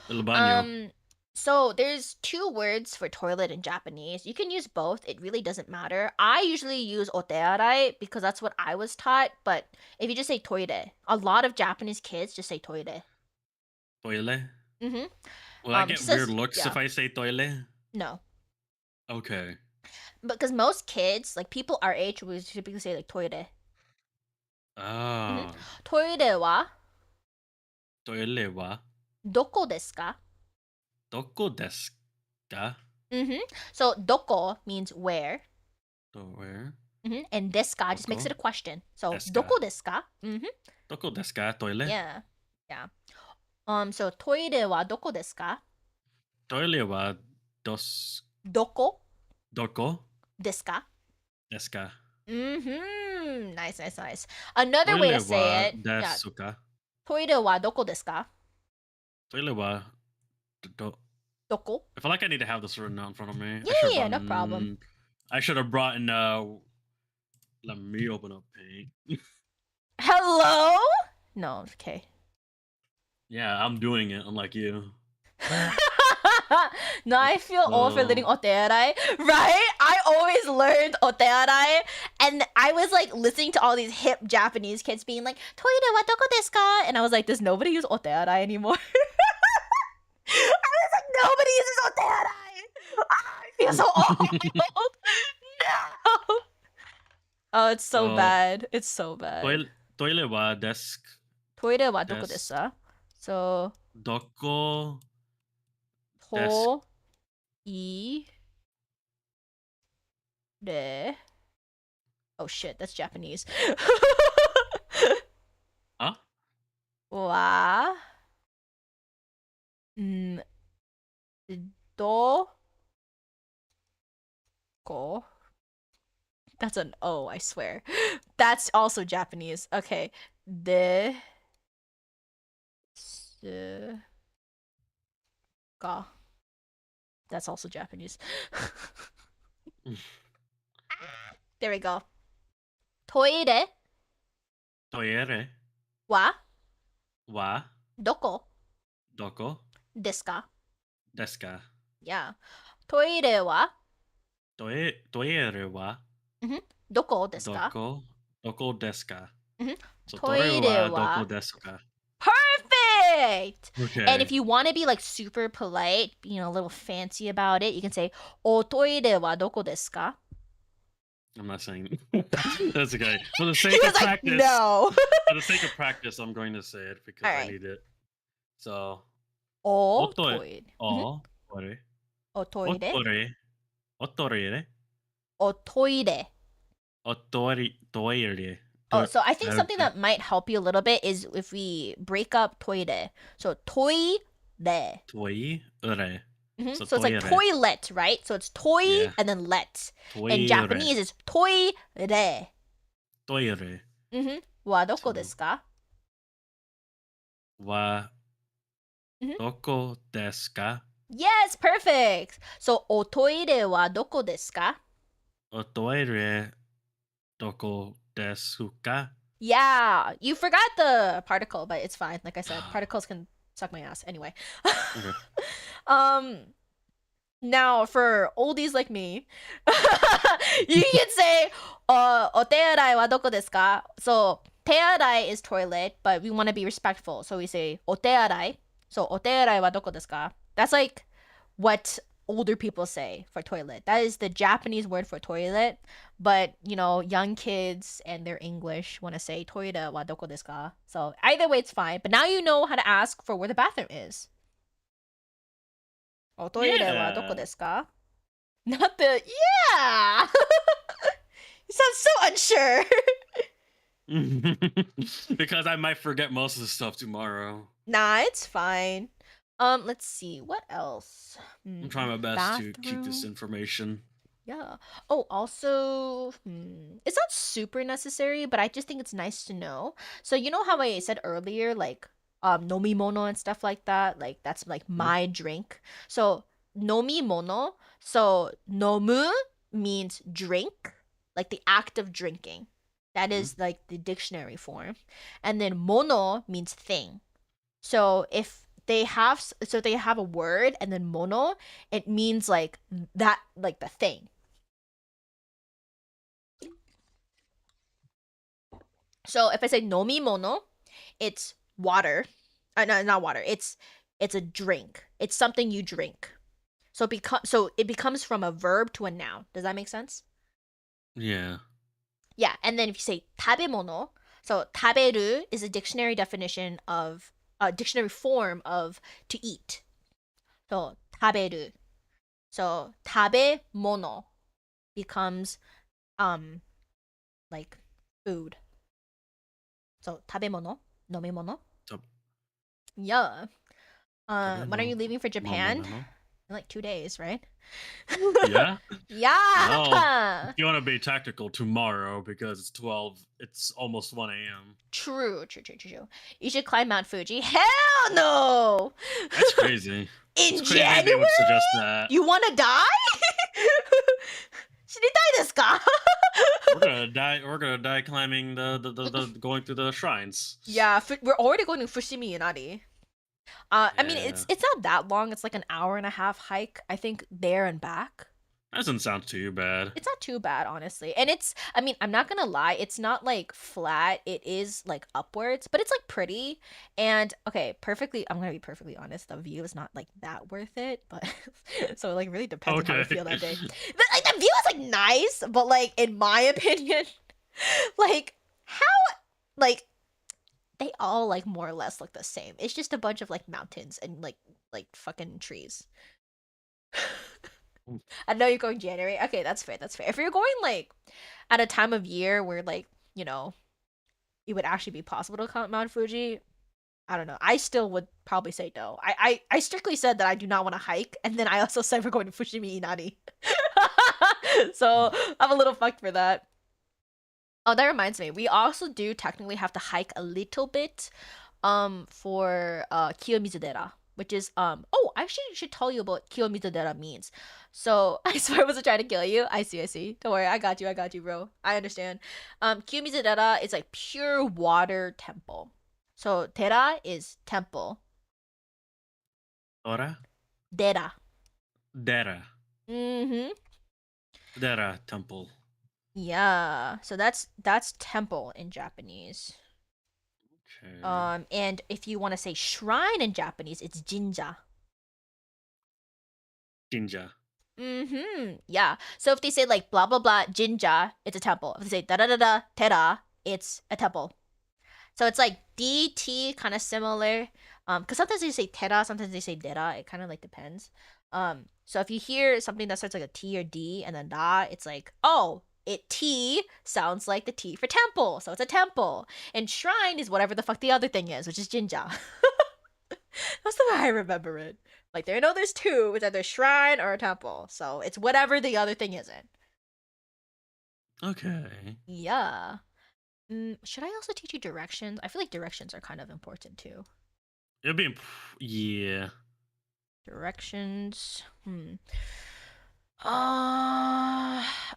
El baño. So there's 2 words for toilet in Japanese. You can use both. It really doesn't matter. I usually use otearai because that's what I was taught. But if you just say toire, a lot of Japanese kids just say toire. Toilet? Mm-hmm. Will I get it says- weird looks yeah. if I say toilet? No. Okay. Because most kids, like people our age, would typically say like toire. Oh. Toire wa Toilet wa doko desu ka? doko desu ka? Mm-hmm. So doko means where. Where? Mm-hmm. And desu ka just makes Doko? it a question. So Desu ka. doko desu ka? Mm-hmm. Doko desu ka? Toilet? Yeah. So toire wa doko desu ka? Toilet wa Doko doko desu ka? desu ka? Mm-hmm. Nice. Another way to Toilet say wa it. Yeah. desu ka? Toire wa doko desu ka? Toilet wa Doko? I feel like I need to have this written out in front of me. Yeah, no problem. I should have brought in let me open up Paint. Hello? No, okay. Yeah, I'm doing it, unlike you. No, I feel old for learning otearai, right? I always learned otearai, and I was like listening to all these hip Japanese kids being like, "Toire wa doko desu ka?" And I was like, "Does nobody use otearai anymore?" I was like, "Nobody uses otearai." I feel so old. No. Oh, it's so bad. It's so bad. Toilet wa desk. Toire wa doko Desk. desu ka? So Doko. to i re. Oh shit, that's Japanese. Huh? Wa do ko. That's an O, I swear. That's also Japanese. Okay. De ga. That's also Japanese. There we go. Toire Toire wa wa doko doko desu ka? desu ka? Yeah. Toire wa Toire wa doko desu ka? doko desu ka? Mhm. So Toire toire wa wa- doko desu ka? Perfect! Okay. And if you want to be like super polite, you know, a little fancy about it, you can say, O toire wa doko desu ka? I'm not saying that's okay. For the He sake was of like, practice, no. for the sake of practice, I'm going to say it because I Alright. need it. So O Otoire. toire. o toire O toire. otoire O toire. toire. Oh, so I think Okay. something that might help you a little bit is if we break up toire. So toire. Toire. So So it's like toire. toilet, right? So it's toy Yeah. and then let. Toire. In Japanese, it's toire. Toire Wa doko So- desu ka? wa Mhm. doko desu ka? Yes, perfect. So o toire wa doko desu ka? O toire doko desu ka? Yeah, you forgot the particle, but it's fine. Like I said, particles can suck my ass anyway. Okay. Now, for oldies like me, you can say, otearai wa doko desu ka? So, tearai is toilet, but we want to be respectful. So we say, otearai. So, otearai wa doko desu ka? That's like what older people say for toilet. That is the Japanese word for toilet. But, young kids and their English want to say, toilet wa doko desu ka? So, either way, it's fine. But now you know how to ask for where the bathroom is. おトイレはどこですか? Not the yeah. You sound so unsure. Because I might forget most of the stuff tomorrow. Nah, it's fine. Let's see what else. I'm trying my best to keep this information. Yeah. Oh, also, it's not super necessary, but I just think it's nice to know. So you know how I said earlier, like nomimono and stuff like that, like that's like my drink. So nomimono, so nomu means drink, like the act of drinking. That is like the dictionary form. And then mono means thing. So if they have a word and then mono, it means like that, like the thing. So if I say nomimono, it's water. No, not water. It's a drink. It's something you drink. So it becomes from a verb to a noun. Does that make sense? Yeah. Yeah, and then if you say tabemono, so taberu is a dictionary definition of a dictionary form of to eat. So taberu. So tabemono becomes like food. So tabemono, nomimono. Yeah. When are you leaving for Japan? In like 2 days, right? Yeah. Yeah. Well, you want to be tactical tomorrow because it's 12. It's almost 1 a.m. True. You should climb Mount Fuji. Hell no. That's crazy. In it's crazy January? They would suggest that. You want to die? 死にたいですか? We're gonna die. We're gonna die climbing the going through the shrines. Yeah, we're already going to Fushimi Inari. I mean, it's not that long. It's like an hour and a half hike, I think, there and back. That doesn't sound too bad. It's not too bad, honestly. And I mean, I'm not gonna lie, it's not like flat. It is like upwards, but it's like pretty. And okay, I'm gonna be perfectly honest. The view is not like that worth it, but so it like really depends on how you feel that day. The view is like nice, but like in my opinion, like how like they all like more or less look the same. It's just a bunch of like mountains and like fucking trees. I know you're going January. Okay, that's fair. If you're going like at a time of year where like, it would actually be possible to climb Mount Fuji, I don't know. I still would probably say no. I strictly said that I do not want to hike, and then I also said we're going to Fushimi Inari. So I'm a little fucked for that. Oh, that reminds me. We also do technically have to hike a little bit for Kiyomizudera, which is I actually should tell you about what Kiyomizudera means. So I swear I wasn't trying to kill you. I see. Don't worry, I got you, bro. I understand. Kiyomizudera is like pure water temple. So Tera is temple. Ora? Dera. Mm-hmm. Dera temple. Yeah. So that's temple in Japanese. Okay. And if you want to say shrine in Japanese, it's jinja. Jinja. Yeah. So if they say like blah blah blah jinja, it's a temple. If they say da da da da tera, it's a temple. So it's like DT, kind of similar. Because sometimes they say tera, sometimes they say dera. It kind of like depends. So if you hear something that starts like a T or D and then da, it's like, oh, T sounds like the T for temple, so it's a temple. And shrine is whatever the fuck the other thing is, which is jinja. That's the way I remember it. Like there's two. It's either shrine or a temple. So it's whatever the other thing isn't. Okay. Yeah. Should I also teach you directions? I feel like directions are kind of important too. It'd be yeah. Directions. I'm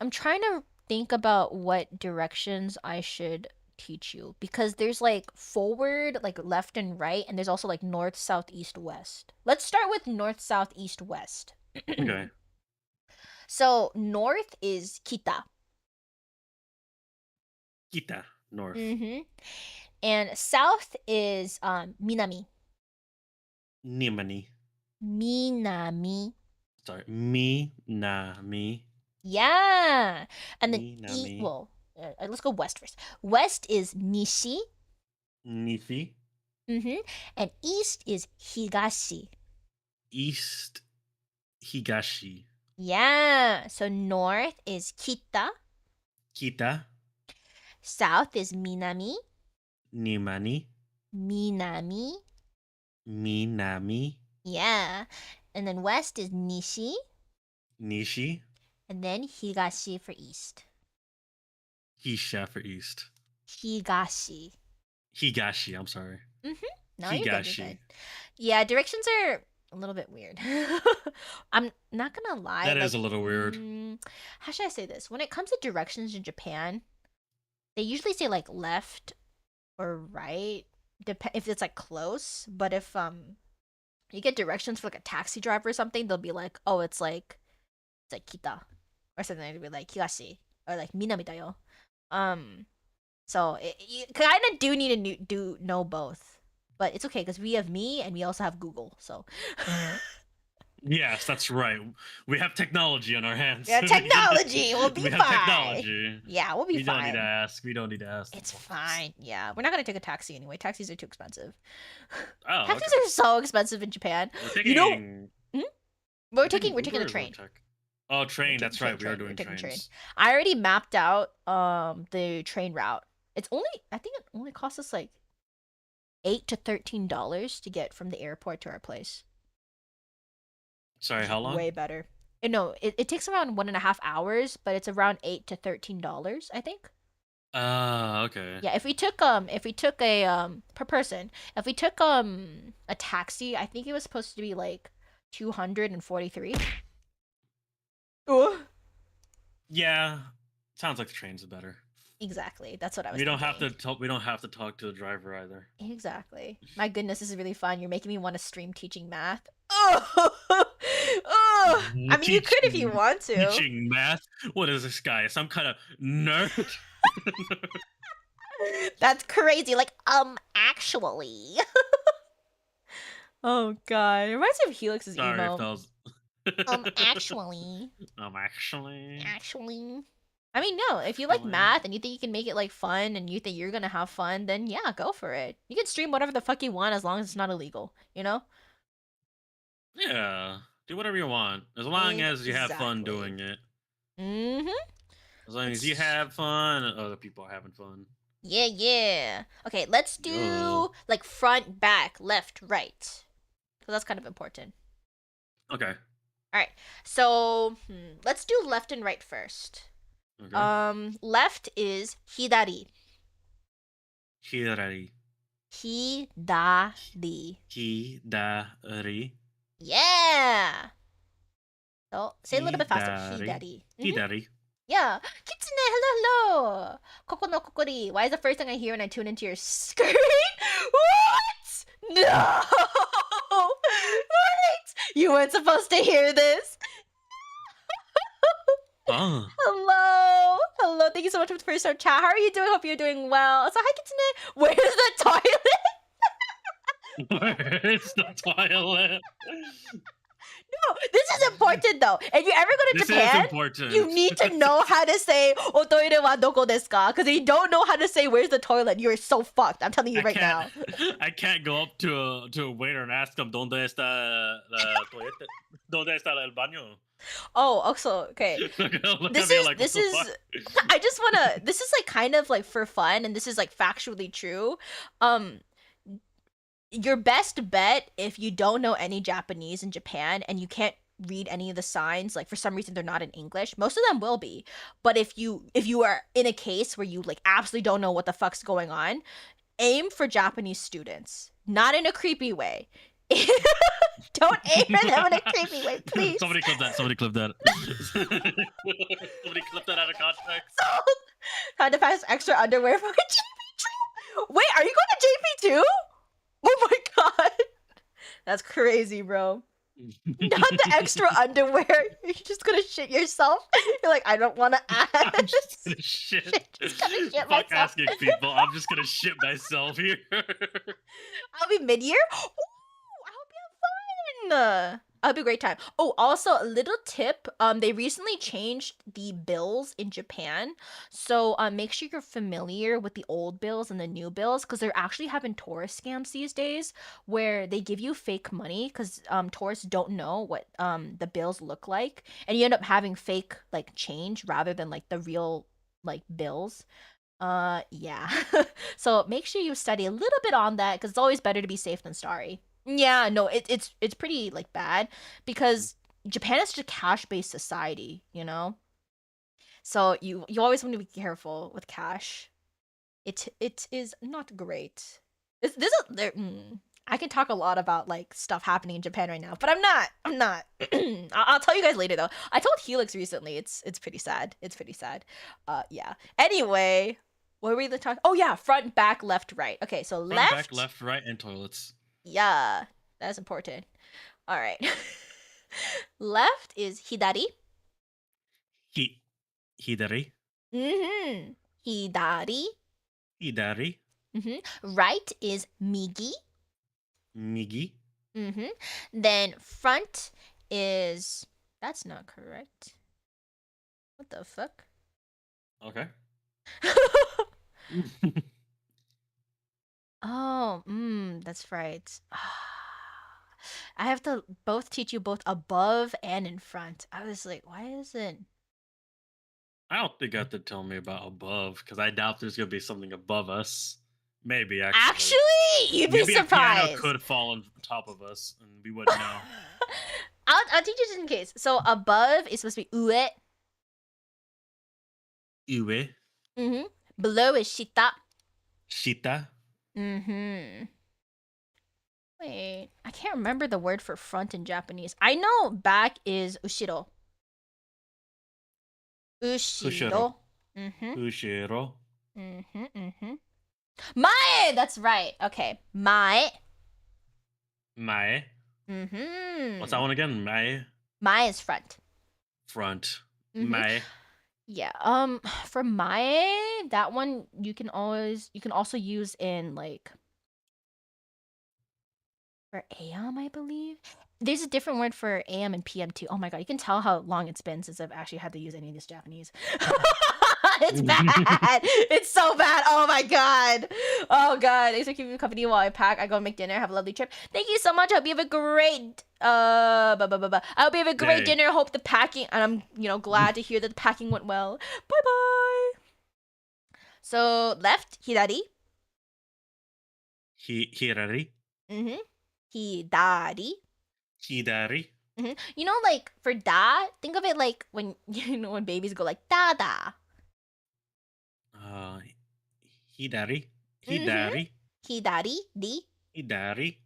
trying to think about what directions I should teach you, because there's like forward, like left and right, and there's also like north, south, east, west. Let's start with north, south, east, west. Okay. So north is kita. Kita, north. And south is minami. Nimani. Minami. Sorry. Mi. Yeah. And then Minami. let's go west first. West is nishi. Nifi. And east is higashi. East. Higashi. Yeah. So north is kita. Kita. South is minami. Nimani. Minami. Minami. Yeah. And then west is nishi. Nishi. And then higashi for east. Hisha for east. Higashi. Higashi, I'm sorry. No, you're good, Higashi. you're good. Yeah, directions are a little bit weird. I'm not gonna lie. That is a little weird. How should I say this? When it comes to directions in Japan, they usually say like left or right, if it's like close. But if you get directions for like a taxi driver or something, they'll be like, oh, it's like kita or something. It'll be like higashi or like minami da yo. So you kind of do need to know both. But it's okay because we have me and we also have Google. So Yes, that's right. We have technology on our hands. yeah, technology. We'll be we fine. have technology. Yeah, we'll be We fine. don't need to ask. We don't need to ask. It's fine. Yeah, we're not gonna take a taxi anyway. Taxis are too expensive. Oh, Taxis okay. are so expensive in Japan. We're taking, You know, we're taking Uber a or train. Oh, train. That's taking right. We are doing taking trains. I already mapped out the train route. I think it only costs us like $8 to $13 to get from the airport to our place. Sorry, how long? Way better. No, it takes around 1.5 hours, but it's around $8 to $13, I think. Okay. Yeah, if we took a per person, if we took a taxi, I think it was supposed to be like 243. Ooh. Yeah, sounds like the trains are better. Exactly. That's what I was We don't thinking. have to talk. We don't have to talk to the driver either. Exactly. My goodness, this is really fun. You're making me want to stream teaching math. Oh, I mean, you could if you want to. Teaching math? What is this guy? Some kind of nerd? That's crazy. Like, actually. Oh god, it reminds me of Helix's Sorry emo. if that was. Actually. Actually. I mean, no. If you like Actually. math and you think you can make it like fun and you think you're gonna have fun, then yeah, go for it. You can stream whatever the fuck you want as long as it's not illegal. You know? Yeah. Do whatever you want, as long as you have fun Exactly. doing it. Mm-hmm. As long as you have fun, and other people are having fun. Yeah, yeah. Okay, let's do Yo. like front, back, left, right. Because that's kind of important. Okay. Alright. So let's do left and right first. Okay. Left is hidari. Hirari. Hidari. Hidari. Yeah. So say a little bit faster. Hidari. Hidari. Hidari. Yeah. Kitsune, hello. Koko no kokori. Why is the first thing I hear when I tune into your screen? What? No. What? You weren't supposed to hear this. Oh. Hello. Hello. Thank you so much for the first time chat. How are you doing? Hope you're doing well. So hi Kitsune. Where's the toilet? Where's the toilet? No, this is important though. If you ever go to This Japan, is important. you need to know how to say "otoire wa doko desu ka?" Because if you don't know how to say "Where's the toilet," you're so fucked. I'm telling you right now. I can't go up to a waiter and ask him ¿Dónde está la toilette? ¿Dónde está el baño? Oh, also okay. This is I just wanna. This is like kind of like for fun, and this is like factually true. Your best bet if you don't know any Japanese in Japan and you can't read any of the signs, like for some reason they're not in English. Most of them will be, but if you are in a case where you like absolutely don't know what the fuck's going on, aim for Japanese students, not in a creepy way. Don't aim for them in a creepy way, please. Somebody clip that. Somebody clip that out of context. So, had to pass extra underwear for a JP trip. Wait, are you going to JP too? Oh my god, that's crazy, bro. Not the extra underwear. You're just gonna shit yourself. You're like, I don't want to ask. I'm just gonna shit. Just gonna shit Fuck myself. asking people. I'm just gonna shit myself here. I'll be mid-year. Ooh, I hope you have fun. I'll be a great time. Oh, also a little tip. They recently changed the bills in Japan, so make sure you're familiar with the old bills and the new bills, because they're actually having tourist scams these days, where they give you fake money, because tourists don't know what the bills look like, and you end up having fake like change rather than like the real like bills. Yeah. So make sure you study a little bit on that, because it's always better to be safe than sorry. Yeah, no, it's pretty like bad, because Japan is just a cash-based society, you know? So you always want to be careful with cash. It is not great. This is there. I can talk a lot about like stuff happening in Japan right now, but I'm not. I'm not. I'll tell you guys later though. I told Helix recently. It's pretty sad. It's pretty sad. Yeah. Anyway, what were we talking? Oh yeah, front, back, left, right. Okay, so Front, left. back, left, right, and toilets. Yeah, that's important. All right. Left is hidari. Hidari. Mhm. Hidari. Hidari. Right is migi. Migi. Then front is, that's not correct. What the fuck? Okay. Oh, that's right. I have to both teach you both above and in front. I was like, why isn't? I don't think you have to tell me about above, because I doubt there's gonna be something above us. Maybe actually. Actually, you'd be Maybe surprised. a piano could fall on top of us, and we wouldn't know. I'll teach you just in case. So above is supposed to be ue. Ue. Below is shita. Shita. Wait, I can't remember the word for front in Japanese. I know back is ushiro. Ushiro. Ushiro. Mae! That's right. Okay. Mae. Mae. What's that one again? Mae. Mae is front. Front. Mae. Yeah. For mae, that one you can also use in like for AM, I believe. There's a different word for AM and PM too. Oh my god, you can tell how long it's been since I've actually had to use any of this Japanese. It's bad. It's so bad. Oh my god. Oh god. Thanks for keeping me company while I pack. I go make dinner. Have a lovely trip. Thank you so much. I hope you have a great I hope you have a great dinner. Hope the packing, and I'm glad to hear that the packing went well. Bye bye. So left, hidari. Hirari. Hidari. Hidari. Like for da, think of it like when when babies go like da da. Hidari. Hidari. Hidari, di. Hidari.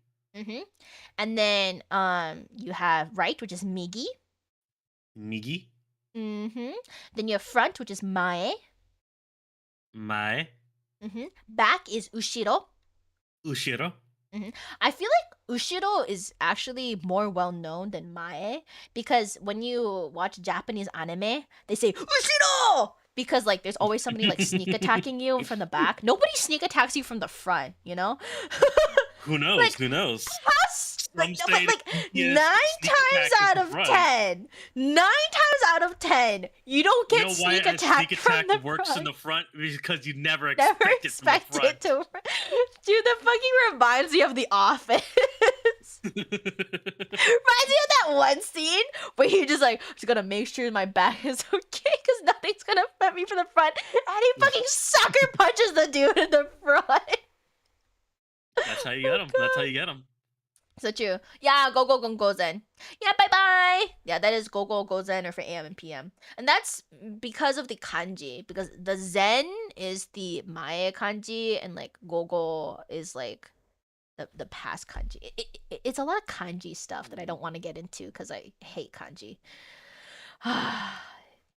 And then you have right, which is migi. Migi. Then you have front, which is mae. Mae. Back is ushiro. Ushiro. I feel like ushiro is actually more well known than mae, because when you watch Japanese anime, they say ushiro because like there's always somebody like sneak attacking you from the back. Nobody sneak attacks you from the front, you know? Who knows? Like, Who knows? Like 9 times out of 10, 9 times out of 10, you don't get sneak attack from the works front. in the front because you never Never expect it from the front. Dude, that fucking reminds me of The Office. Reminds me of that one scene where he just gonna make sure my back is okay because nothing's gonna fit me from the front, and he fucking sucker punches the dude in the front. That's how you get him. That's how you get him. So true. Yeah, go gozen. Yeah, bye bye. Yeah, that is go gozen, or for AM and PM. And that's because of the kanji. Because the zen is the mae kanji, and like go is like the past kanji. It's a lot of kanji stuff that I don't want to get into because I hate kanji.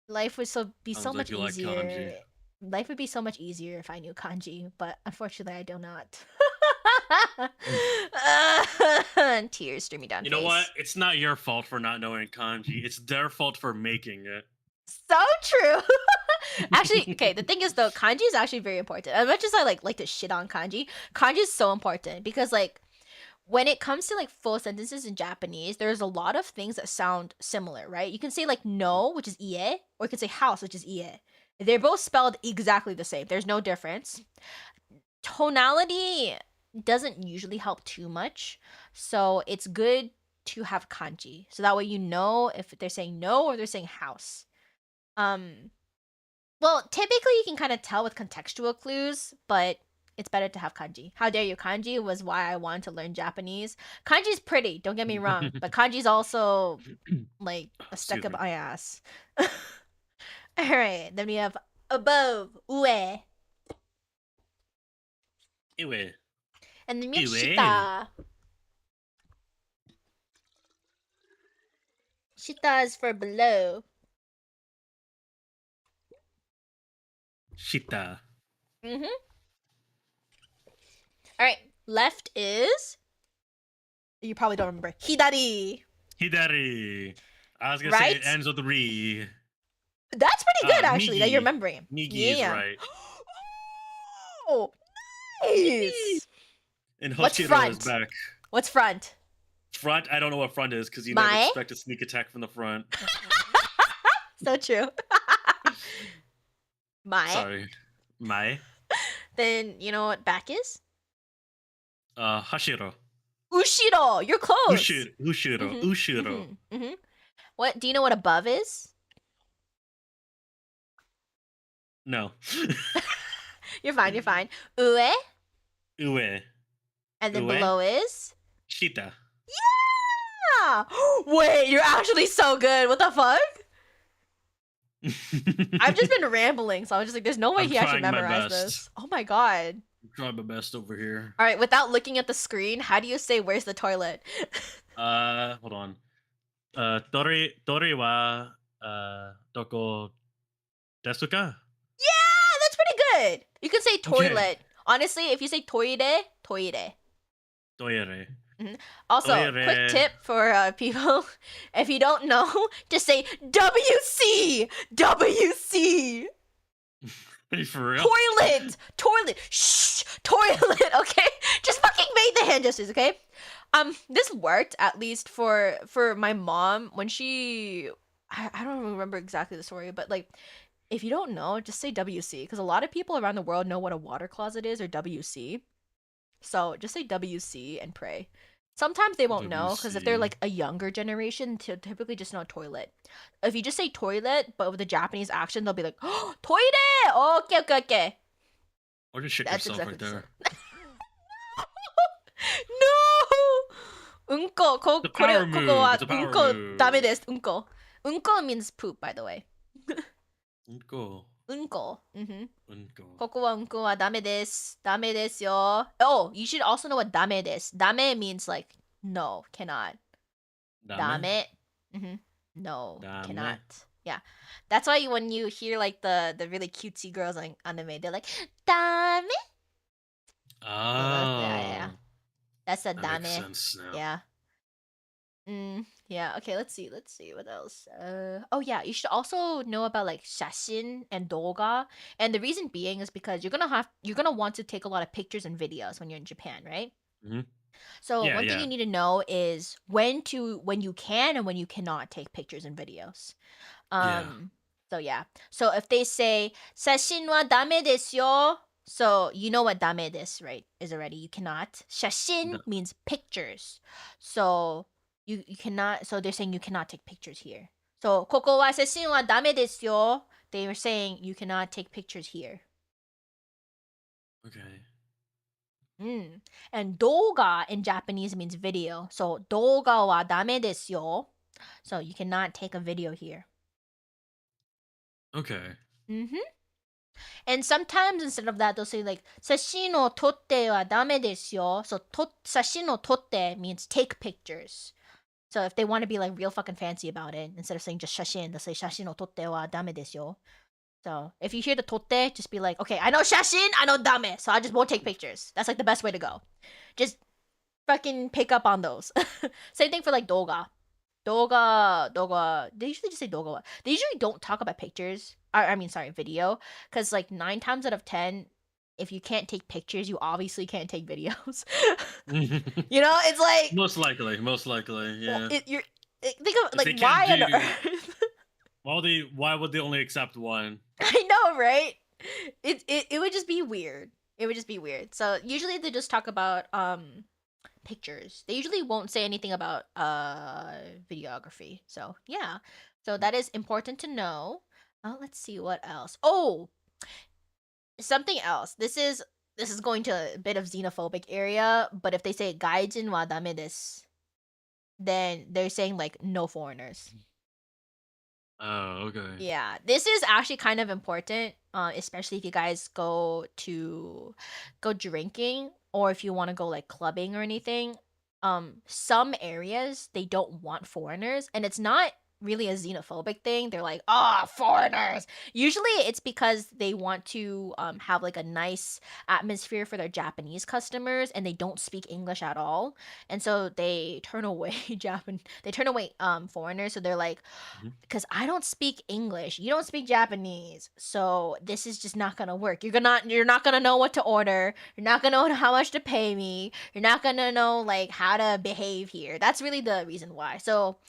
Life would be so much easier. Life would be so much easier if I knew kanji, but unfortunately I do not. Tears streaming down You face. know what? It's not your fault for not knowing kanji. It's their fault for making it. So true. Actually, okay, the thing is though, kanji is actually very important. As much as I like to shit on kanji, kanji is so important because like when it comes to like full sentences in Japanese, there's a lot of things that sound similar, right? You can say like no, which is ie, or you can say house, which is ie. They're both spelled exactly the same. There's no difference. Tonality doesn't usually help too much, so it's good to have kanji. So that way you know if they're saying no or they're saying house. Well, typically you can kind of tell with contextual clues, but it's better to have kanji. How dare you? Kanji was why I wanted to learn Japanese. Kanji's pretty, don't get me wrong, but kanji's also like a stick Excuse up me. my ass. Alright, then we have above, ue. Anyway, And then we have Ue. shita. Shita is for below. shita. Mm-hmm. Alright, left is... You probably don't remember. Hidari. Hidari. I was gonna Right? say it ends with re. That's pretty good, actually, that you're Migi. remembering. Migi is right. Oh, nice. And What's Hoshiro is front? back. What's front? Front, I don't know what front is because you never Mae? expect a sneak attack from the front. So true. Mae. Sorry. Mae. Then you know what back is? Hashiro. Ushiro. You're close. Ushiro. Mhm, Ushiro. mhm. What? Do you know what above is? No. You're fine. You're fine. Ue. Ue. And then Ue? below is. Shita. Yeah. Wait, you're actually so good. What the fuck? I've just been rambling, so I was just like, "There's no way I'm he actually trying my memorized best. this." Oh my god. I'm trying my best over here. All right, without looking at the screen, how do you say "Where's the toilet"? Hold on. Tori wa doko desu ka? Yeah, that's pretty good. You can say toilet. Honestly, if you say toire, toire. Toire. Also, Toire. quick tip for people: if you don't know, just say WC, WC, Are you for real? toilet, shh, toilet. Okay, just fucking make the hand gestures. Okay. This worked at least for my mom when she. I don't remember exactly the story, but like, if you don't know, just say WC because a lot of people around the world know what a water closet is or WC. So just say WC and pray. Sometimes they won't know because if they're WC. like a younger generation, typically just know toilet. If you just say toilet but with a Japanese accent, they'll be like, "Oh, toilet! Okay, okay, okay." Or just shit That's yourself exactly right the there. No! Unko. It's a power move. It's a power Unko move. ダメです. Unko. Unko means poop, by the way. Unko. Unko. Mhm. Unko. ここはうんこはダメです。ダメですよ. Oh, you should also know what ダメです. ダメ means like no, cannot. ダメ. Mhm. No, Dame. cannot. Yeah. That's why when you hear like the really cutesy girls on anime, they're like ダメ. Oh. Yeah. That's a That makes dame. sense now. Yeah. Yeah. Okay. Let's see. What else? Oh yeah. You should also know about like shashin and doga, and the reason being is because you're gonna want to take a lot of pictures and videos when you're in Japan, right? Mhm. So Yeah, one thing yeah. you need to know is when you can and when you cannot take pictures and videos. Yeah. So yeah. So if they say shashin wa dame desu yo, so you know what dame desu, right? Is already you cannot. Shashin No. means pictures. So you cannot. So they're saying you cannot take pictures here. So koko wa shashin wa dame desu yo. They were saying you cannot take pictures here. Okay. And doga in Japanese means video. So doga wa dame desu yo. So you cannot take a video here. Okay. And sometimes instead of that, they'll say like 写真を撮ってはダメですよ. So 写真を撮って means take pictures. So if they want to be like real fucking fancy about it, instead of saying just 写真, they'll say 写真を撮ってはダメですよ. So if you hear the 撮って, just be like, okay, I know 写真, I know ダメ, so I just won't take pictures. That's like the best way to go. Just fucking pick up on those. Same thing for like doga. Doga. They usually just say doga. They usually don't talk about pictures. I mean, sorry, video. Because like 9 times out of 10, if you can't take pictures, you obviously can't take videos. You know, it's like Most likely, well, yeah. you're think of If they like can't why on do, earth? why would they only accept one? I know, right? It would just be weird. It would just be weird. So usually they just talk about pictures. They usually won't say anything about videography. So yeah. So that is important to know. Let's see what else. Oh, something else. This is going to a bit of xenophobic area, but if they say gaijin wa dame desu, then they're saying like no foreigners. Oh, okay. Yeah, this is actually kind of important, especially if you guys go drinking or if you want to go like clubbing or anything. Some areas they don't want foreigners, and it's not really a xenophobic thing. They're like, foreigners. Usually, it's because they want to have like a nice atmosphere for their Japanese customers, and they don't speak English at all, and so they turn away foreigners. So they're like, Mhm. because I don't speak English, you don't speak Japanese, so this is just not gonna work. You're not gonna know what to order. You're not gonna know how much to pay me. You're not gonna know like how to behave here. That's really the reason why. So,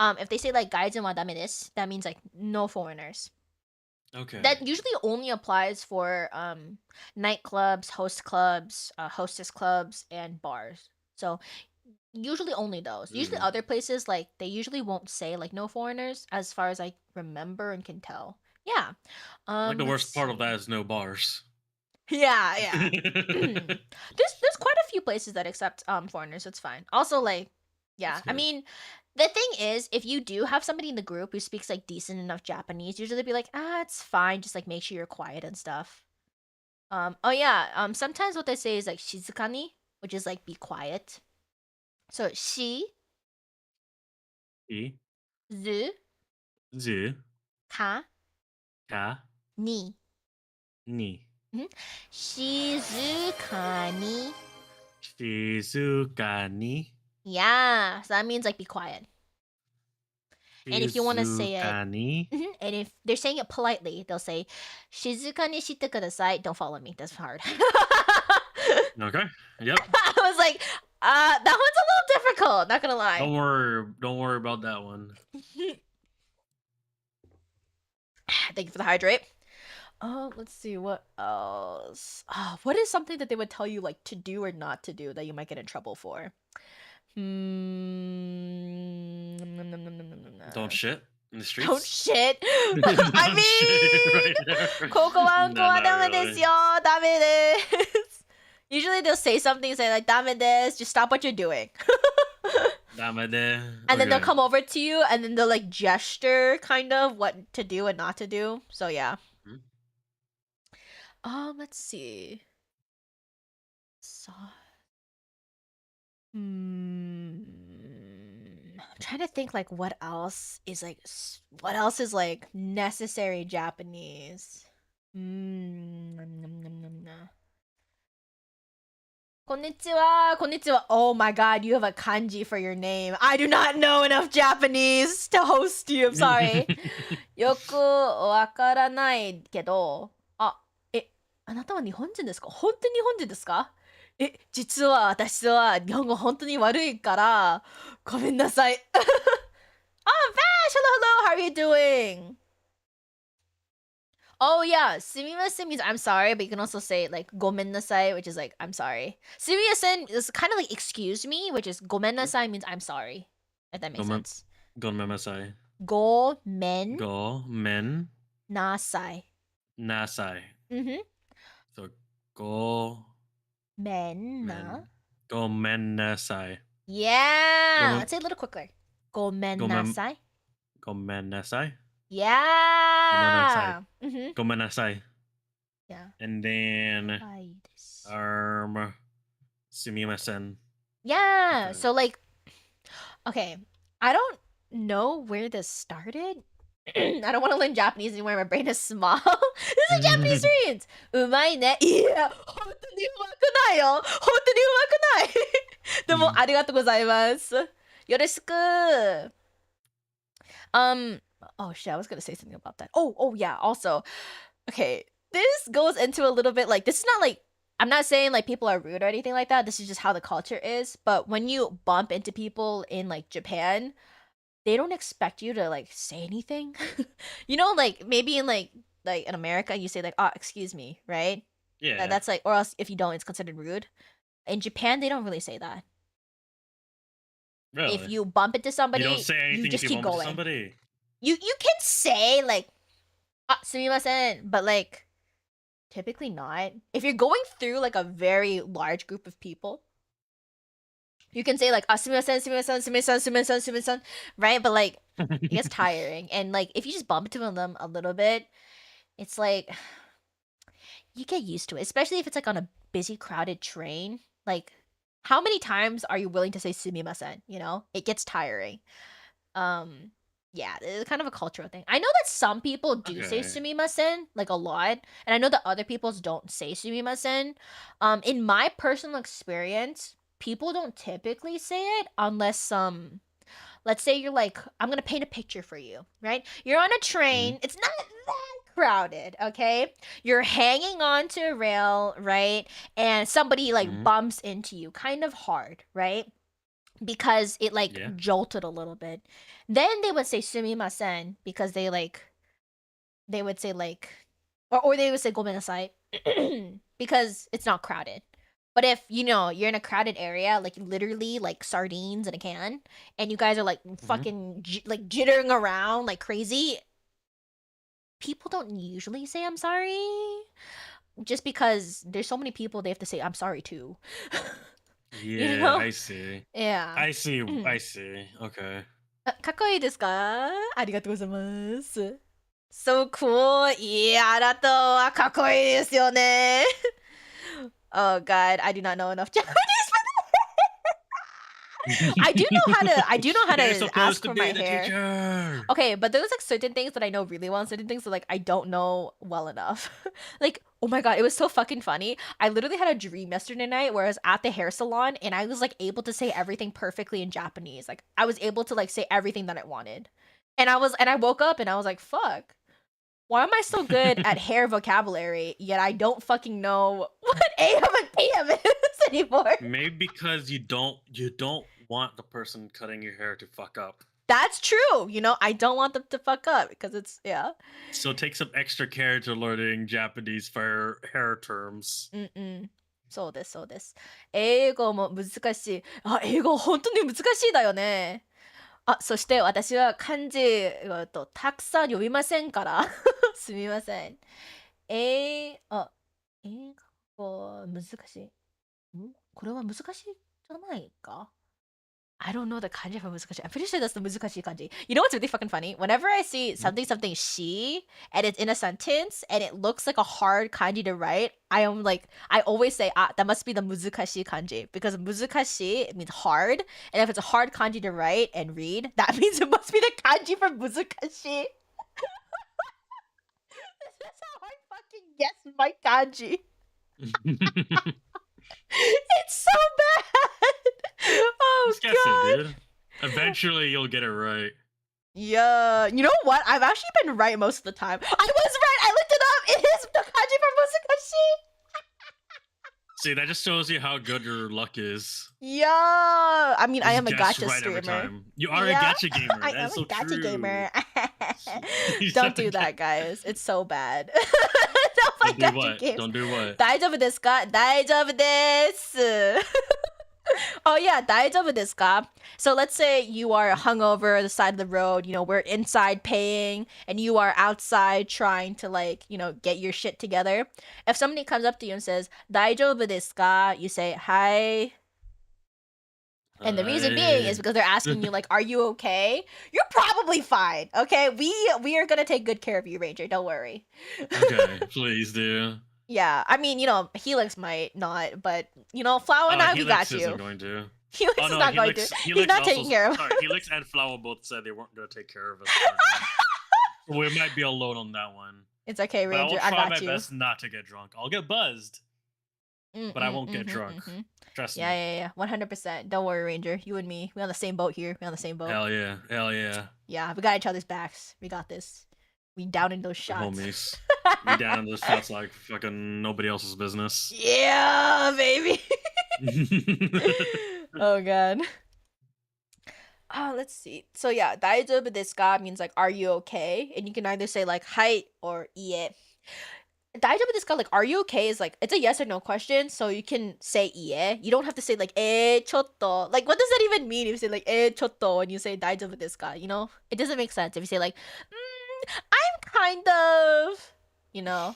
if they say like gaijin wa dame desu, that means like no foreigners. Okay. That usually only applies for nightclubs, hostess clubs, and bars. So usually only those. Usually Mm. other places like they usually won't say like no foreigners as far as I remember and can tell. Yeah. Like the Let's worst part of see. that is no bars. Yeah. There's quite a few places that accept foreigners. It's fine. Also like yeah, That's I good. mean the thing is if you do have somebody in the group who speaks like decent enough Japanese, usually they'd be like, it's fine, just like make sure you're quiet and stuff. Oh yeah, sometimes what they say is like shizukani, which is like be quiet. So shi, E, zu, Z, ka, Ka, ni. Ni, Shizukani. Shizukani, Yeah, so that means like be quiet. And if you want to say it, Shizukani. and if they're saying it politely, they'll say shizukani shite kudasai. Don't follow me. That's hard. Okay. Yep. I was like, that one's a little difficult. Not gonna lie. Don't worry about that one. Thank you for the hydrate. Let's see what else. What is something that they would tell you like to do or not to do that you might get in trouble for? Don't shit in the streets. Don't shit. Don't I shit right mean, there. ここはNo, not ダメですよ。ダメです。Usually they'll say something, say like ダメです. Just stop what you're doing. Damade. And then they'll come over to you and then they'll like gesture kind of what to do and not to do. So yeah. Let's see. I'm trying to think like what else is like necessary Japanese. こんにちは. Konnichiwa. Oh my god, you have a kanji for your name. I do not know enough Japanese to host you. I'm sorry. よくわからないけど。あなたは日本人ですか？本当に日本人ですか？実は私は日本語本当に悪いからごめんなさい。Oh, Vash! Hello, how are you doing? Oh yeah, sumimasen means I'm sorry, but you can also say like gomennasai, which is like I'm sorry. Sumimasen is kind of like excuse me, which is gomennasai means I'm sorry. If that makes sense. Gomenmasai. Gomen Go men nasai. nasai. Mhm. So go Men na. men. Go men nasai. Yeah. Gomen- Let's say it a little quicker. Gomennasai. Go men nasai. Yeah. Mhm. Go men nasai. Yeah. And then Ai desu. sumimasen. Yeah. Okay. So like, okay, I don't know where this started. I don't want to learn Japanese anymore. My brain is small. This is Japanese dreams. うまいね。いや、本当にうまくないよ。本当にうまくない。でも、ありがとうございます。よろしく。Oh shit, I was gonna say something about that. Oh yeah. Also, okay, this goes into a little bit like this is not like I'm not saying like people are rude or anything like that. This is just how the culture is. But when you bump into people in like Japan, they don't expect you to like say anything. You know, like maybe in like in America, you say like, "Oh, excuse me," right? Yeah. That's like, or else if you don't, it's considered rude. In Japan, they don't really say that. Really? If you bump into somebody, you don't say anything you just if you keep bump into going. somebody. You can say like, "Ah, sumimasen," but like typically not. If you're going through like a very large group of people, you can say like, "Ah, sumimasen, sumimasen, sumimasen, sumimasen, sumimasen," right? But like it gets tiring, and like if you just bump into them a little bit, it's like you get used to it, especially if it's like on a busy, crowded train. Like, how many times are you willing to say sumimasen? You know, it gets tiring. Yeah, it's kind of a cultural thing. I know that some people do say Okay. sumimasen like a lot, and I know that other people don't say sumimasen. In my personal experience, people don't typically say it unless let's say you're like, I'm gonna paint a picture for you, right? You're on a train. It's not that crowded, okay? You're hanging on to a rail, right? And somebody like bumps into you kind of hard, right? Because it like Yeah. jolted a little bit. Then they would say sumimasen because they would say like or they would say gomenasai because it's not crowded. But if you know you're in a crowded area, like literally like sardines in a can, and you guys are like fucking like jittering around like crazy, people don't usually say I'm sorry, just because there's so many people they have to say I'm sorry too. Yeah, You know? I see. Yeah. I see. I see. Okay. かっこいいですか？ありがとうございます。So cool. いや、あなたはかっこいいですよね。Oh god, I do not know enough Japanese for that. I do know how You're to supposed ask to for be my the hair. teacher. Okay, but there's like certain things that I know really well and certain things that like I don't know well enough. Like, oh my god, it was so fucking funny. I literally had a dream yesterday night where I was at the hair salon and I was like able to say everything perfectly in Japanese. Like I was able to like say everything that I wanted. And I woke up and I was like, fuck. Why am I so good at hair vocabulary, yet I don't fucking know what AM and PM is anymore? Maybe because you don't want the person cutting your hair to fuck up. That's true. You know, I don't want them to fuck up because it's, yeah. So take some extra care to learning Japanese for hair terms. そうです、そうです。英語も難しい。あ、英語本当に難しいだよね。あ、そして私は漢字たくさん読みませんから。すみません。英語難しい。これは難しいじゃないか？ I don't know the kanji for 難しい. I'm pretty sure that's the 難しい kanji. You know what's really fucking funny? Whenever I see something she and it's in a sentence and it looks like a hard kanji to write, I always say, that must be the 難しい kanji because 難しい it means hard, and if it's a hard kanji to write and read, that means it must be the kanji for 難しい. That's how I fucking guess my kanji. It's so bad. Oh Just guess god. it, dude. Eventually you'll get it right. Yeah. You know what? I've actually been right most of the time. I was right. I looked it up. It is the kanji for Musakashi. See, that just shows you how good your luck is. Yeah. I mean, I am a Guess gacha right every streamer. time. You are Yeah. a gacha gamer. I That am is a so gacha true. gamer. You Don't said do that, gacha- guys. It's so bad. Don't play Don't do gacha what? games. Don't do what? 大丈夫ですか？大丈夫です。Oh yeah, 大丈夫ですか? So let's say you are hungover the side of the road, you know, we're inside paying and you are outside trying to like, you know, get your shit together. If somebody comes up to you and says, 大丈夫ですか? You say, hi. And the reason being is because they're asking you like, are you okay? You're probably fine. Okay? We are going to take good care of you, Ranger. Don't worry. Okay, please do. Yeah, I mean, you know, Helix might not, but you know, Flower and I, we got Helix you. isn't going to. Helix is not going to. He's not taking care of us. Sorry, Helix and Flower both said they weren't going to take care of us. We might be alone on that one. It's okay, But I will Ranger. I try got my you. best not to get drunk. I'll get buzzed, but I won't get drunk. Trust Yeah, me. yeah, yeah. 100%. Don't worry, Ranger. You and me. We're on the same boat here. We're on the same boat. Hell yeah. Hell yeah. Yeah, we got each other's backs. We got this. We down in those We're shots. homies. We down in those shots like fucking nobody else's business. Yeah, baby. Oh god. Let's see. So yeah, daijoubu desu ka means like, are you okay? And you can either say like hai or ie. Daijoubu desu ka, like, are you okay, is like, it's a yes or no question, so you can say ie. You don't have to say like chotto. Like, what does that even mean if you say like chotto when you say daijoubu desu ka? You know, it doesn't make sense if you say like, I'm kind of, you know,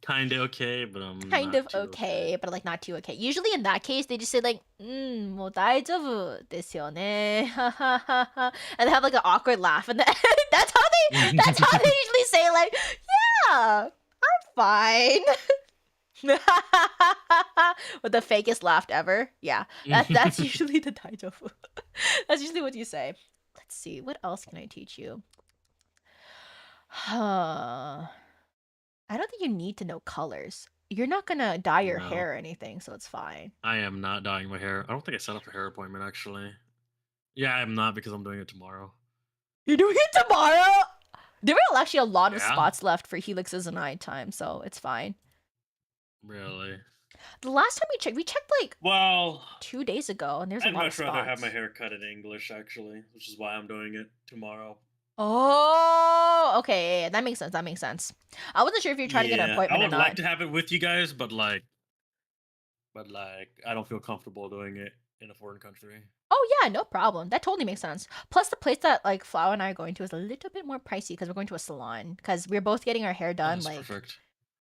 Kinda okay, but I'm kind not of too okay, but like not too okay. Usually in that case, they just say like, もう大丈夫ですよね. And they have like an awkward laugh, and that's how they usually say like, yeah, I'm fine. With the fakest laugh ever. Yeah, that's usually the daijoubu. That's usually what you say. Let's see, what else can I teach you? I don't think you need to know colors. You're not gonna dye your No. hair or anything, so it's fine. I am not dyeing my hair. I don't think I set up a hair appointment actually. Yeah, I'm not because I'm doing it tomorrow. You're doing it tomorrow? There are actually a lot of Yeah? spots left for Helix's and I time, so it's fine. Really? The last time we checked like Well, 2 days ago, and there's a I'd lot of much spots. rather have my hair cut in English actually, which is why I'm doing it tomorrow. Oh, okay, yeah, that makes sense. That makes sense. I wasn't sure if you're trying to get an appointment I or would not. like to have it with you guys, but like, I don't feel comfortable doing it in a foreign country. Oh yeah, no problem. That totally makes sense. Plus, the place that like Flower and I are going to is a little bit more pricey because we're going to a salon because we're both getting our hair done. That's Like, perfect.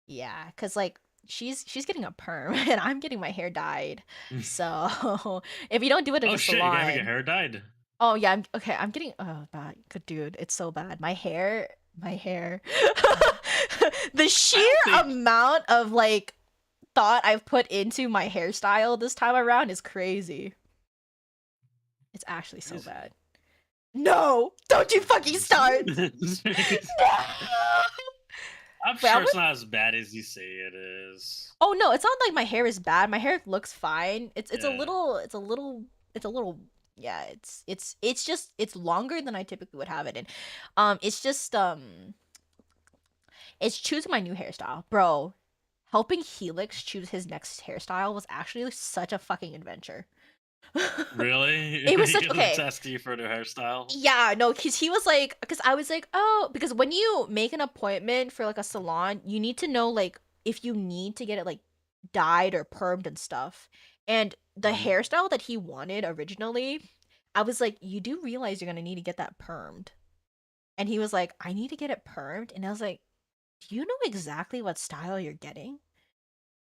yeah, because like she's getting a perm and I'm getting my hair dyed. So if you don't do it at Oh a shit! salon, You're having your hair dyed. oh yeah, I'm getting bad, good dude. It's so bad. My hair. The sheer think- amount of like thought I've put into my hairstyle this time around is crazy. It's actually so Is it? bad. No, don't you fucking start. No! I'm Wait, sure it's not as bad as you say it is. Oh no, it's not like my hair is bad. My hair looks fine. It's a Yeah. little yeah, it's just it's longer than I typically would have it in. It's just it's choosing my new hairstyle. Bro, helping Helix choose his next hairstyle was actually such a fucking adventure. Really? It was He such okay. test you for the hairstyle. Yeah, no, because he was like, because I was like, oh, because when you make an appointment for like a salon, you need to know like if you need to get it like dyed or permed and stuff. And the Mhm. hairstyle that he wanted originally, I was like, you do realize you're gonna need to get that permed. And he was like, I need to get it permed. And I was like, do you know exactly what style you're getting?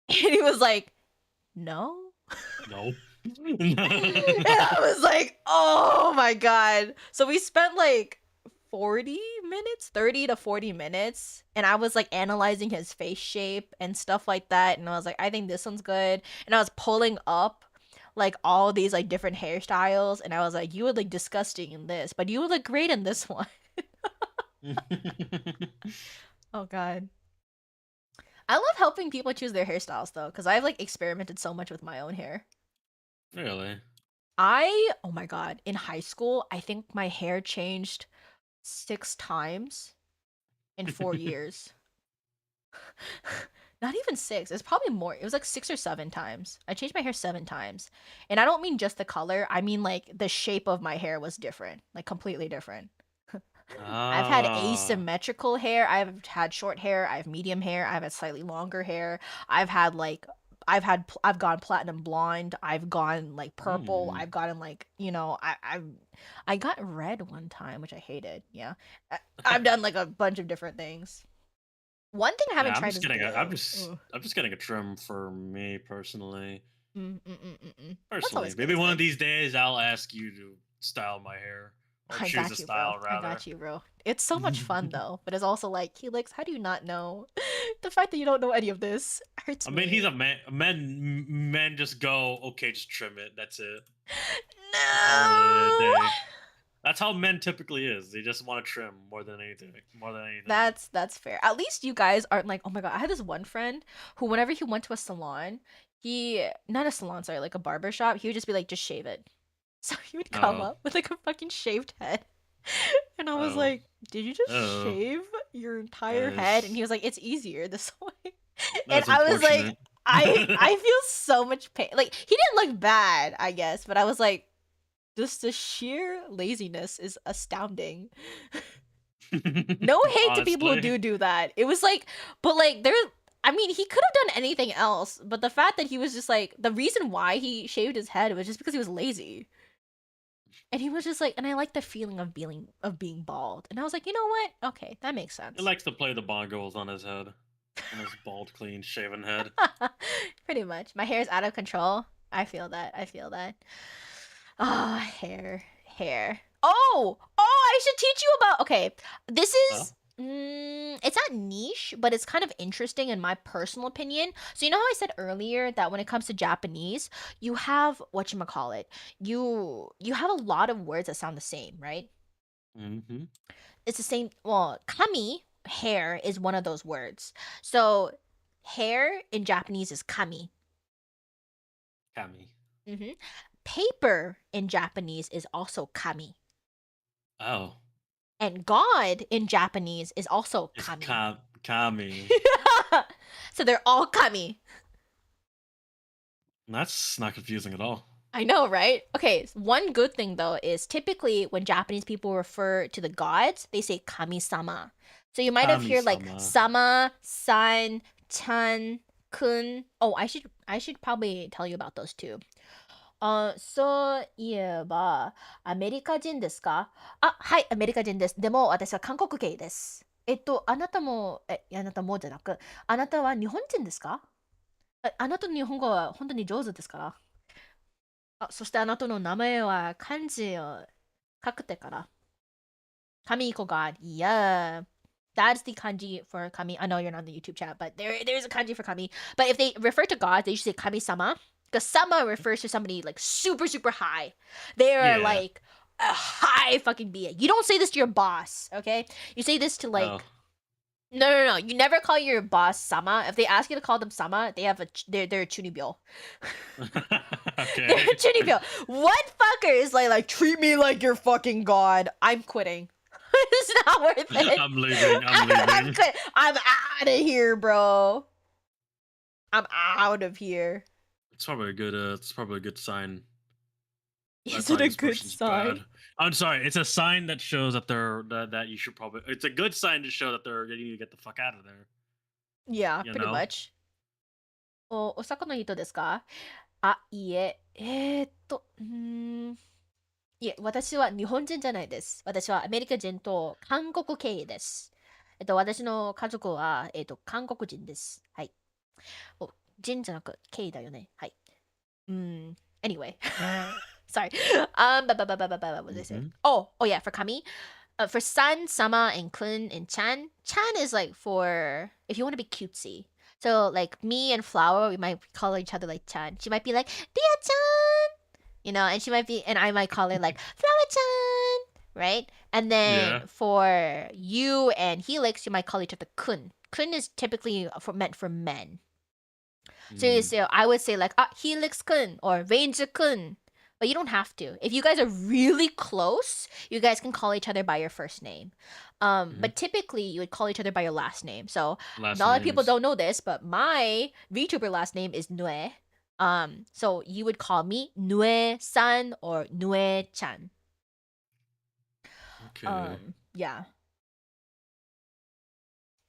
And he was like, no. No. And I was like, oh my god. So we spent like 40 minutes, 30 to 40 minutes, and I was like analyzing his face shape and stuff like that, and I was like, I think this one's good. And I was pulling up like all these like different hairstyles, and I was like, you would look disgusting in this, but you would look great in this one. Oh god. I love helping people choose their hairstyles though, because I've like experimented so much with my own hair. Really? Oh my god, in high school, I think my hair changed 6 times in 4 years. Not even 6, it's probably more. It was like 6 or 7 times. I changed my hair 7 times. And I don't mean just the color, I mean like the shape of my hair was different, like completely different. I've had asymmetrical hair, I've had short hair, I have medium hair, I've had slightly longer hair. I've gone platinum blonde, I've gone like purple, I've gotten like, you know, I got red one time, which I hated. Yeah. I've done like a bunch of different things. One thing I haven't tried is blue. I'm just getting a trim for me personally. That's Personally, always good, maybe isn't one it? of these days I'll ask you to style my hair or I choose got a you, style bro. rather. I got you, bro. It's so much fun though, but it's also like, Helix, how do you not know? The fact that you don't know any of this hurts I me. mean, he's a man. Men just go, okay, just trim it. That's it. Call it a No. day. That's how men typically is. They just want to trim more than anything. More than anything. That's fair. At least you guys aren't like, oh my god. I had this one friend who, whenever he went to a salon, he not a salon, sorry, like a barber shop, he would just be like, just shave it. So he would come Oh. up with like a fucking shaved head. And I was Oh. like, did you just Oh. shave your entire That head? is- And he was like, it's easier this way. And That's I was like, unfortunate. I feel so much pain. Like he didn't look bad, I guess, but I was like, just the sheer laziness is astounding. No hate to people who Honestly. do that. It was like, but like there. I mean, he could have done anything else, but the fact that he was just like the reason why he shaved his head was just because he was lazy. And he was just like, and I like the feeling of being bald. And I was like, you know what? Okay, that makes sense. He likes to play the bongos on his head. On his bald, clean, shaven head. Pretty much. My hair is out of control. I feel that. I feel that. Ah, hair. Oh, I should teach you about. Okay, this is. It's not niche, but it's kind of interesting in my personal opinion. So you know how I said earlier that when it comes to Japanese, you have whatchamacallit. You have a lot of words that sound the same, right? Mm-hmm. It's the same. Well, kami, hair, is one of those words. So hair in Japanese is kami. Kami. Mm-hmm. Paper in Japanese is also kami. Oh. And God in Japanese is also It's kami. Kami. So they're all kami. That's not confusing at all. I know, right? Okay, one good thing though is typically when Japanese people refer to the gods, they say kami-sama. So you might have heard like Kami-sama. sama, san, chan, kun. Oh, I should probably tell you about those too. そういえば、アメリカ人ですか？あ、はい、アメリカ人です。でも私は韓国系です。あなたも、あなたもじゃなく、あなたは日本人ですか？あなたの日本語は本当に上手ですから。そしてあなたの名前は漢字を書くてから。Kami iko God. Yeah. That's the kanji for kami. I know you're not on the YouTube chat, but there's a kanji for kami. But if they refer to God, they usually say kami-sama. Because sama refers to somebody like super, super high. They're Yeah. like a high fucking being. You don't say this to your boss, okay? You say this to like... Oh. No. You never call your boss sama. If they ask you to call them sama, they're a chunibyo. Okay. They're a chunibyo. What fucker is like treat me like you're fucking God? I'm quitting. It's not worth it. I'm leaving. I'm leaving. I'm out of here, bro. I'm out of here. It's probably a good. It's probably a good sign. Is That's it why a this good person's sign? bad. I'm sorry. It's a sign that shows that that you should probably. It's a good sign to show that you need to get the fuck out of there. Yeah, You pretty know? much. お魚の人ですか？あ、いいえ。いえ、私は日本人じゃないです。私はアメリカ人と韓国系です。私の家族は、韓国人です。はい。人じゃなく、系だよね。はい。Anyway. Sorry. What was I saying? Oh yeah, for kami. For san, sama, and kun, and chan. Chan is like for if you want to be cutesy. So like me and Flower, we might call each other like Chan. She might be like Dia-chan, and I might call her like Flower-chan, right? And then for you and Helix, you might call each other Kun. Kun is typically meant for men. So I would say like Helix Kun or Ranger Kun. But you don't have to. If you guys are really close, you guys can call each other by your first name. But typically, you would call each other by your last name. So a lot of people don't know this, but my VTuber last name is Nue. So you would call me Nue-san or Nue-chan. Okay. Yeah.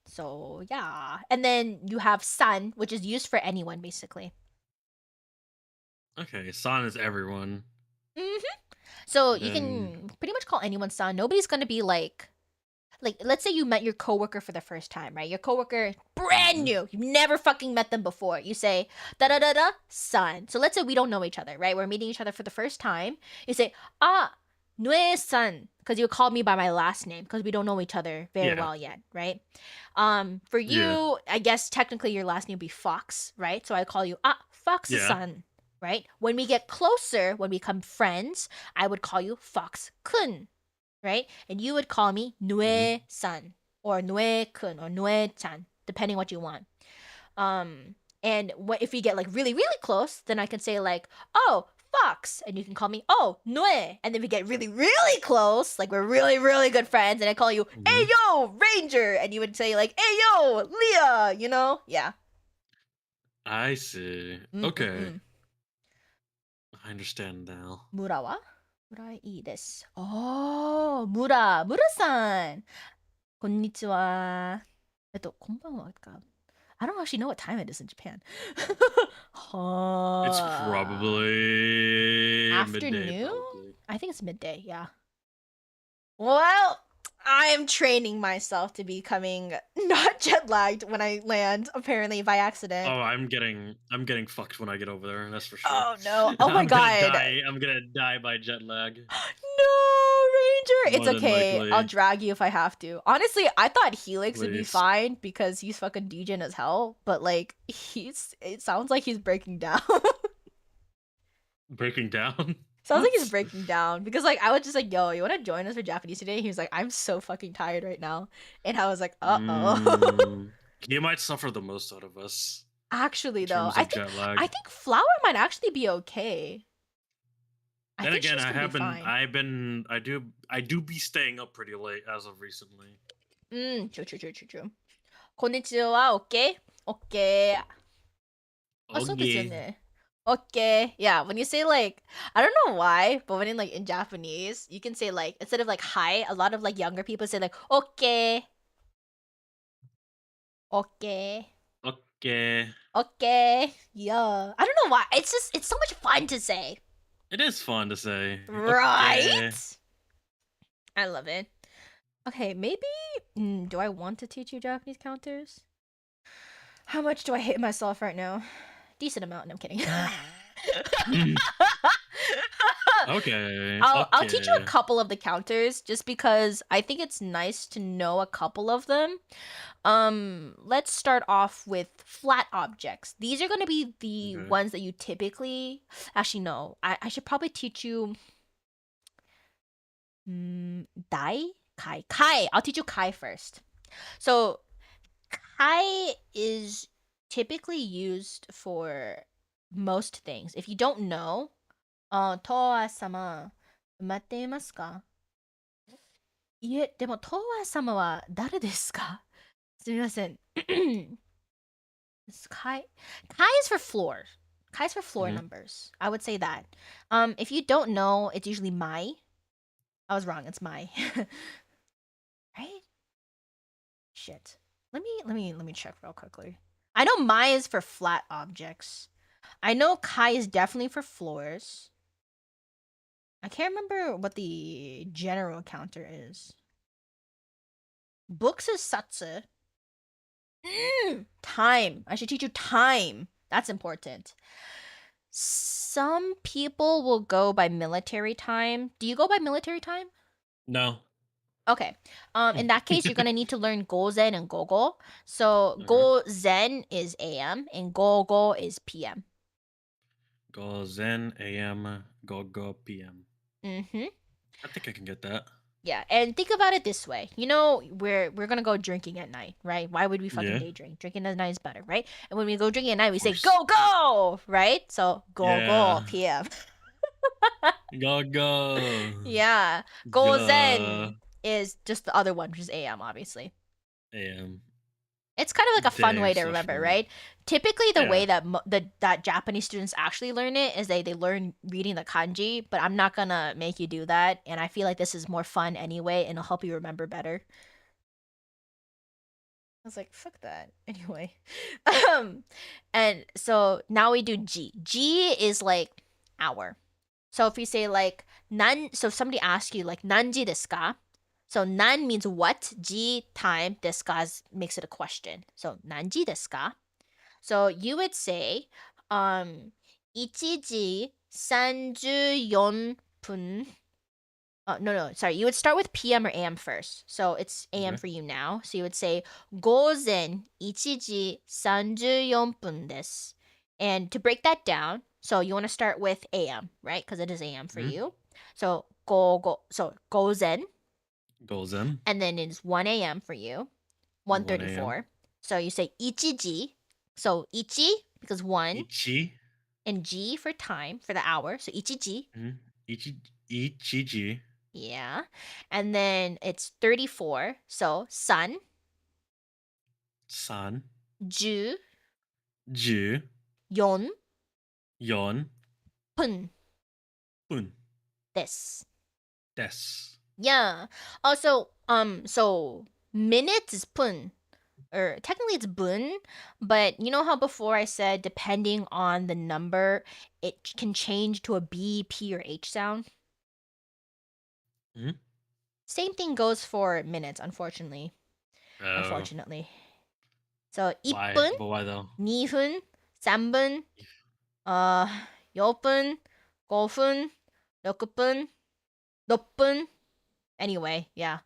So yeah. And then you have san, which is used for anyone, basically. Okay, san is everyone. So you can pretty much call anyone san. Nobody's gonna be like let's say you met your coworker for the first time, right? Your coworker, brand new, you've never fucking met them before. You say da da da da san. So let's say we don't know each other, right? We're meeting each other for the first time. You say Nue san, because you called me by my last name because we don't know each other very well yet, right? For you, I guess technically your last name would be Fox, right? So I call you Fox-san, right? When we get closer, when we become friends, I would call you Fox-kun. right? And you would call me Nue-san or Nue-kun or Nue-chan, depending what you want. And if we get like really, really close, then I can say like, oh, Fox, and you can call me, oh, Nue. And then we get really, really close, like we're really, really good friends, and I call you, hey yo, Ranger, and you would say like, hey yo, Leah, you know? Yeah. I see. Okay. I understand now. Mura wa? Mura ii desu. Oh, Mura-san. Konnichiwa. こんばんは か. I don't actually know what time it is in Japan. It's probably afternoon? midday, probably. I think it's midday, yeah. Well, I am training myself to becoming not jet lagged when I land, apparently by accident. Oh, I'm getting fucked when I get over there. That's for sure. Oh no! Oh my god! I'm gonna die by jet lag. No, Ranger. It's More than okay. likely. I'll drag you if I have to. Honestly, I thought Helix would be Please. fine because he's fucking DJing as hell. But like, it sounds like he's breaking down. Breaking down? Sounds like he's breaking down because like I was just like, yo, you want to join us for Japanese today? He was like, I'm so fucking tired right now, and I was like, He might suffer the most out of us. Actually, in though, terms of jet lag. I think Flower might actually be okay. Then think again, she's gonna be fine. I do be staying up pretty late as of recently. True. Konnichiwa, okay? Okay. Okay. Okay. Yeah, when you say like, I don't know why, but when in Japanese, you can say like, instead of like hi, a lot of like younger people say like, okay. Okay. Okay. Okay. Yeah. I don't know why. It's so much fun to say. It is fun to say. Right? Okay. I love it. Okay, maybe do I want to teach you Japanese counters? How much do I hate myself right now? Decent amount. No, I'm kidding. Okay. I'll teach you a couple of the counters just because I think it's nice to know a couple of them. Let's start off with flat objects. These are going to be the ones that you typically... Actually, no. I should probably teach you... Dai? Kai. Kai. I'll teach you Kai first. So, Kai is typically used for most things. If you don't know, Toa-sama, 埋まっていますか? いえ、でも、Toa-sama は誰ですか? すみません。Kai is for floor. Kai's for floor numbers. I would say that. If you don't know, it's usually mai. I was wrong. It's mai. Right? Shit. Let me check real quickly. I know mai is for flat objects. I know kai is definitely for floors. I can't remember what the general counter is. Books is satsu. Time. I should teach you time. That's important. Some people will go by military time. Do you go by military time? No. Okay. In that case, you're gonna need to learn gozen and gogo. So gozen is AM and gogo is PM. Gozen AM, gogo PM. Mm-hmm. I think I can get that. Yeah, and think about it this way. You know, we're gonna go drinking at night, right? Why would we fucking day drink? Drinking at night is better, right? And when we go drinking at night, we say go, right? So go PM. Go. Yeah. Gozen is just the other one, which is AM, obviously. AM. It's kind of like a fun way to remember, right? Typically, the way that that Japanese students actually learn it is they learn reading the kanji, but I'm not gonna make you do that, and I feel like this is more fun anyway, and it'll help you remember better. I was like, fuck that. Anyway. And so now we do G. G is like hour. So if you say like so if somebody asks you like nanji desu ka? So nan means what, ji time, desu ka makes it a question. So nanji desu ka? So you would say 1時34分. No, sorry. You would start with PM or AM first. So it's AM for you now. So you would say 午前1時34分です. And to break that down, so you want to start with AM, right? Because it is AM for you. So 午前 Goes in. And then it's 1 a.m. for you. 1 1:34. So you say ichiji. So ichi because 1 Ichi. and ji for time for the hour. So ichiji. Ichiji. Yeah. And then it's 34. So san, San. ju, Ju. yon, Yon. pun, Pun. des. Des. Yeah. Also, so minutes is pun. Or technically it's bun, but you know how before I said depending on the number, it can change to a B, P, or H sound? Hmm? Same thing goes for minutes, unfortunately. Oh. Unfortunately. So Why? 1분, But why though? 2분, 3분, 10분, 5분, 6분, 몇 분. Anyway, yeah.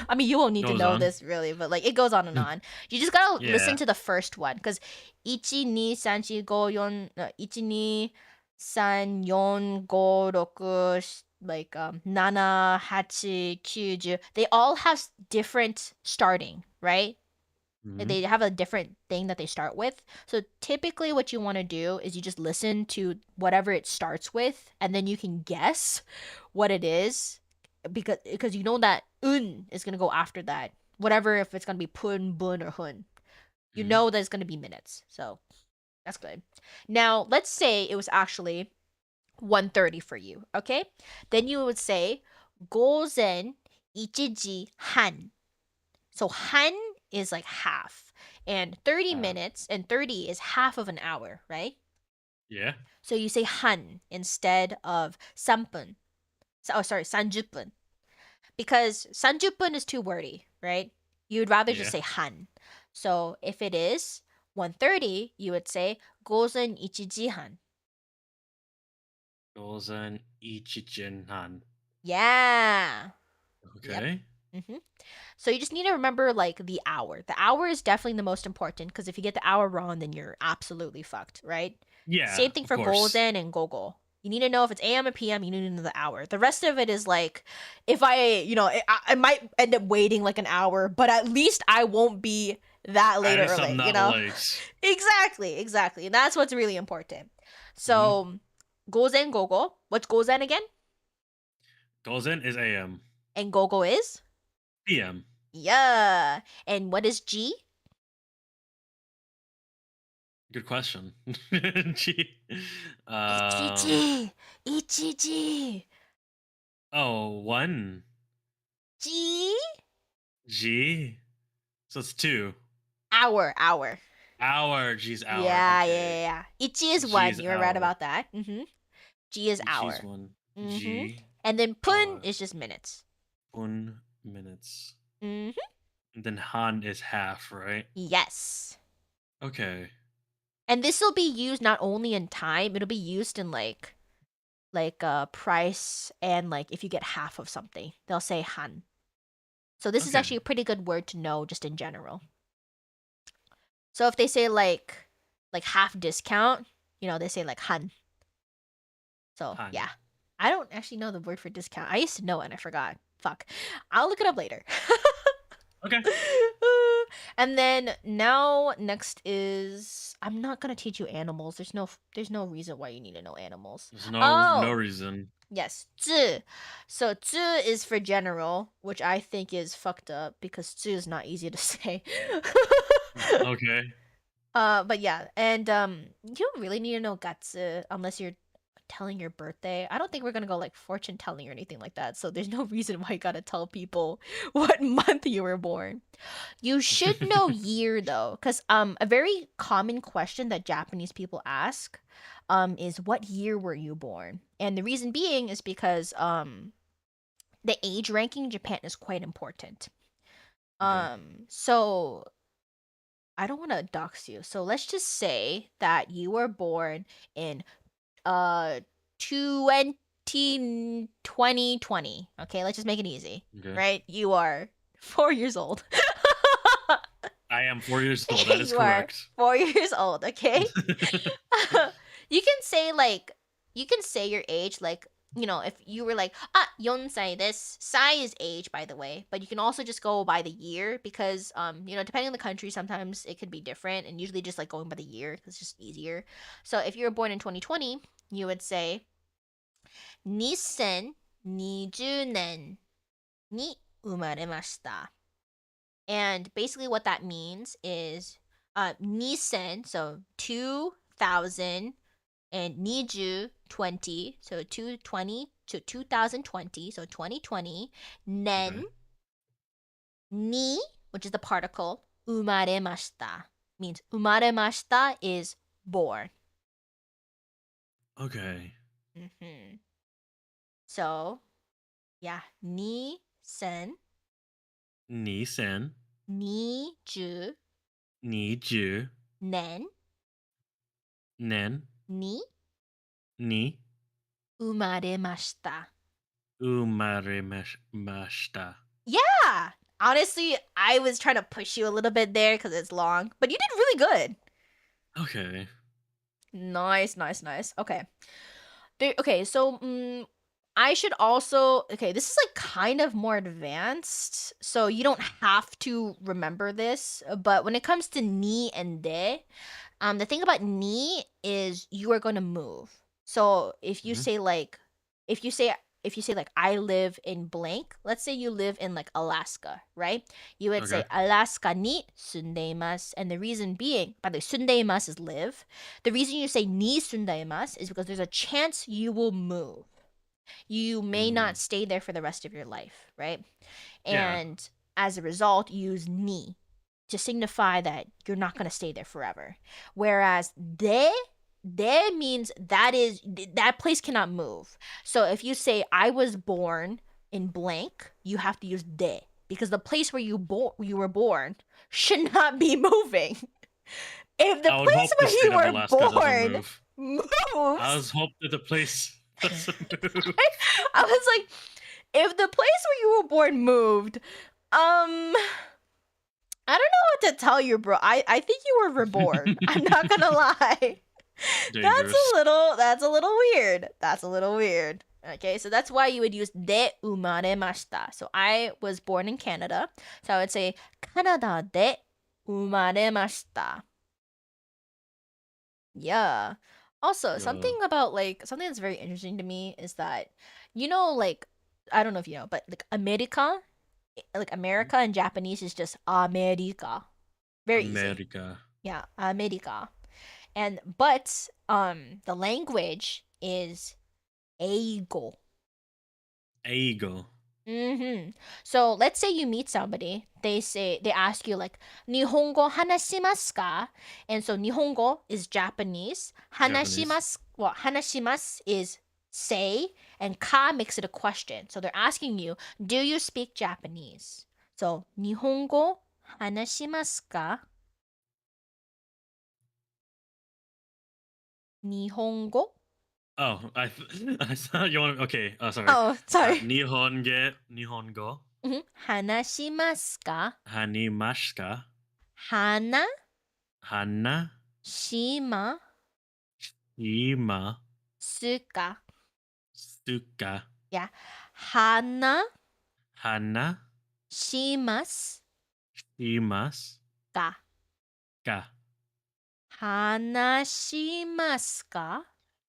I mean, you won't need to Goes know on. this really, but like it goes on and on. You just gotta listen Yeah. to the first one because 1, 2, 3, 4, 5, 1, 2, 3, 4, 5, 6, like 7, 8, 9, 10. They all have different starting, right? Mhm. They have a different thing that they start with. So typically what you want to do is you just listen to whatever it starts with and then you can guess what it is because you know that un is going to go after that. Whatever if it's going to be pun, bun or hun. You Mhm. know that it's going to be minutes. So that's good. Now, let's say it was actually 1:30 for you, okay? Then you would say 고zen 이치지 한. So han is like half. And 30 minutes and 30 is half of an hour, right? Yeah. So you say han instead of 3분. Oh, sorry, 30분. Because 30분 is too wordy, right? You would rather just say Yeah. han. So if it is 1:30, you would say 고zen 이치지 한. Gozen Ichijin-han. Yeah. Okay. Mm-hmm. So you just need to remember like the hour. The hour is definitely the most important because if you get the hour wrong, then you're absolutely fucked, right? Yeah. Same thing of for course. Golden and Gogo. You need to know if it's AM or PM. You need to know the hour. The rest of it is like, if I might end up waiting like an hour, but at least I won't be that late At or least I'm late. not late. Exactly. And that's what's really important. So, Gozen Gogo. What's Gozen again? Gozen is AM. And Gogo is? PM. Yeah. And what is G? Good question. G. Ichiji. Oh, 1. G? G. So it's 2. Hour. Hour. G's hour. Yeah, okay. yeah. Ichi is G 1. is You were right hour. about that. G is hour. G's 1. Mm-hmm. G. And then pun hour. is just minutes. Pun minutes. Mm-hmm. And then Han is half, right? Yes. Okay. And this will be used not only in time, it'll be used in like price and like if you get half of something. They'll say han. So this is Okay. actually a pretty good word to know just in general. So if they say like half discount, they say like han. So Han. yeah. I don't actually know the word for discount. I used to know it and I forgot. Fuck. I'll look it up later. Okay. And then now next is I'm not gonna teach you animals. There's no reason why you need to know animals. There's no reason. Yes, 字. So 字 is for general, which I think is fucked up because 字 is not easy to say. Okay. But yeah, and you don't really need to know 月 unless you're telling your birthday. I don't think we're gonna go like fortune telling or anything like that. So there's no reason why you gotta tell people what month you were born. You should know year though, because a very common question that Japanese people ask is what year were you born? And the reason being is because the age ranking in Japan is quite important. Okay. So I don't want to dox you. So let's just say that you were born in 2020. Okay, let's just make it easy. Okay. Right? You are 4 years old. I am 4 years old. That is You correct. are 4 years old, okay? You can say your age like if you were like, yonsai, this sai is age, by the way, but you can also just go by the year because, depending on the country, sometimes it could be different, and usually just like going by the year because it's just easier. So if you were born in 2020, you would say 2020年に生まれました. And basically what that means is 2000, so 2000, and 2020, so 220 to 2020, so 2020, nen, ni, which is the particle, umaremashita, means umaremashita is born. Okay. So, yeah, ni sen, Ni sen. ni ju, Ni ju. nen, Nen. ni, Ni. umaremashita. Umaremashita. Yeah! Honestly, I was trying to push you a little bit there because it's long, but you did really good. Okay. Nice. Okay. Okay, so I should also... Okay, this is like kind of more advanced, so you don't have to remember this, but when it comes to ni and de, the thing about ni is you are going to move. So if you say like... If you say like I live in blank, let's say you live in like Alaska, right? You would say Alaska ni sundeimasu, and the reason being, by the way, sundeimasu is live. The reason you say ni sundeimasu is because there's a chance you will move. You may not stay there for the rest of your life, right? And as a result, you use ni to signify that you're not going to stay there forever. Whereas de means that place cannot move. So if you say I was born in blank, you have to use de because the place where you were born should not be moving. If the place where you were born moves, I was hoping that the place doesn't move. I was like, if the place where you were born moved, I don't know what to tell you, bro. I think you were reborn. I'm not gonna lie. Dangerous. That's a little weird. Okay, so that's why you would use de umaremashita. So I was born in Canada. So I would say Canada de umaremashita. Yeah. Also, something about like something that's very interesting to me is that like I don't know if you know, but like America in Japanese is just America. Very easy. Yeah, America. But the language is eigo. So let's say you meet somebody, they ask you like Nihongo hanashimasu ka? And so Nihongo is Japanese. Hanashimasu is say, and ka makes it a question. So they're asking you, do you speak Japanese? So Nihongo hanashimasu ka? Nihongo. Oh, I thought you wanted. Okay, sorry. Oh, sorry. Nihongo. Hanashimasu ka? Hanimasu ka? Hana. Hana. Shima. Ima. Suka. Suka. Yeah. Hana. Hana. Shimasu. Shimasu. Ka. Ka. Hanashimasu ka?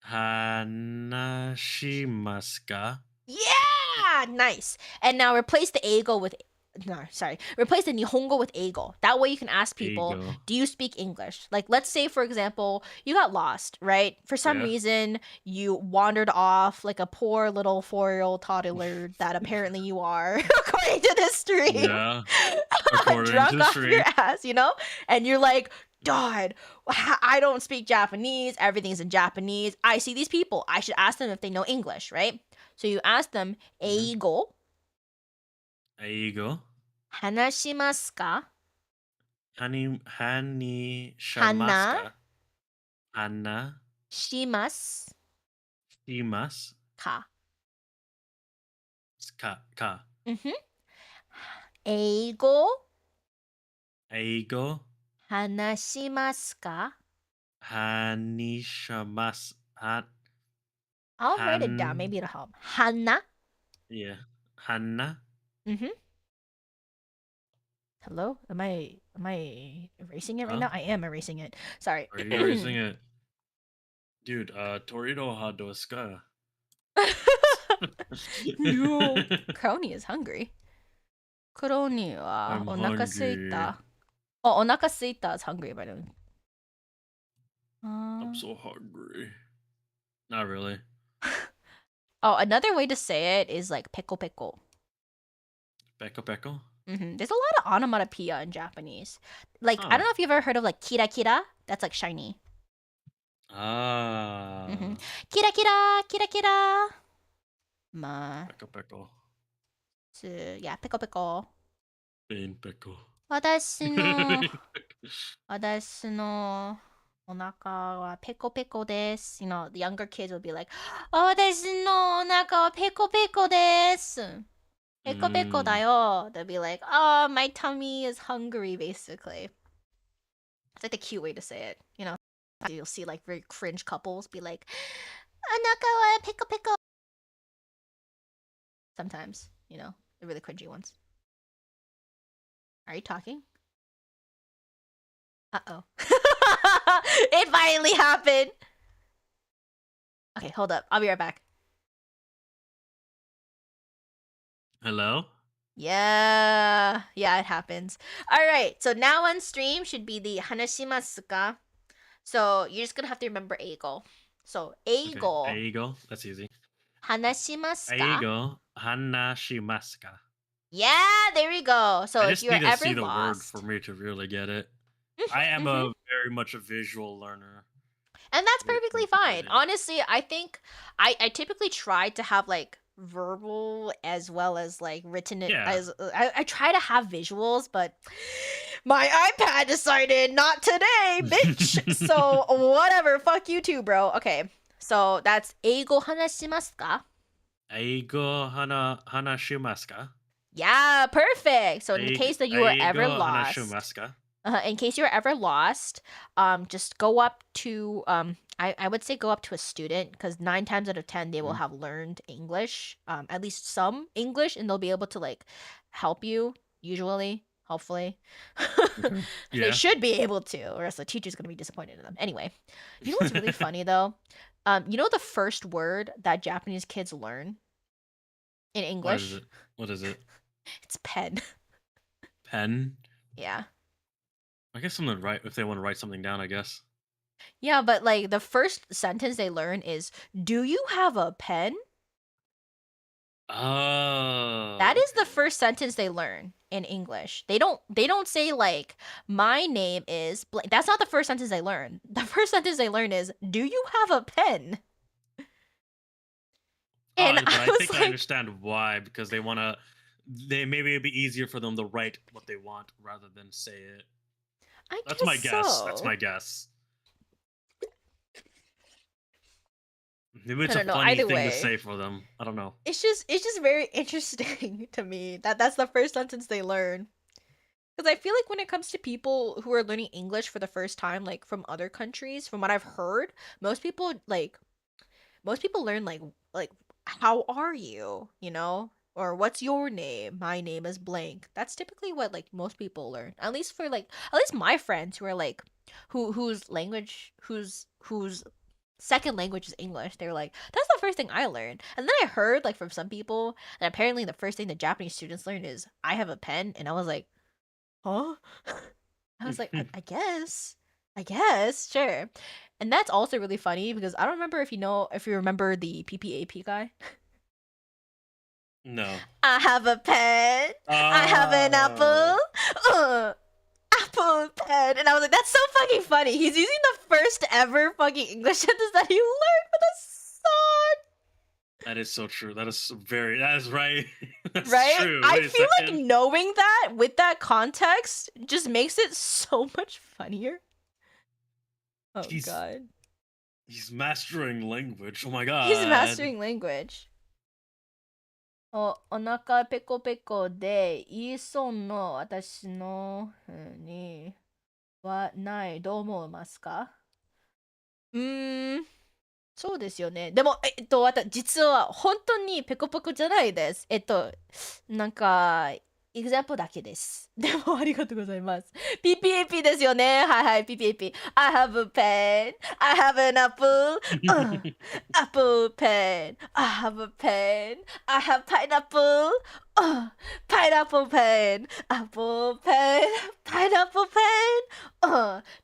Hanashimasu ka? Yeah! Nice. And now replace the replace the Nihongo with eigo. That way you can ask people, do you speak English? Like, let's say, for example, you got lost, right? For some reason, you wandered off like a poor little 4-year-old toddler that apparently you are, according to this stream. Yeah. According drunk to the off stream. your ass, And you're like, God, I don't speak Japanese. Everything's in Japanese. I see these people. I should ask them if they know English, right? So you ask them, eigo. Eigo. Hanashimasu ka? Hanishimasu ka? Hana. Shimasu Shimasu ka? ka. Eigo. Eigo. Hanashimasu ka? Hanishimasu. I'll write it down. Maybe it'll help. Hana. Yeah. Hanna. Mm-hmm. Hello? Am I erasing it right Huh? now? I am erasing it. Sorry. Are you erasing it? Dude, Torito ha desu ka? No. Crony is hungry. Crony wa I'm onaka hungry. suita. Oh, onaka suita is hungry, by the way. I'm so hungry. Not really. Oh, another way to say it is like peko peko. Peko peko? There's a lot of onomatopoeia in Japanese. Like, I don't know if you've ever heard of like kira kira. That's like shiny. Ah. Kira kira, kira kira. Peko peko. Yeah, peko peko. Bean peko. 私のお腹はペコペコです。You know, the younger kids will be like, 私のお腹はペコペコです。ペコペコだよ. They'll be like, oh, my tummy is hungry, basically. It's like the cute way to say it. You know, you'll see like very cringe couples be like, お腹はペコペコ. Sometimes, you know, the really cringy ones. Are you talking? Uh-oh. It finally happened. Okay, hold up. I'll be right back. Hello? Yeah, it happens. All right, so now on stream should be the hanashimasu ka. So you're just gonna have to remember eigo. So eigo. Okay. Eigo. That's easy. Hanashimasu ka. Eigo. Hanashimasu ka. Yeah, there we go. So I if just you're need to ever see the lost, word for me to really get it. I am a very much a visual learner. and that's Very perfectly fine. complicated. Honestly, I think I typically try to have like verbal as well as like written it Yeah. as I try to have visuals, but my iPad decided not today, bitch. So whatever, fuck you too, bro. Okay, so that's eigo hanashimasu ka? Eigo hanashimasu ka? Yeah, perfect. So in the case that you were ever Eigo lost, hanashimasu ka? in case you were ever lost, just go up to I would say go up to a student because 9 times out of 10 they will have learned English, at least some English, and they'll be able to like help you. Usually, hopefully, Okay. they Yeah. should be able to, or else the teacher's gonna be disappointed in them. Anyway, you know what's really funny though? You know the first word that Japanese kids learn in English? What is it? It's pen. Pen? Yeah. I guess something right if they want to write something down, I guess. Yeah, but like the first sentence they learn is, "Do you have a pen?" Oh. That is the first sentence they learn in English. They don't say like, "My name is blank." That's not the first sentence they learn. The first sentence they learn is, "Do you have a pen?" And but I was think like, I understand why, because they want to. Maybe it'd be easier for them to write what they want rather than say it. That's my guess. That's my guess. Maybe it's a funny either thing way. to say for them. I don't know. It's just very interesting to me that that's the first sentence they learn. Because I feel like when it comes to people who are learning English for the first time, like from other countries, from what I've heard, most people learn like how are you, you know, or what's your name? My name is blank. That's typically what like most people learn. At least for like at least my friends who are like whose second language is English. They were like, that's the first thing I learned. And then I heard like from some people that apparently the first thing the Japanese students learn is I have a pen, and I was like, huh? I was like, I guess, sure. And that's also really funny because I don't remember if you remember the PPAP guy. No. I have a pen. I have an apple. Apple pen. And I was like, that's so fucking funny. He's using the first ever fucking English sentence that he learned for the song. That is so true. That is right. That's right? true. I Wait a feel like second. knowing that with that context just makes it so much funnier. Oh god. He's mastering language. Oh my god. He's mastering language. お腹ペコペコで言いそうの私のふうにはない。どう思いますか?そうですよね。でも、実は本当にペコペコじゃないです。なんか、エグザンプルだけです。でも、ありがとうございます。PPAP ですよね。はいはい、PPAP。I have a pen. I have an apple. Apple pen. I have a pen. I have pineapple. Pineapple pen. Apple pen. Pineapple pen.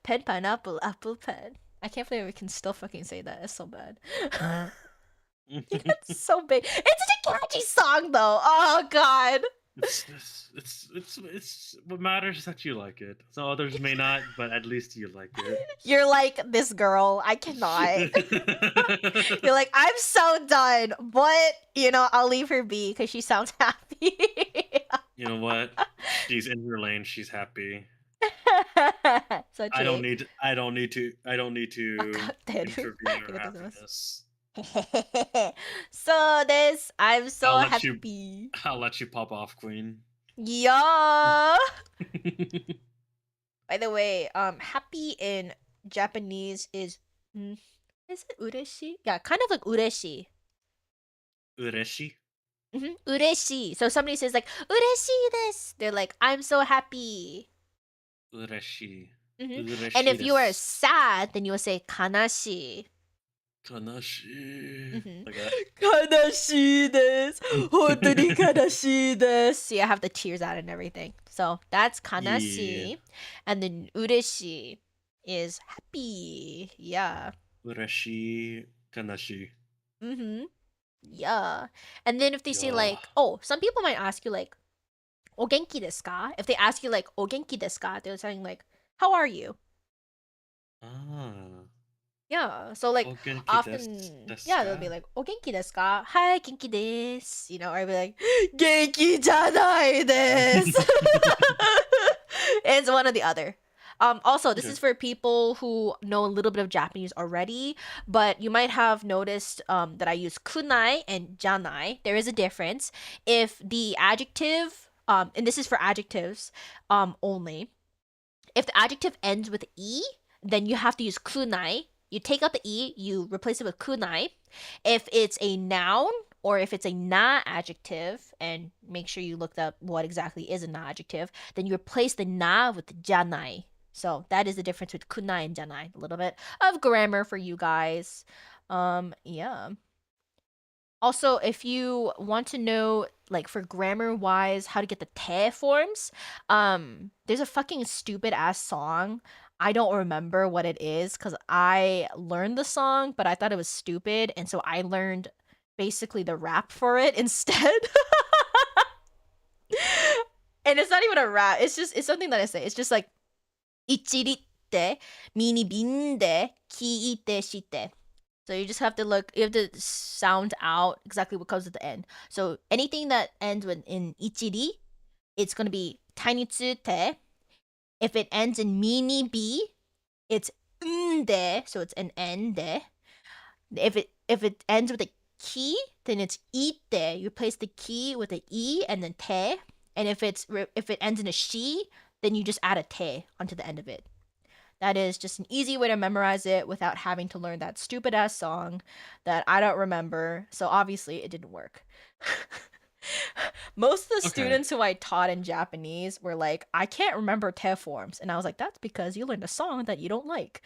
Pen, pineapple, apple pen. I can't believe we can still fucking say that. It's so bad. It's so big. It's such a catchy song though. Oh god. It's what matters is that you like it. So others may not, but at least you like it. You're like this girl. I cannot. You're like, I'm so done. But, I'll leave her be because she sounds happy. You know what? She's in her lane. She's happy. Such I don't a need. I don't need to. I don't need to 分かってる。 intervene あり her がとうございます。 happiness. そうです。I'm so I'll let you- happy. I'll let you pop off, Queen. Yeah. By the way, happy in Japanese is it ureshi? Yeah, kind of like ureshi. Ureshi. Ureshi. So somebody says like ureshi desu. They're like, I'm so happy. Ureshi. And if you are sad, then you'll say kanashi. Kanashi. Like that. Kanashi desu. Hontoni kanashi desu. See, I have the tears out and everything. So that's kanashi. Yeah. And then ureshi is happy. Yeah. Ureshi. Kanashi. Yeah. And then if they say like, Yeah. some people might ask you like, o genki desu ka? If they ask you like, o genki desu ka? They're saying like, how are you? Ah. Yeah. So like O genki often, desu yeah, they'll ka? be like, o genki desu ka? Hi, genki desu. Or I'll be like, genki janai desu. It's one or the other. Also, this is for people who know a little bit of Japanese already, but you might have noticed that I use kunai and janai. There is a difference. If the adjective, and this is for adjectives only, if the adjective ends with e, then you have to use kunai. You take out the e, you replace it with kunai. If it's a noun or if it's a na adjective, and make sure you looked up what exactly is a na adjective, then you replace the na with janai. So that is the difference with kunai and janai. A little bit of grammar for you guys. Yeah. Also, if you want to know, like, for grammar wise, how to get the te forms, there's a fucking stupid ass song. I don't remember what it is because I learned the song, but I thought it was stupid, and so I learned basically the rap for it instead. And it's not even a rap. It's something that I say. It's just like ichiritte mini binde kiite shite. So you just have to sound out exactly what comes at the end. So anything that ends with in ichiri, it's gonna be tiny tsute. If it ends in mini b, it's nde, so it's an ende. If it ends with a ki, then it's ite. You replace the ki with an e and then te. And if it ends in a shi, then you just add a te onto the end of it. That is just an easy way to memorize it without having to learn that stupid ass song that I don't remember. So obviously it didn't work. Most of the students who I taught in Japanese were like, I can't remember te forms. And I was like, that's because you learned a song that you don't like.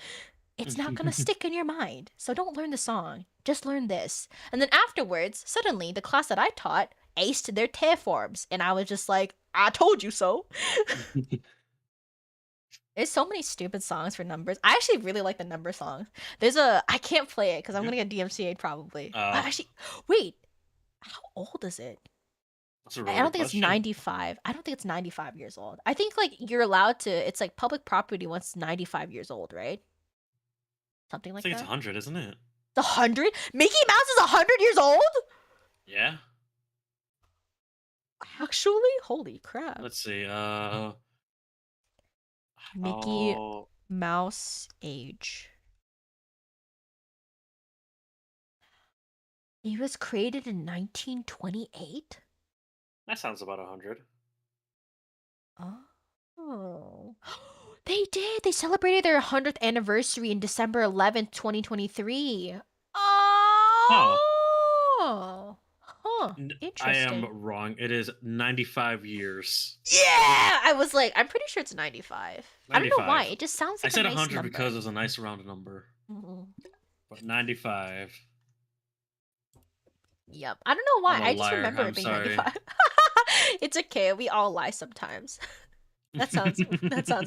It's not gonna stick in your mind. So don't learn the song. Just learn this. And then afterwards, suddenly the class that I taught aced their te forms. And I was just like, I told you so. There's so many stupid songs for numbers. I actually really like the number songs. I can't play it because I'm gonna get DMCA'd probably. Actually, wait, how old is it? I don't think it's 95. I don't think it's 95 years old. I think like you're allowed to. It's like public property once it's 95 years old, right? Something like that. I think it's 100, isn't it? It's 100. Mickey Mouse is 100 years old. Yeah. Actually, holy crap. Let's see. Mickey Mouse age. He was created in 1928? That sounds about 100. Oh. They did! They celebrated their 100th anniversary in December 11th, 2023. Oh. Huh. I Interesting. am wrong. It is 95 years. Yeah! I was like, I'm pretty sure it's 95. I don't know why. 95. It just sounds I like a said nice 100 number. because it's a nice round number. Mhm. But 95. Yep. I don't know why. I'm a I just liar. remember I'm it being sorry. 95. It's okay. We all lie sometimes. That sounds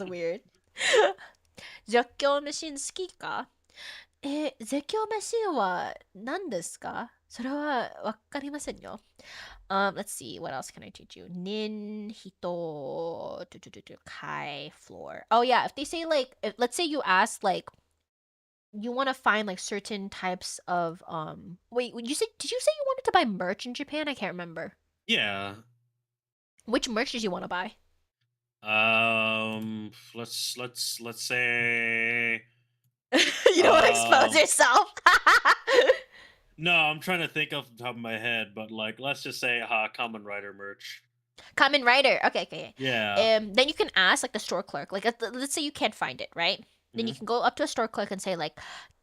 weird. 絶叫マシン好きか？絶叫マシンは何ですか？それはわかりませんよ。Let's see. What else can I teach you? Nin, hito, kai, floor. Oh yeah, if they say like, let's say you ask like, you want to find like certain types of Wait, did you say you wanted to buy merch in Japan? I can't remember. Yeah. Which merch did you want to buy? Let's say. You don't want to expose yourself. No, I'm trying to think off the top of my head, but like, let's just say Common Rider merch. Kamen Rider. Okay. Yeah. Then you can ask like the store clerk. Like let's say you can't find it, right? Then you can go up to a store clerk and say like,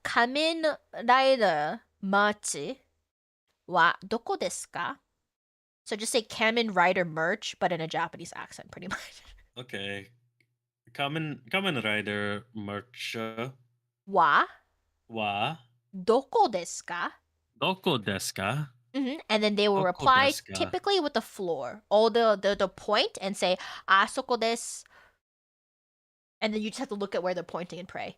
Kamen Rider merch wa doko desu ka? So just say Kamen Rider merch, but in a Japanese accent, pretty much. Okay. Common Rider merch Wa wa doko desu ka? doko desu ka? And then they will Doko reply desu ka? typically with the floor or the point and say asoko desu. And then you just have to look at where they're pointing and pray.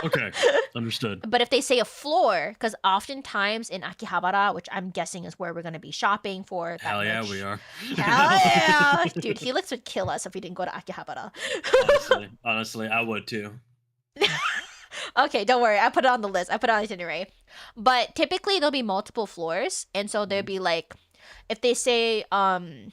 Okay, understood. But if they say a floor, because oftentimes in Akihabara, which I'm guessing is where we're going to be shopping for that Hell yeah, merch- we are. Hell yeah! Dude, Helix would kill us if we didn't go to Akihabara. honestly, I would too. Okay, don't worry. I put it on the list. I put it on the itinerary. But typically there'll be multiple floors, and so there'll be like, if they say 1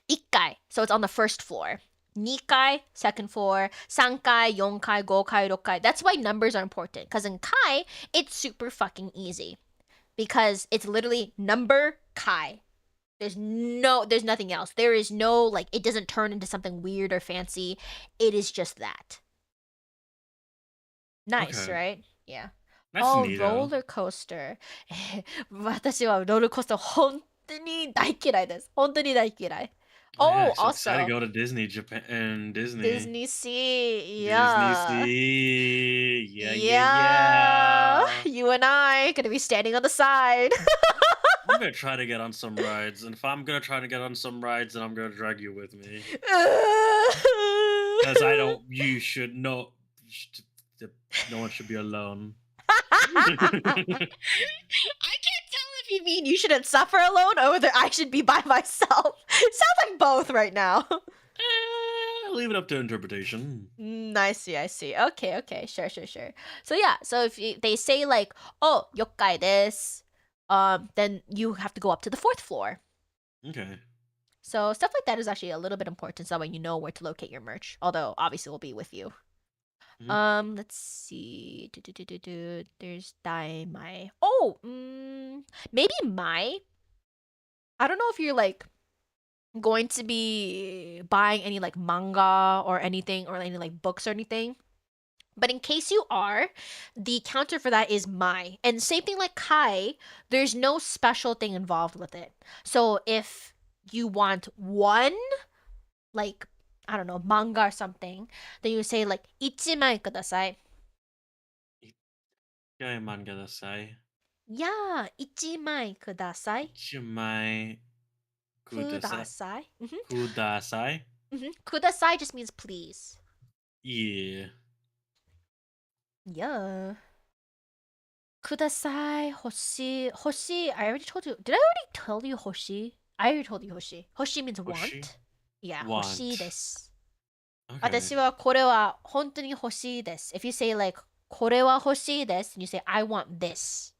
階, so it's on the first floor. 2階, second floor. 3階, 4階, 5階, 6階. That's why numbers are important. Because in kai, it's super fucking easy. Because it's literally number kai. There's nothing else. There is no, like, it doesn't turn into something weird or fancy. It is just that. Nice, Okay. right? Yeah. That's Oh, neato. roller coaster. 私はロールコースター本当に大嫌いです。本当に大嫌い。Oh, Oh, yeah, so excited also to go to Disney, Japan, and Disney. Disney Sea. Yeah. Disney Sea. Yeah. You and I gonna be standing on the side. I'm gonna try to get on some rides, and if I'm gonna try to get on some rides, then I'm gonna drag you with me. Because you should know. No one should be alone. I can't tell if you mean you shouldn't suffer alone or whether I should be by myself. Sounds like both right now. Leave it up to interpretation. I see. Okay. Sure. So yeah, so if they say like, oh, yokai desu, then you have to go up to the 4th floor. Okay. So stuff like that is actually a little bit important, so that way you know where to locate your merch. Although obviously we'll be with you. Let's see. There's Daimai. Oh, maybe Mai. I don't know if you're like going to be buying any like manga or anything or any like books or anything. But in case you are, the counter for that is Mai. And same thing like Kai, there's no special thing involved with it. So if you want one, like, I don't know, manga or something, then you say like 1枚ください. Yeah, 1枚ください. 1枚ください. Kudasai? Kudasai just means please. Yeah. Yeah. Kudasai, hoshi. Hoshi, I already told you. Did I already tell you hoshi? I already told you hoshi. Hoshi means want. Hoshi? Yeah, Want. 欲しいです. Okay. 私はこれは本当に欲しいです. If you say like これは欲しいです, and you say I want this.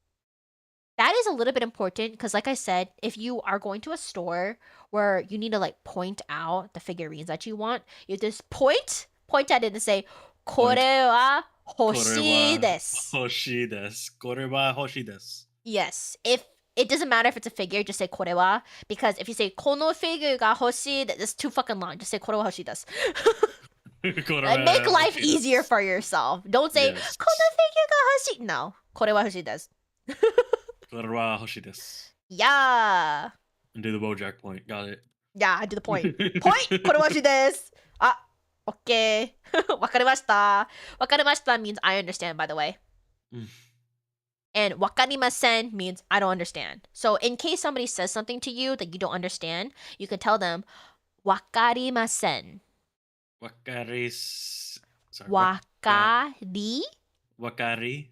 That is a little bit important because like I said, if you are going to a store where you need to like point out the figurines that you want, you just point at it and say これは欲しいです. 欲しいです. これは欲しいです. Yes. If it doesn't matter if it's a figure, just say これは. Because if you say この figure が欲しい, that's too fucking long. Just say これは欲しいです. Make life easier for yourself. Don't say この figure が欲しい. No. これは欲しいです. Korewa hoshi desu. Yeah. And do the Bojack point. Got it. Yeah, I do the point. Point! これは欲しいです. Okay. わかりました. わかりました means I understand, by the way. And わかりません means I don't understand. So in case somebody says something to you that you don't understand, you can tell them わかりません. Sorry. わかり Wakari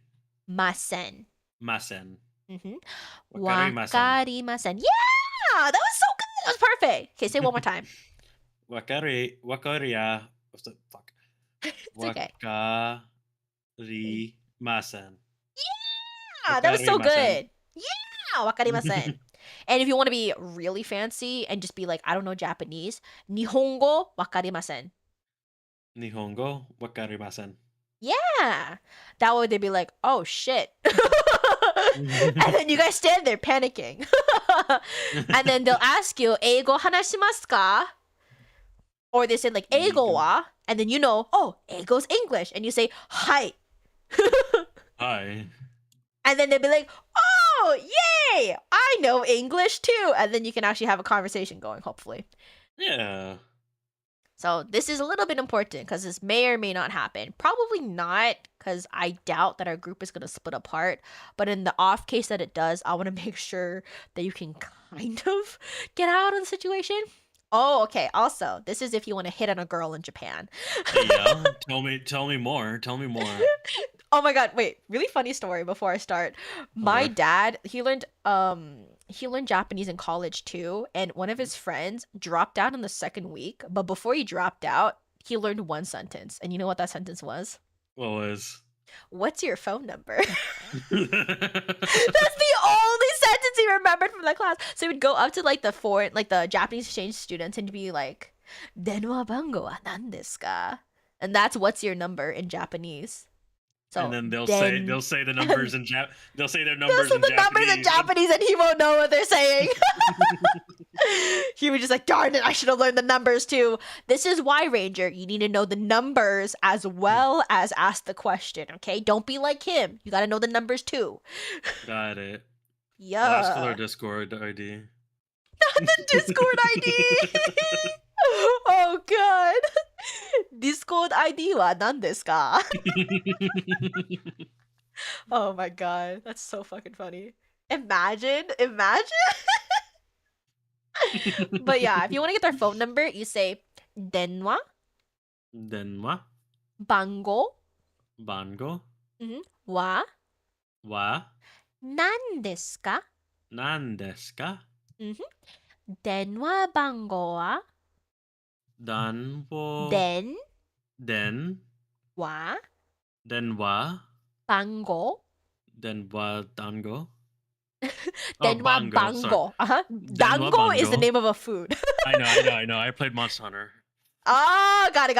ません. masen. Mm-hmm. Wakarimasen. わかりません. Yeah! That was so good! That was perfect! Okay, say it one more time. Wakaria. What's the fuck? It's okay. Wakarimasen. Yeah! That was so Wakarimasen. good! Yeah! わかりません. And if you want to be really fancy and just be like, I don't know Japanese, 日本語わかりません. Nihongo wakarimasen. Yeah! That way they'd be like, oh shit. And then you guys stand there panicking. And then they'll ask you, 英語話しますか? Or they say like, 英語は? And then you know, oh, 英語is English. And you say, はい. Hi. And then they'd be like, oh, yay! I know English too. And then you can actually have a conversation going, hopefully. Yeah. So this is a little bit important because this may or may not happen. Probably not, because I doubt that our group is going to split apart. But in the off case that it does, I want to make sure that you can kind of get out of the situation. Oh, okay. Also, this is if you want to hit on a girl in Japan. Yeah. Tell me more. Tell me more. Oh my god, wait, really funny story before I start. My Okay. dad, he learned Japanese in college too, and one of his friends dropped out in the second week, but before he dropped out, he learned one sentence. And you know what that sentence was? What was? What's your phone number? That's the only sentence he remembered from the class. So he would go up to like the Japanese exchange students and be like, 電話番号は何ですか? And that's what's your number in Japanese. So and then they'll say the numbers in they'll say their numbers they'll in say the numbers in Japanese and he won't know what they're saying. He was just like, darn it, I should have learned the numbers too. This is why, Ranger, you need to know the numbers as well as ask the question, okay? Don't be like him. You gotta know the numbers too. Got it. Yeah. Ask for their Discord ID. Not the Discord ID! Oh god. Discord ID は何ですか? Oh my god, that's so fucking funny. Imagine. But yeah, if you want to get their phone number, you say 電話 番号 Bango は wa 何ですか? nan desu ka? 電話番号は Danwo 電 den 話 denwa 番号 denwa dango. 電話 bango, 番 sorry. 号 Denwa Dango is the bango. name of a food. I know. I played Monster Hunter. Oh, got it.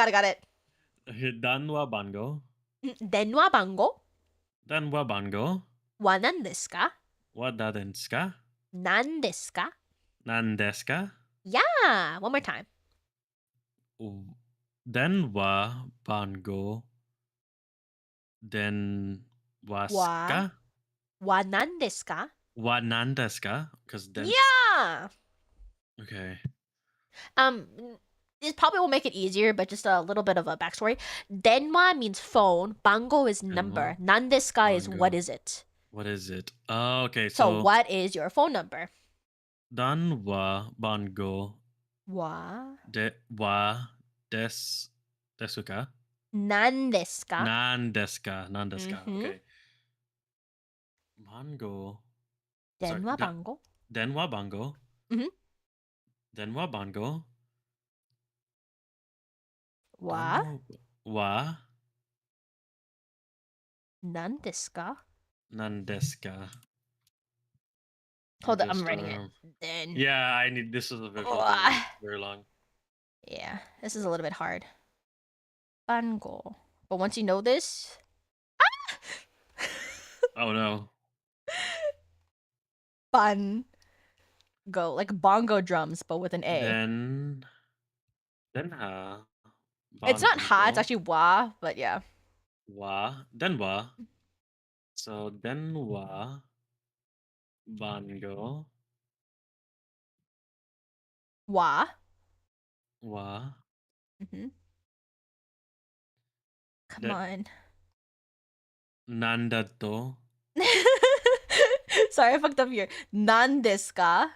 Danwa bango. 電話番号 Danwa bango. は何ですか? Wada desu ka? 何ですか? Nan desu ka? Yeah, one more time. Denwa bango. Denwa ka? は何ですか? Wa nan desu ka? Because then. Yeah. Okay. This probably will make it easier, but just a little bit of a backstory. Denwa means phone. Bango is number. Nan desu ka is Bango. what is it? What is it? Oh, okay. So what is your phone number? Danwa bango. Wa Desu ka? nan desu ka? Nan desu ka? Mhm. Okay. Bango. Denwa bango. Denwa bango. Mhm. Denwa bango. Wa Wa nan desu ka? nan desu ka? Hold on, I'm writing it. Then Yeah, I need this is a visual Wa. thing. Very long. Yeah, this is a little bit hard. Bango. But once you know this, Oh no. go like bongo drums, but with an A. Then ha. It's not ha, it's Bango. actually wa, but yeah. Wa. Then wa. So denwa bango Wa. wa Mm-hmm. Come de on. nandato Sorry, I fucked up here. Nan desu ka?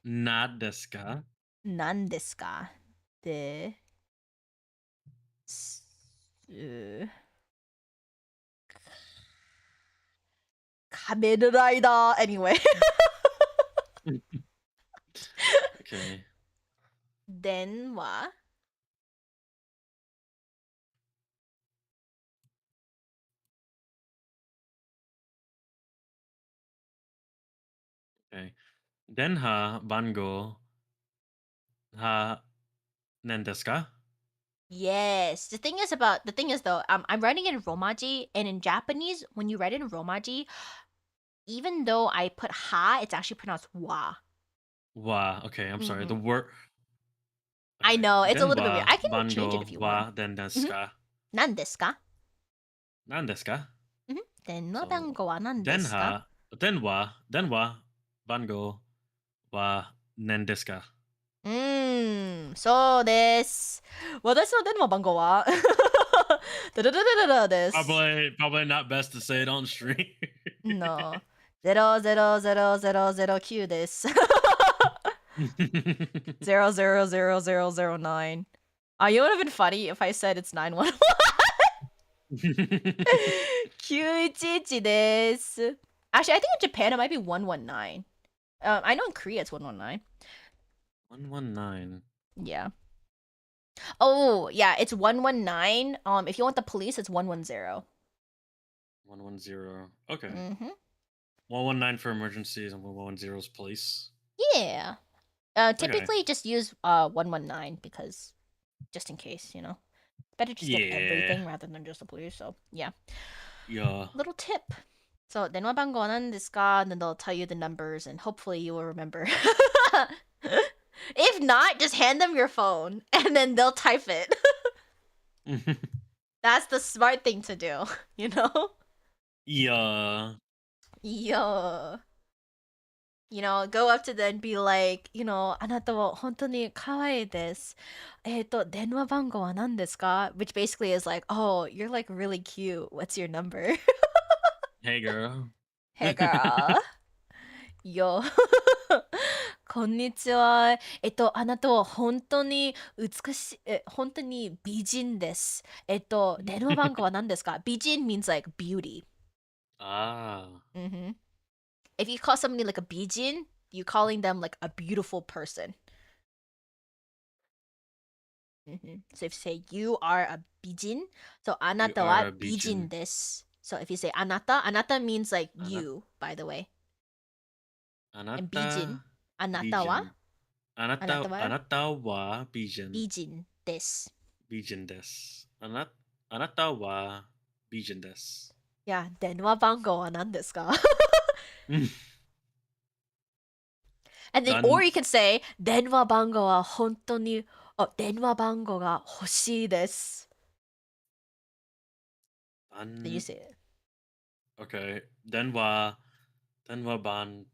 not desu ka? Nan desu ka? De. S- Kamen Rider. Anyway. Okay. Denwa. Okay. Denha bango ha nen desu ka? Yes. The thing is though, I'm writing it in Romaji, and in Japanese, when you write it in Romaji, even though I put ha, it's actually pronounced wa. Wa. Okay, I'm sorry. The Mhm. word. I know, it's a little bit weird. Denwa I can change it bango if you wa want. den desu ka? Nan desu ka? Nan desu ka? Denwa So bango wa nan desu ka? denwa bango wa nen desu ka? So this. Watashi no denwa bango wa. Desu. Probably not best to say it on stream. No. 0000009 desu. 000009. You would have been funny if I said it's 911. 911 desu. Actually, I think in Japan it might be 119. I know in Korea it's 119. 119. Yeah. Oh, yeah, it's 119. If you want the police, it's 110. 110. Okay. Mm-hmm. 119 for emergencies and 110 is police. Yeah. Typically just use 119 because just in case, you know. Better just get everything rather than just the police. So yeah. Yeah. Little tip. So denwa bango wa nan desu ka? And then they'll tell you the numbers, and hopefully you will remember. If not, just hand them your phone, and then they'll type it. That's the smart thing to do, you know? Yeah. Yo. You know, go up to them and be like, あなたは本当に可愛いです。電話番号は何ですか? Which basically is like, oh, you're like really cute. What's your number? Hey girl. Hey girl. Yo. こんにちは。あなたは本当に美しい、本当に美人です。電話番号は何ですか? 美人 means like beauty. Ah. Mm-hmm. If you call somebody like a bijin, you're calling them like a beautiful person. Mm-hmm. So if you say you are a bijin, so anata are wa a bijin bijin. desu. So if you say anata means like you, by the way. And bijin, anata wa Anata wa bijin. bijin desu. Bijin desu. Anata wa bijin desu. Yeah, 電話番号は何ですか? And then, or you can say 電話番号は本当に、電話番号が欲しいです. Then you say it. Okay. Denwa ban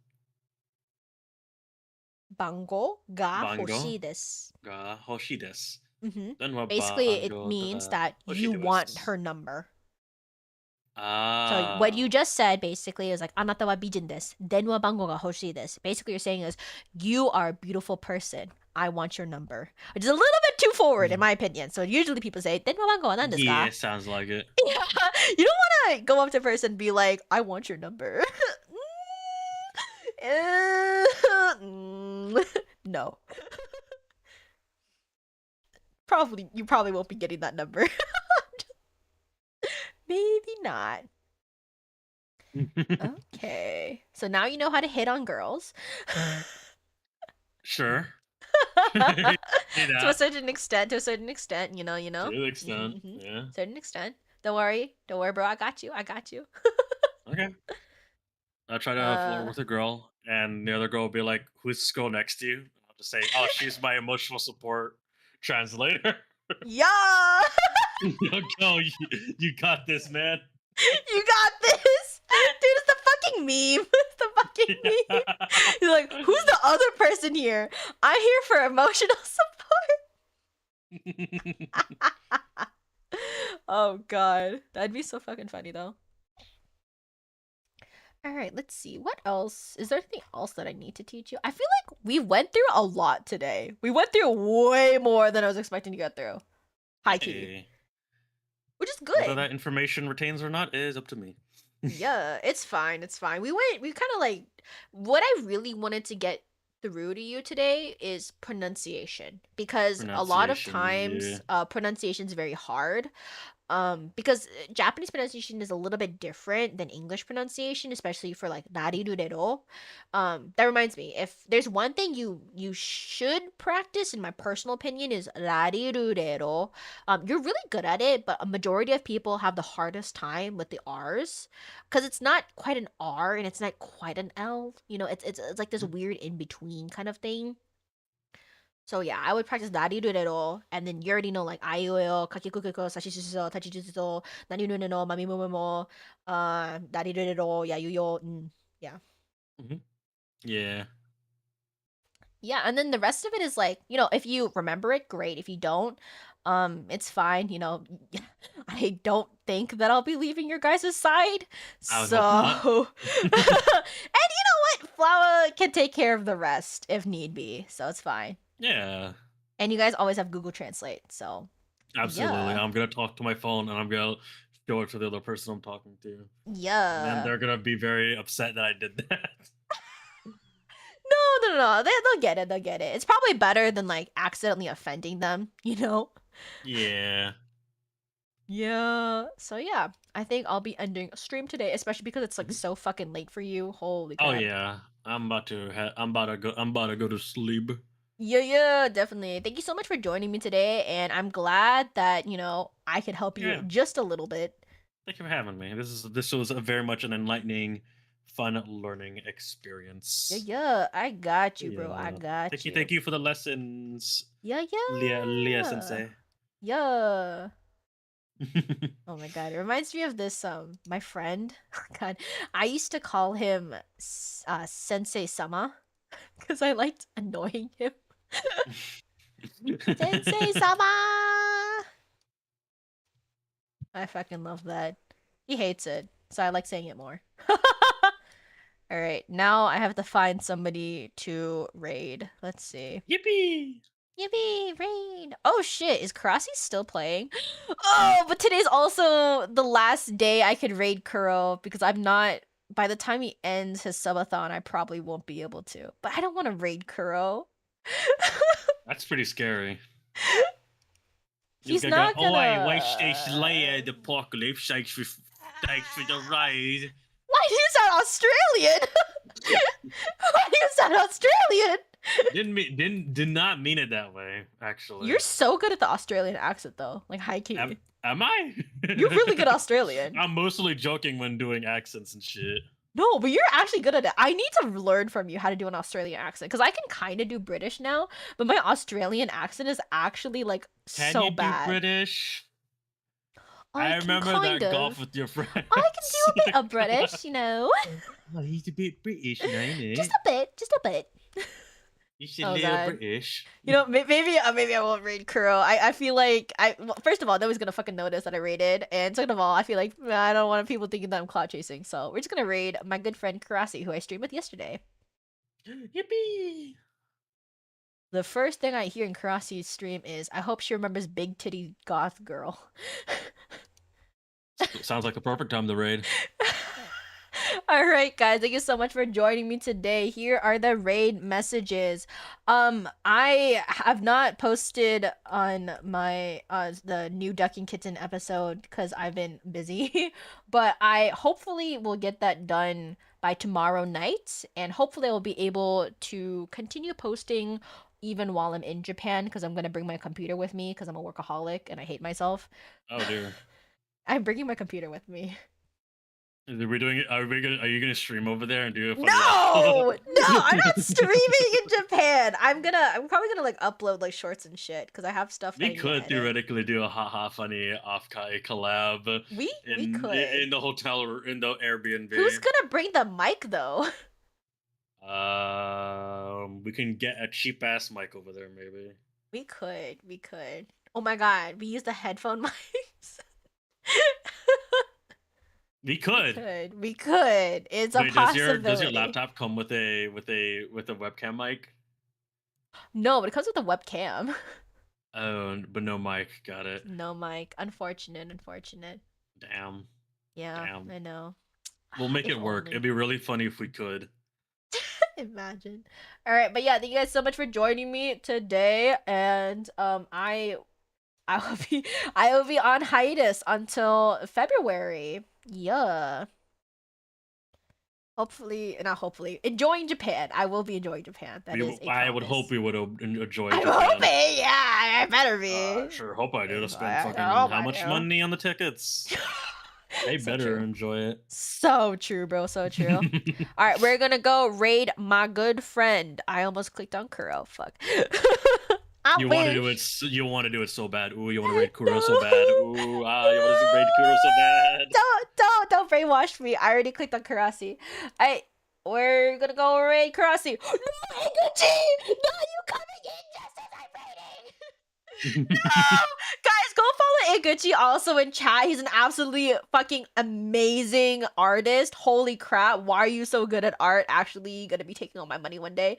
番号が欲 bango しいです. ga hoshi desu. Mm-hmm. Denwa Basically, it bango means ga that hoshi you want desu. her number. Ah. So what you just said basically is like あなたは美人です. 電話番号が欲しいです. Basically, you're saying is you are a beautiful person. I want your number. Which is a little bit too forward in my opinion. So usually people say 電話番号は何ですか? Yeah, sounds like it. Yeah, you don't want to go up to a person and be like, I want your number. No. You probably won't be getting that number. Maybe not. Okay. So now you know how to hit on girls. Sure. To a certain extent, you know. To an extent, yeah. Certain extent. Don't worry, bro. I got you. Okay. I'll try to flirt with a girl, and the other girl will be like, "Who's this girl next to you?" And I'll just say, "Oh, she's my emotional support translator." Yeah. Go, you got this, man. You got this, dude. It's the fucking meme. It's the fucking meme. He's like, who's the other person here? I'm here for emotional support. Oh god, that'd be so fucking funny though. All right, let's see. What else? Is there anything else that I need to teach you? I feel like we went through a lot today. We went through way more than I was expecting to get through. High key, Hey, which is whether good. that information retains or not is up to me. Yeah, it's fine. It's fine. We kind of like what I really wanted to get through to you today is pronunciation because a lot of Pronunciation, yeah. times pronunciation is very hard. Because Japanese pronunciation is a little bit different than English pronunciation, especially for like narirurero. That reminds me, if there's one thing you should practice, in my personal opinion, is rarirurero. You're really good at it, but a majority of people have the hardest time with the R's, because it's not quite an R and it's not quite an L. You know, it's like this weird in between kind of thing. So yeah, I would practice darirurero, and then you already know like aiueo, kakikukiko, sashisuso, tachijutsu, naninuno no, mamimomo, darirurero, yayuyo, yeah. Mm-hmm. Yeah. Yeah, and then the rest of it is like, if you remember it, great. If you don't, it's fine, I don't think that I'll be leaving your guys' side. I would So hope and not. you know what? Flower can take care of the rest if need be, so it's fine. Yeah. And you guys always have Google Translate, so Absolutely. yeah. I'm gonna talk to my phone and I'm gonna show it to the other person I'm talking to. And then Yeah. they're gonna be very upset that I did that. No. They'll get it. They'll get it. It's probably better than like accidentally offending them, you know? Yeah. Yeah. So yeah, I think I'll be ending a stream today, especially because it's like Mhm. so fucking late for you. Holy Oh crap. yeah. I'm about to go to sleep. Yeah, definitely. Thank you so much for joining me today, and I'm glad that, I could help you Yeah. just a little bit. Thank you for having me. This was a very much an enlightening, fun learning experience. Yeah, I got you, bro. I Yeah. got you. Thank you for the lessons, Yeah, Leah yeah. Sensei. Yeah. Oh my god, it reminds me of this my friend. God, I used to call him Sensei Sama because I liked annoying him. Sensei Sama. I fucking love that. He hates it, so I like saying it more. All right, now I have to find somebody to raid. Let's see. Yippee! Yippee, raid! Oh shit, is Karasi still playing? Oh, but today's also the last day I could raid Kuro because I'm not. By the time he ends his subathon, I probably won't be able to. But I don't want to raid Kuro. That's pretty scary. You He's go, not oh, I wish they gonna. the apocalypse. Thanks for the ride. Why do you sound Australian? Why do you sound Australian? Did not mean it that way. Actually, You're so good at the Australian accent, though. Like high key. am I? You're really good Australian. I'm mostly joking when doing accents and shit. No, but you're actually good at it. I need to learn from you how to do an Australian accent because I can kind of do British now, but my Australian accent is actually like Can so you bad. do British? I remember kind that of. golf with your friends. I can do a bit of British, you know. Oh, he's a bit British, ain't Just a bit, just a bit. He's a Oh little god. British. Maybe I won't raid Kuro. I feel like first of all, nobody's gonna fucking notice that I raided, and second of all, I feel like I don't want people thinking that I'm cloud chasing. So we're just gonna raid my good friend Karasi, who I streamed with yesterday. Yippee! The first thing I hear in Karasi's stream is, "I hope she remembers Big Titty Goth Girl." Sounds like the perfect time to raid. All right, guys, thank you so much for joining me today. Here are the raid messages. I have not posted on my the new Ducking Kitten episode because I've been busy, but I hopefully will get that done by tomorrow night, and hopefully I will be able to continue posting even while I'm in Japan because I'm gonna bring my computer with me because I'm a workaholic and I hate myself. Oh dear. I'm bringing my computer with me. Are we doing it? Are you gonna stream over there and do a funny No, I'm not streaming in Japan. I'm probably gonna like upload like shorts and shit because I have stuff that I We need to could edit. theoretically do a haha funny off-kai collab We could. in the hotel or in the Airbnb. Who's gonna bring the mic though? We can get a cheap ass mic over there, maybe. We could. Oh my god, we use the headphone mics. We could. We could. It's a Wait, possibility. does your laptop come with a webcam mic? No, but it comes with a webcam. Oh, but no mic. Got it. No mic. Unfortunate. Damn. Yeah, Damn. I know. We'll make If it work. only. It'd be really funny if we could. Imagine. All right, but yeah, thank you guys so much for joining me today, and I will be on hiatus until February. Yeah. Not hopefully, enjoying Japan. I will be enjoying Japan. I would hope we would enjoy. I'm Japan. hoping, yeah, I better be. Sure hope I do to spend I fucking hope how I much do. money on the tickets. They So better true. enjoy it. So true, bro. So true. All right, we're gonna go raid my good friend. I almost clicked on Kuro. Fuck. You want to do it. You want to do it so bad. Ooh, you want to raid Kuro so bad. Ooh, you want to raid Kuro so bad. Don't brainwash me. I already clicked on Karasi. We're gonna go raid Karasi. No, Higuchi! No, you coming in just as I'm raiding. No, guys, go follow Iguchi also in chat. He's an absolutely fucking amazing artist. Holy crap! Why are you so good at art? Actually, gonna be taking all my money one day.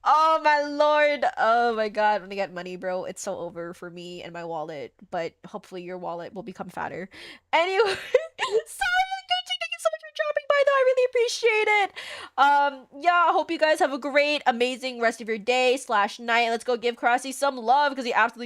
Oh my lord! Oh my god! When I get money, bro, it's so over for me and my wallet. But hopefully, your wallet will become fatter. Anyway, sorry, Iguchi. Thank you so much for dropping by, though. I really appreciate it. Yeah, I hope you guys have a great, amazing rest of your day / night. Let's go give Karasi some love because he absolutely